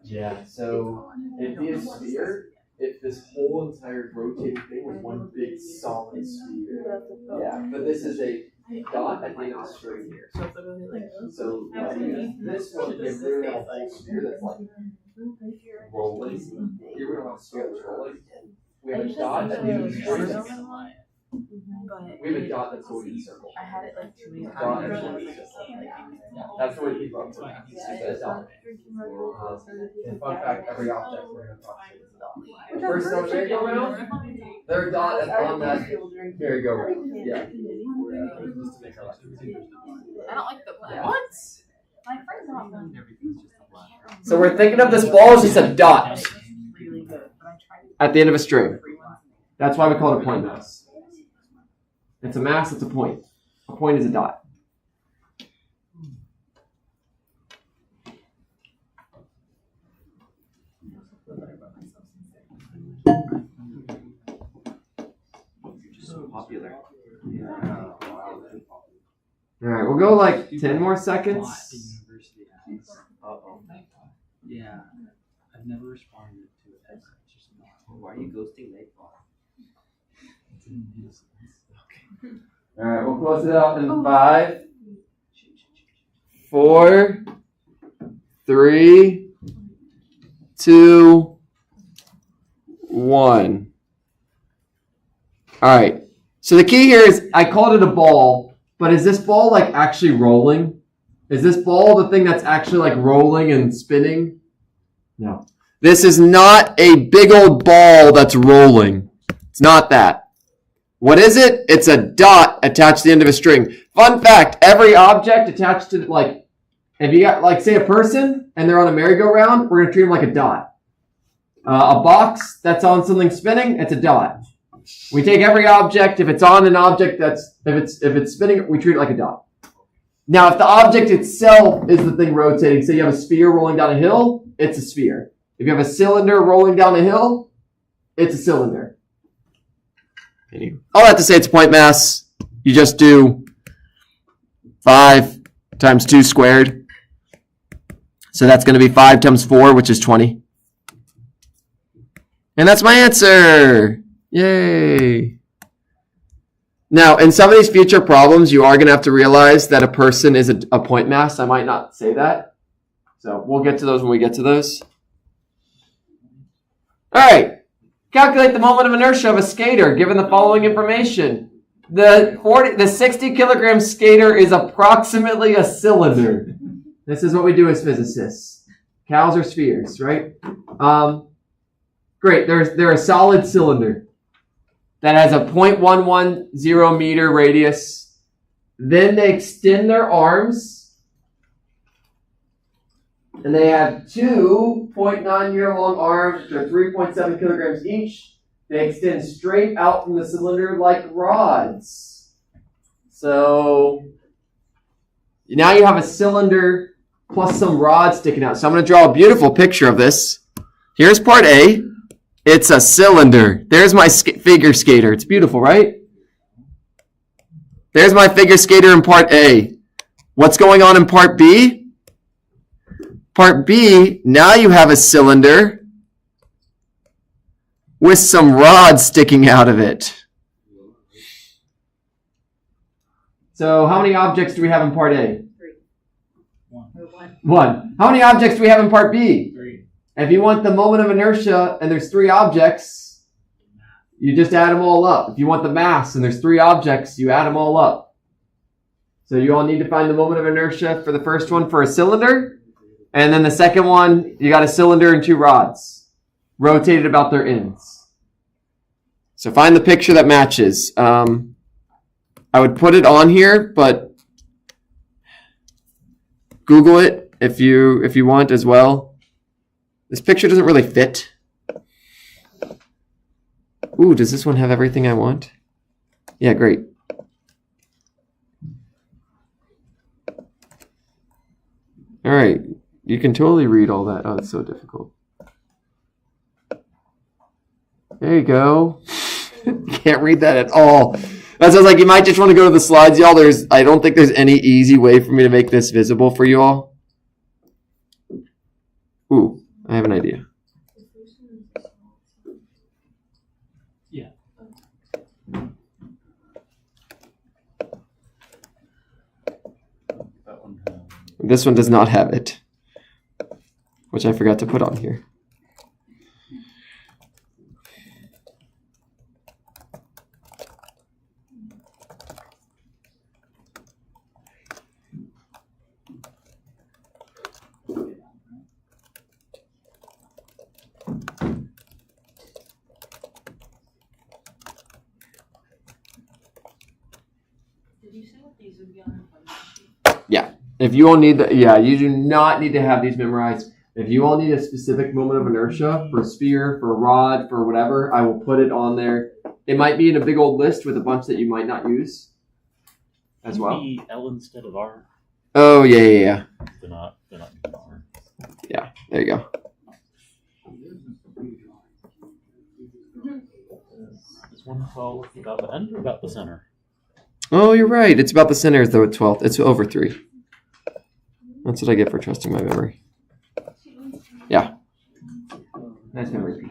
Yeah, so it'd be a sphere if this whole entire rotating thing was one big solid sphere. Yeah, but this is a dot at the end of the string here. So like, this one is literally a whole sphere that's like rolling. Here we don't have a sphere that's rolling. We have a dot at the end of the string. We have a dot that's going in a circle. I had it like 2 weeks ago. Dot that's going in a circle. That's the way to keep up with it. It's just a dot. And fun fact, every object we're going to talk about is a dot. The first time merry-go-round, they're a dot and on that merry-go-round. Yeah. I don't like the what? My friends don't know. So we're thinking of this ball as just a dot at the end of a string. That's why we call it a point mass. It's a mass, it's a point. A point is a dot. You're just so popular. Alright, we'll go like 10 more seconds. Uh-oh. Yeah, I've never responded to it. It's just not. Why are you ghosting Nightbot? Alright, we'll close it out in 5, 4, 3, 2, 1. Alright, so the key here is I called it a ball, but is this ball like actually rolling? Is this ball the thing that's actually like rolling and spinning? No. This is not a big old ball that's rolling. It's not that. What is it? It's a dot attached to the end of a string. Fun fact, every object attached to, like, if you got, like, say a person and they're on a merry-go-round, we're going to treat them like a dot. A box that's on something spinning, it's a dot. We take every object, if it's on an object that's, if it's spinning, we treat it like a dot. Now, if the object itself is the thing rotating, say you have a sphere rolling down a hill, it's a sphere. If you have a cylinder rolling down a hill, it's a cylinder. All that to say it's a point mass. You just do 5 times 2 squared. So that's going to be 5 times 4, which is 20. And that's my answer. Yay. Now, in some of these future problems, you are going to have to realize that a person is a point mass. I might not say that. So we'll get to those when we get to those. All right. Calculate the moment of inertia of a skater given the following information. The 60 kilogram skater is approximately a cylinder. This is what we do as physicists. Cows are spheres, right? Great. They're a solid cylinder that has a 0.110 meter radius. Then they extend their arms. And they have 2 0.9-meter-long arms, which are 3.7 kilograms each. They extend straight out from the cylinder like rods. So now you have a cylinder plus some rods sticking out. So I'm going to draw a beautiful picture of this. Here's part A. It's a cylinder. There's my figure skater. It's beautiful, right? There's my figure skater in part A. What's going on in part B? Part B, now you have a cylinder with some rods sticking out of it. So how many objects do we have in part A? 3. 1. How many objects do we have in part B? 3. If you want the moment of inertia and there's 3 objects, you just add them all up. If you want the mass and there's 3 objects, you add them all up. So you all need to find the moment of inertia for the first one for a cylinder. And then the second one, you got a cylinder and 2 rods rotated about their ends. So find the picture that matches. I would put it on here, but Google it if you want as well. This picture doesn't really fit. Ooh, does this one have everything I want? Yeah, great. All right, you can totally read all that. Oh, it's so difficult. There you go. You can't read that at all. That sounds like you might just want to go to the slides, y'all. I don't think there's any easy way for me to make this visible for you all. Ooh, I have an idea. Yeah. This one does not have it, which I forgot to put on here. Yeah. If you all need you do not need to have these memorized. If you all need a specific moment of inertia for a sphere, for a rod, for whatever, I will put it on there. It might be in a big old list with a bunch that you might not use as well. Maybe L instead of R. Oh, yeah. They're not using R. Yeah, there you go. Is 112 about the end or about the center? Oh, you're right. It's about the center of the 12th. It's over 3. That's what I get for trusting my memory. Yeah. Nice memory.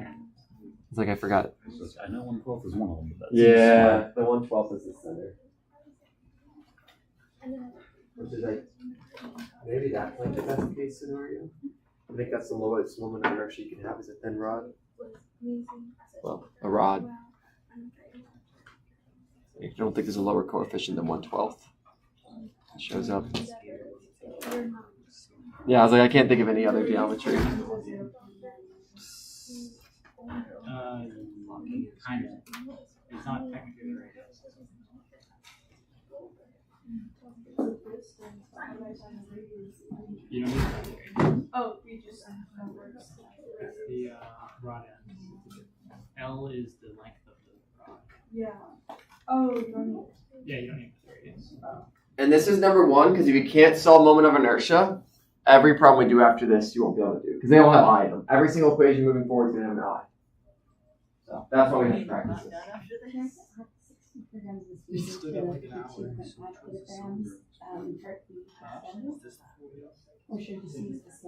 It's like I forgot it. I know 112 is one of them. But that's the 1/12 is the center. Which is like, maybe that's like the best case scenario. I think that's the lowest moment of inertia you can have is a thin rod. Well, a rod. I don't think there's a lower coefficient than 1/12. It shows up. Yeah, I was like, I can't think of any other geometry. Kind of. It's not technically right. You don't need that. Oh, we just The rod end. L is the length of the rod. yeah. Oh, you don't need. Yeah, you don't need the radius. And this is number 1, because if you can't solve moment of inertia, every problem we do after this you won't be able to do. Because they all have I in them. Every single equation moving forward is going to have an I. So that's why we have to practice this. You stood up like an hour.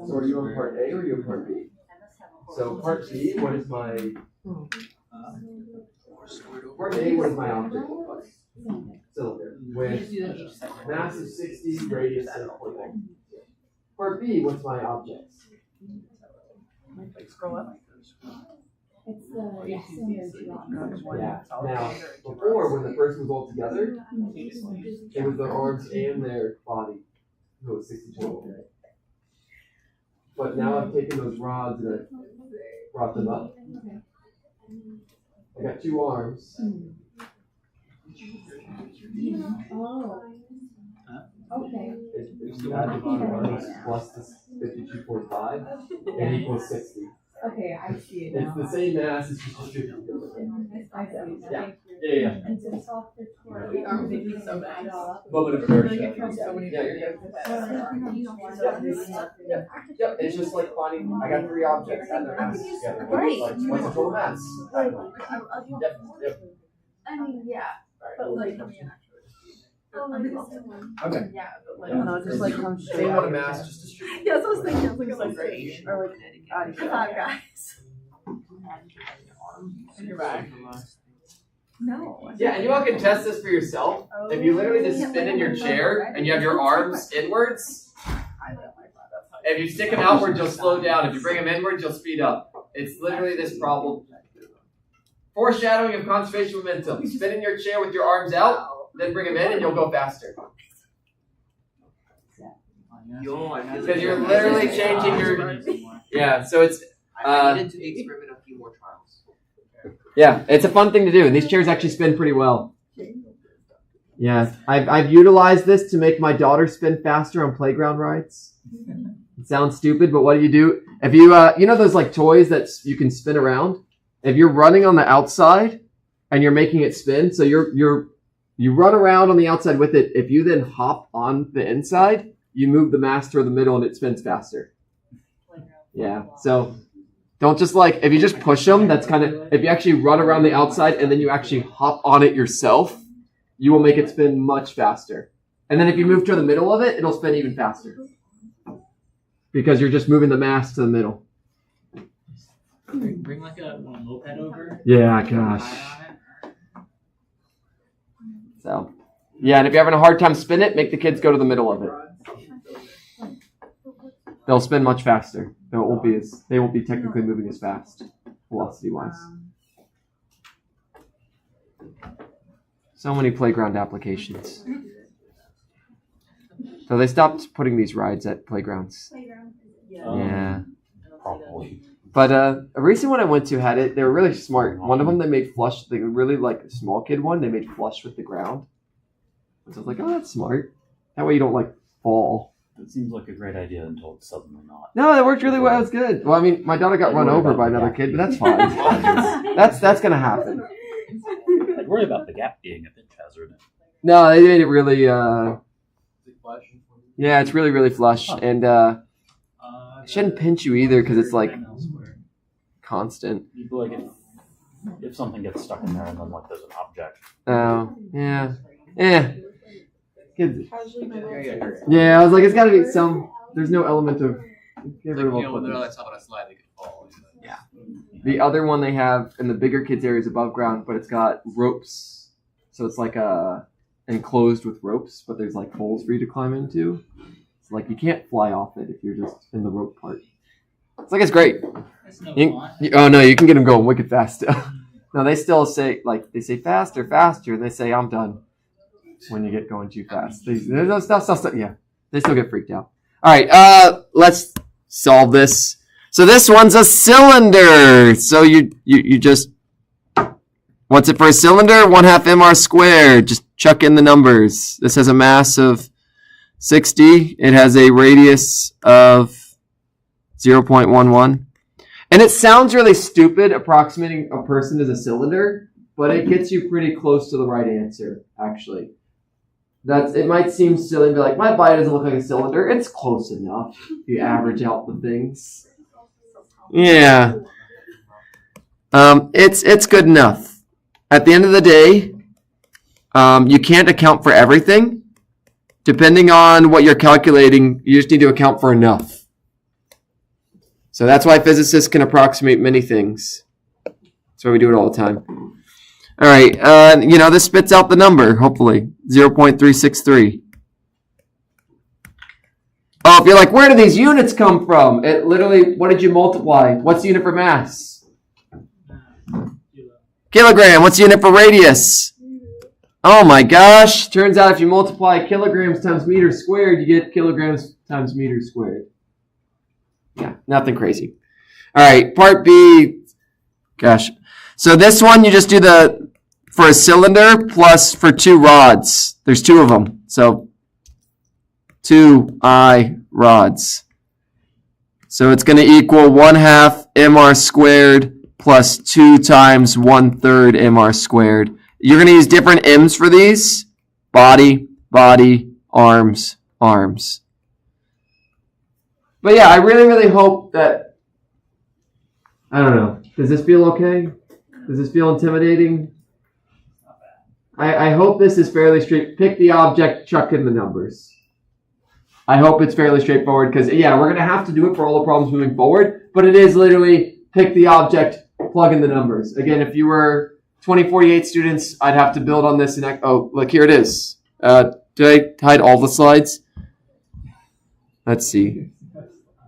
So are you on part A or are you on part B? So part B, what is my... Part A, what is my object look like? Cylinder. With mass of 60, radius of 0.1. Part B, what's my object? Scroll up. It's the Yeah. Now, before, when the person was all together, it was their arms and their body. So it was 60 total. But now I've taken those rods and I've brought them up. I got 2 arms. Oh. Okay. If you add the 2 arms plus this 52.5, it equals 60. Okay, I see it It's now. the same mass, it's just distributed differently. I see it now. Yeah. Thank you. Yeah. We are making so bad. Moment of inertia. Yeah, you're good. Yep, it's just like finding, I got 3 objects and their masses together. Right. Like, what's the total mass? Yep. I mean, yeah, but like, Okay. yeah, but like, Yeah. just like how Same amount of mass, just distribute. Yeah, that's what I was thinking. I was like, it's like great. Or like, five guys. And you're back. No. Yeah, and you all can test this for yourself. If you literally just spin in your chair and you have your arms inwards, if you stick them outward, you'll slow down. If you bring them inward, you'll speed up. It's literally this problem. Foreshadowing of conservation momentum. Spin in your chair with your arms out, then bring them in, and you'll go faster. Because you're literally changing your. Yeah, so it's. I needed to experiment a few more trials. Yeah, it's a fun thing to do, and these chairs actually spin pretty well. Yeah, I've utilized this to make my daughter spin faster on playground rides. It sounds stupid, but what do? If you you know those like toys that you can spin around? If you're running on the outside and you're making it spin, so you run around on the outside with it. If you then hop on the inside, you move the mass toward the middle and it spins faster. Yeah, so don't just like, if you just push them, that's kind of, if you actually run around the outside and then you actually hop on it yourself, you will make it spin much faster. And then if you move to the middle of it, it'll spin even faster. Because you're just moving the mass to the middle. Bring like a moped over. Yeah, gosh. So, yeah, and if you're having a hard time spinning it, make the kids go to the middle of it. They'll spin much faster. They won't be technically moving as fast, velocity-wise. So many playground applications. So they stopped putting these rides at playgrounds. Yeah. Probably. But a recent one I went to had it. They were really smart. One of them they made flush. They really like a small kid one. They made flush with the ground. So I was like, oh, that's smart. That way you don't like fall. It seems like a great idea until it's suddenly not. No, it worked really well. It's good. Well, I mean, my daughter got run over by another kid, but that's fine. that's gonna happen. I'd worry about the gap being a pinch hazard. No, they made it really. Yeah, it's really really flush, and it shouldn't pinch you either because it's like constant. You'd be like if something gets stuck in there and then like there's an object. Oh, yeah. Yeah. Yeah, I was like, it's got to be some. There's no element of. It's like, when they're on top of a slide, they could fall. Yeah. The other one they have in the bigger kids area is above ground, but it's got ropes, so it's like enclosed with ropes, but there's like holes for you to climb into. It's like you can't fly off it if you're just in the rope part. It's like it's great. Oh no, you can get them going wicked fast. No, they still say faster, faster. They say I'm done when you get going too fast. They still get freaked out. All right, let's solve this. So this one's a cylinder. So you just, what's it for a cylinder? 1/2 mr squared. Just chuck in the numbers. This has a mass of 60. It has a radius of 0.11. And it sounds really stupid approximating a person as a cylinder, but it gets you pretty close to the right answer, actually. It might seem silly and be like, my body doesn't look like a cylinder. It's close enough if you average out the things. Yeah. It's good enough. At the end of the day, you can't account for everything. Depending on what you're calculating, you just need to account for enough. So that's why physicists can approximate many things. That's why we do it all the time. All right, this spits out the number, hopefully, 0.363. Oh, if you're like, where do these units come from? It literally, what did you multiply? What's the unit for mass? Kilogram. What's the unit for radius? Oh my gosh. Turns out if you multiply kilograms times meters squared, you get kilograms times meters squared. Yeah, nothing crazy. All right, part B. Gosh. So this one, you just do for a cylinder plus for 2 rods. There's 2 of them. So 2I rods. So it's going to equal 1/2 mr squared plus 2 times 1/3 mr squared You're going to use different M's for these. Body, body, arms, arms. But yeah, I really, really hope that, I don't know. Does this feel okay? Does this feel intimidating? I hope this is fairly straight. Pick the object, chuck in the numbers. I hope it's fairly straightforward because, yeah, we're going to have to do it for all the problems moving forward, but it is literally pick the object, plug in the numbers. Again, if you were 2048 students, I'd have to build on this. Oh, look, here it is. Did I hide all the slides? Let's see.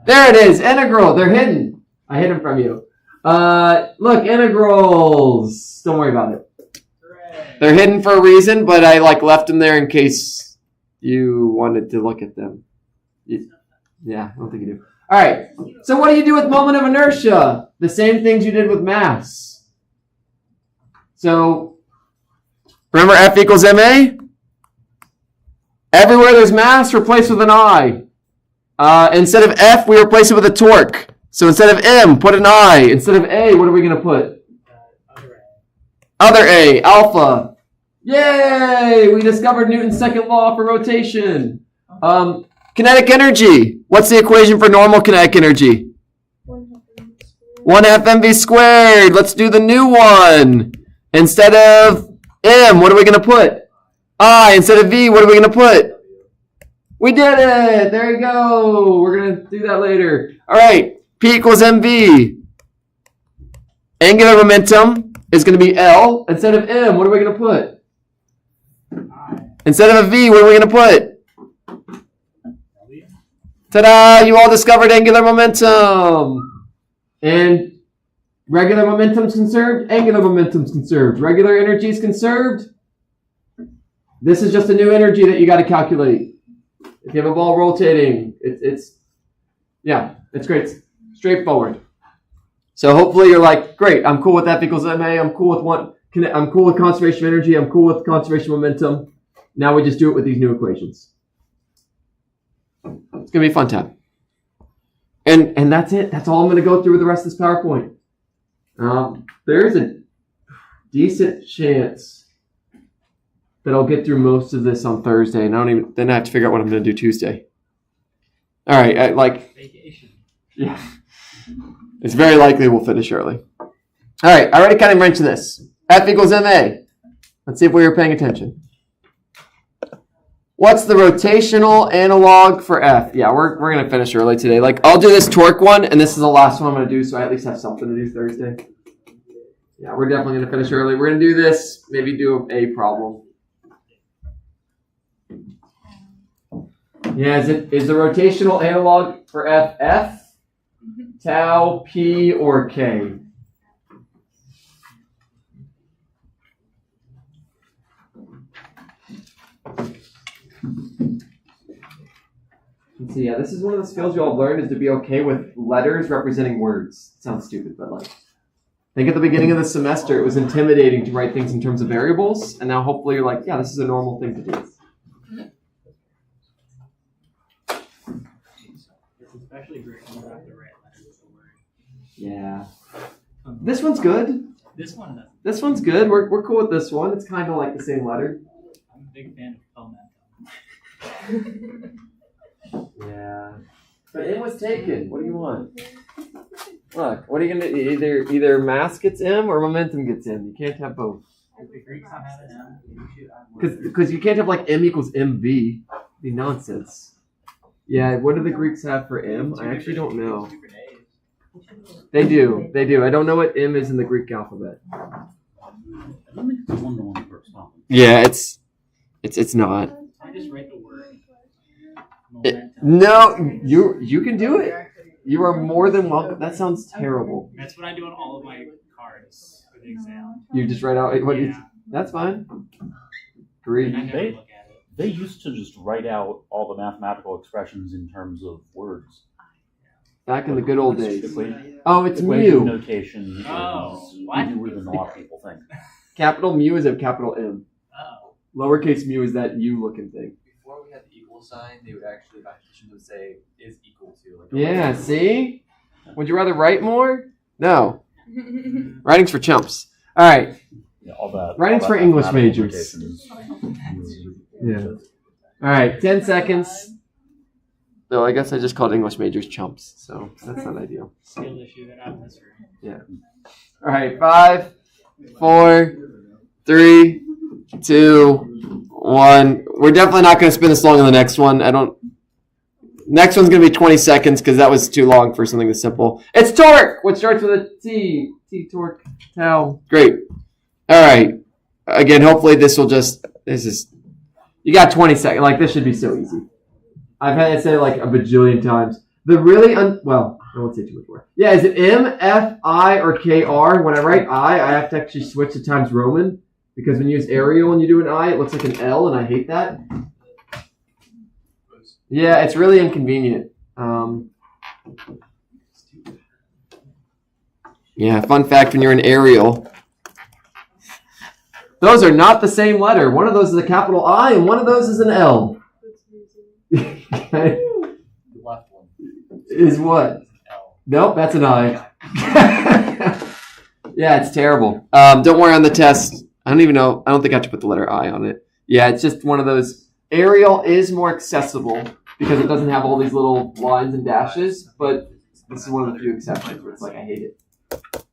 There it is, integral. They're hidden. I hid them from you. Look, integrals. Don't worry about it. They're hidden for a reason, but I left them there in case you wanted to look at them. Yeah, I don't think you do. All right. So what do you do with moment of inertia? The same things you did with mass. So remember F equals ma? Everywhere there's mass, replace with an I. Instead of F, we replace it with a torque. So instead of M, put an I. Instead of A, what are we going to put? Other A, alpha. Yay! We discovered Newton's second law for rotation. Kinetic energy. What's the equation for normal kinetic energy? 1/2 mv squared. Let's do the new one. Instead of M, what are we going to put? I. Instead of V, what are we going to put? We did it! There you go. We're going to do that later. All right. P equals mv. Angular momentum is going to be L. Instead of M, what are we going to put? Instead of a V, what are we going to put? Ta-da! You all discovered angular momentum. And regular momentum's conserved, angular momentum's conserved. Regular energy is conserved. This is just a new energy that you got to calculate. If you have a ball rotating, it's great. Straightforward. So hopefully you're like, great, I'm cool with F equals ma, I'm cool with conservation of energy, I'm cool with conservation of momentum. Now we just do it with these new equations. It's gonna be a fun time. And that's it. That's all I'm gonna go through with the rest of this PowerPoint. There's a decent chance that I'll get through most of this on Thursday, and then I have to figure out what I'm gonna do Tuesday. All right, Vacation. Yeah. It's very likely we'll finish early. All right, I already kind of mentioned this. F equals ma. Let's see if we were paying attention. What's the rotational analog for F? Yeah, we're going to finish early today. I'll do this torque one, and this is the last one I'm going to do, so I at least have something to do Thursday. Yeah, we're definitely going to finish early. We're going to do this, maybe do a problem. Yeah, is the rotational analog for F, tau, P, or K? Let's see, yeah, this is one of the skills you all learned is to be okay with letters representing words. It sounds stupid, but I think at the beginning of the semester it was intimidating to write things in terms of variables, and now hopefully you're like, yeah, this is a normal thing to do. It's especially great when you have the right letters of the word. Yeah. This one's good. This one doesn't. This one's good. We're cool with this one. It's kind of like the same letter. I'm a big fan of momentum. Yeah. But it was taken. What do you want? Look, what are you gonna do? Either mass gets M or momentum gets M. You can't have both. If the Greeks don't have an M, Because you can't have M equals MV. It'd be nonsense. Yeah, what do the Greeks have for M? I actually don't know. They do. I don't know what M is in the Greek alphabet. I don't think it's one-to-one correspondence. Yeah, it's not. I just write the word. No, you can do it. You are more than welcome. That sounds terrible. That's what I do on all of my cards for the exam. You just write out what Yeah. That's fine. Greek. And I never They- look at it. They used to just write out all the mathematical expressions in terms of words. Back in the good old days. Equation, Oh, it's equation mu. notation Oh, is what? newer than a lot of people think. Capital mu is a capital M. Oh. Lowercase mu is that U looking thing. Before we had the equal sign, they would actually, mathematicians would say, is equal to. Yeah, see? Would you rather write more? No. Writing's for chumps. All right. all that. Writing's all for that English mathematical majors. implications. Yeah. All right, 10 seconds. Though I guess I just called English majors chumps, so that's not ideal. Skill issue that I'm history. Yeah. All right, 5, 4, 3, 2, 1. We're definitely not going to spin this long on the next one. Next one's going to be 20 seconds because that was too long for something this simple. It's torque, which starts with a T. T torque. Tau. Great. All right. Again, hopefully you got 20 seconds. Like, this should be so easy. I've had it say like a bajillion times. The really, well, I won't say too much more. Yeah, is it M, F, I, or KR? When I write I have to actually switch to Times Roman because when you use Arial and you do an I, it looks like an L, and I hate that. Yeah, it's really inconvenient. Yeah, fun fact, when you're in Arial, those are not the same letter. One of those is a capital I, and one of those is an L. Okay. The left one is what? L. Nope, that's an I. Yeah, it's terrible. Don't worry on the test. I don't even know. I don't think I have to put the letter I on it. Yeah, it's just one of those. Arial is more accessible because it doesn't have all these little lines and dashes, but this is one of the few exceptions where it's like, I hate it.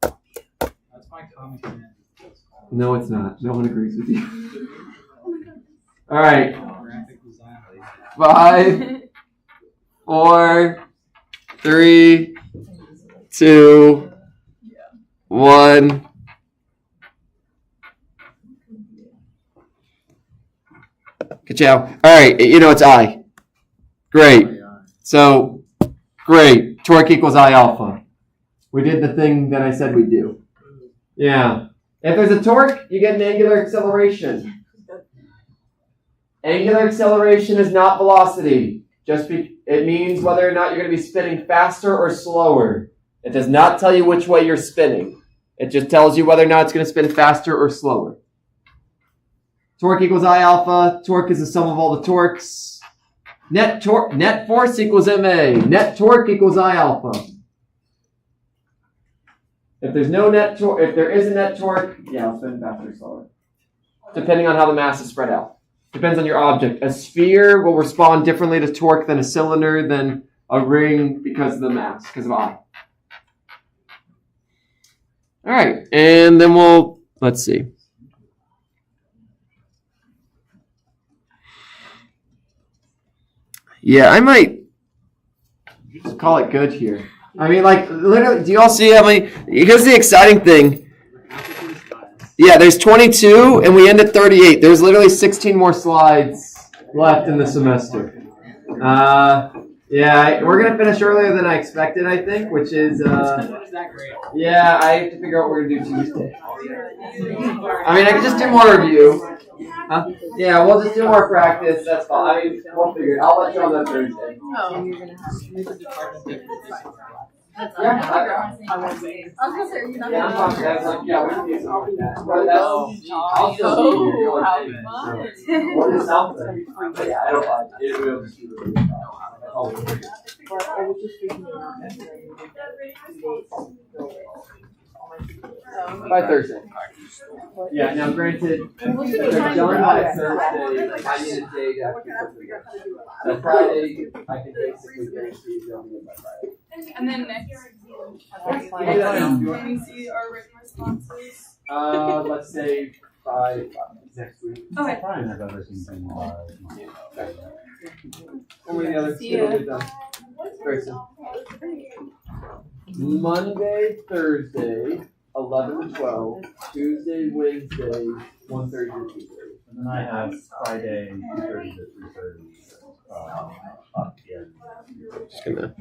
That's my comic command. No, it's not. No one agrees with you. All right. Graphic design. 5, 4, 3, 2, 1. Ka-chow. All right, it's I. Great. So, great. Torque equals I alpha. We did the thing that I said we'd do. Yeah. If there's a torque, you get an angular acceleration. Angular acceleration is not velocity. It means whether or not you're going to be spinning faster or slower. It does not tell you which way you're spinning. It just tells you whether or not it's going to spin faster or slower. Torque equals I alpha. Torque is the sum of all the torques. Net force equals ma. Net torque equals I alpha. If there's no net torque, if there is a net torque, yeah, I'll spin faster or slower, depending on how the mass is spread out. Depends on your object. A sphere will respond differently to torque than a cylinder, than a ring because of the mass, because of I. All right, and then let's see. Yeah, I might just call it good here. I mean, like, literally, do you all see how many? Here's the exciting thing. Yeah, there's 22, and we end at 38. There's literally 16 more slides left in the semester. Yeah, we're going to finish earlier than I expected, I think, which is, yeah, I have to figure out what we're going to do Tuesday. I mean, I could just do more review. Huh? Yeah, we'll just do more practice. That's fine. I mean, we'll figure it. I'll let you on that Thursday. Oh. Yeah, I was gonna say, you're not yeah, I'm fine. That's like, yeah, we can do something like that. But that's also what is something? Yeah, I don't like it. It will just be really by Thursday. Yeah, now granted, if they're done by Thursday, I need a day to actually put so Friday, I can basically guarantee they'll be in by Friday. And then next, can we see our written responses? Let's say by next week. Okay. Probably have everything by When were the other two done? Very soon. Monday, Thursday, 11 to 12. Tuesday, Wednesday, 1:30 to 2:30. And then I have Friday, 2:30 to 3:30. Up again. Just gonna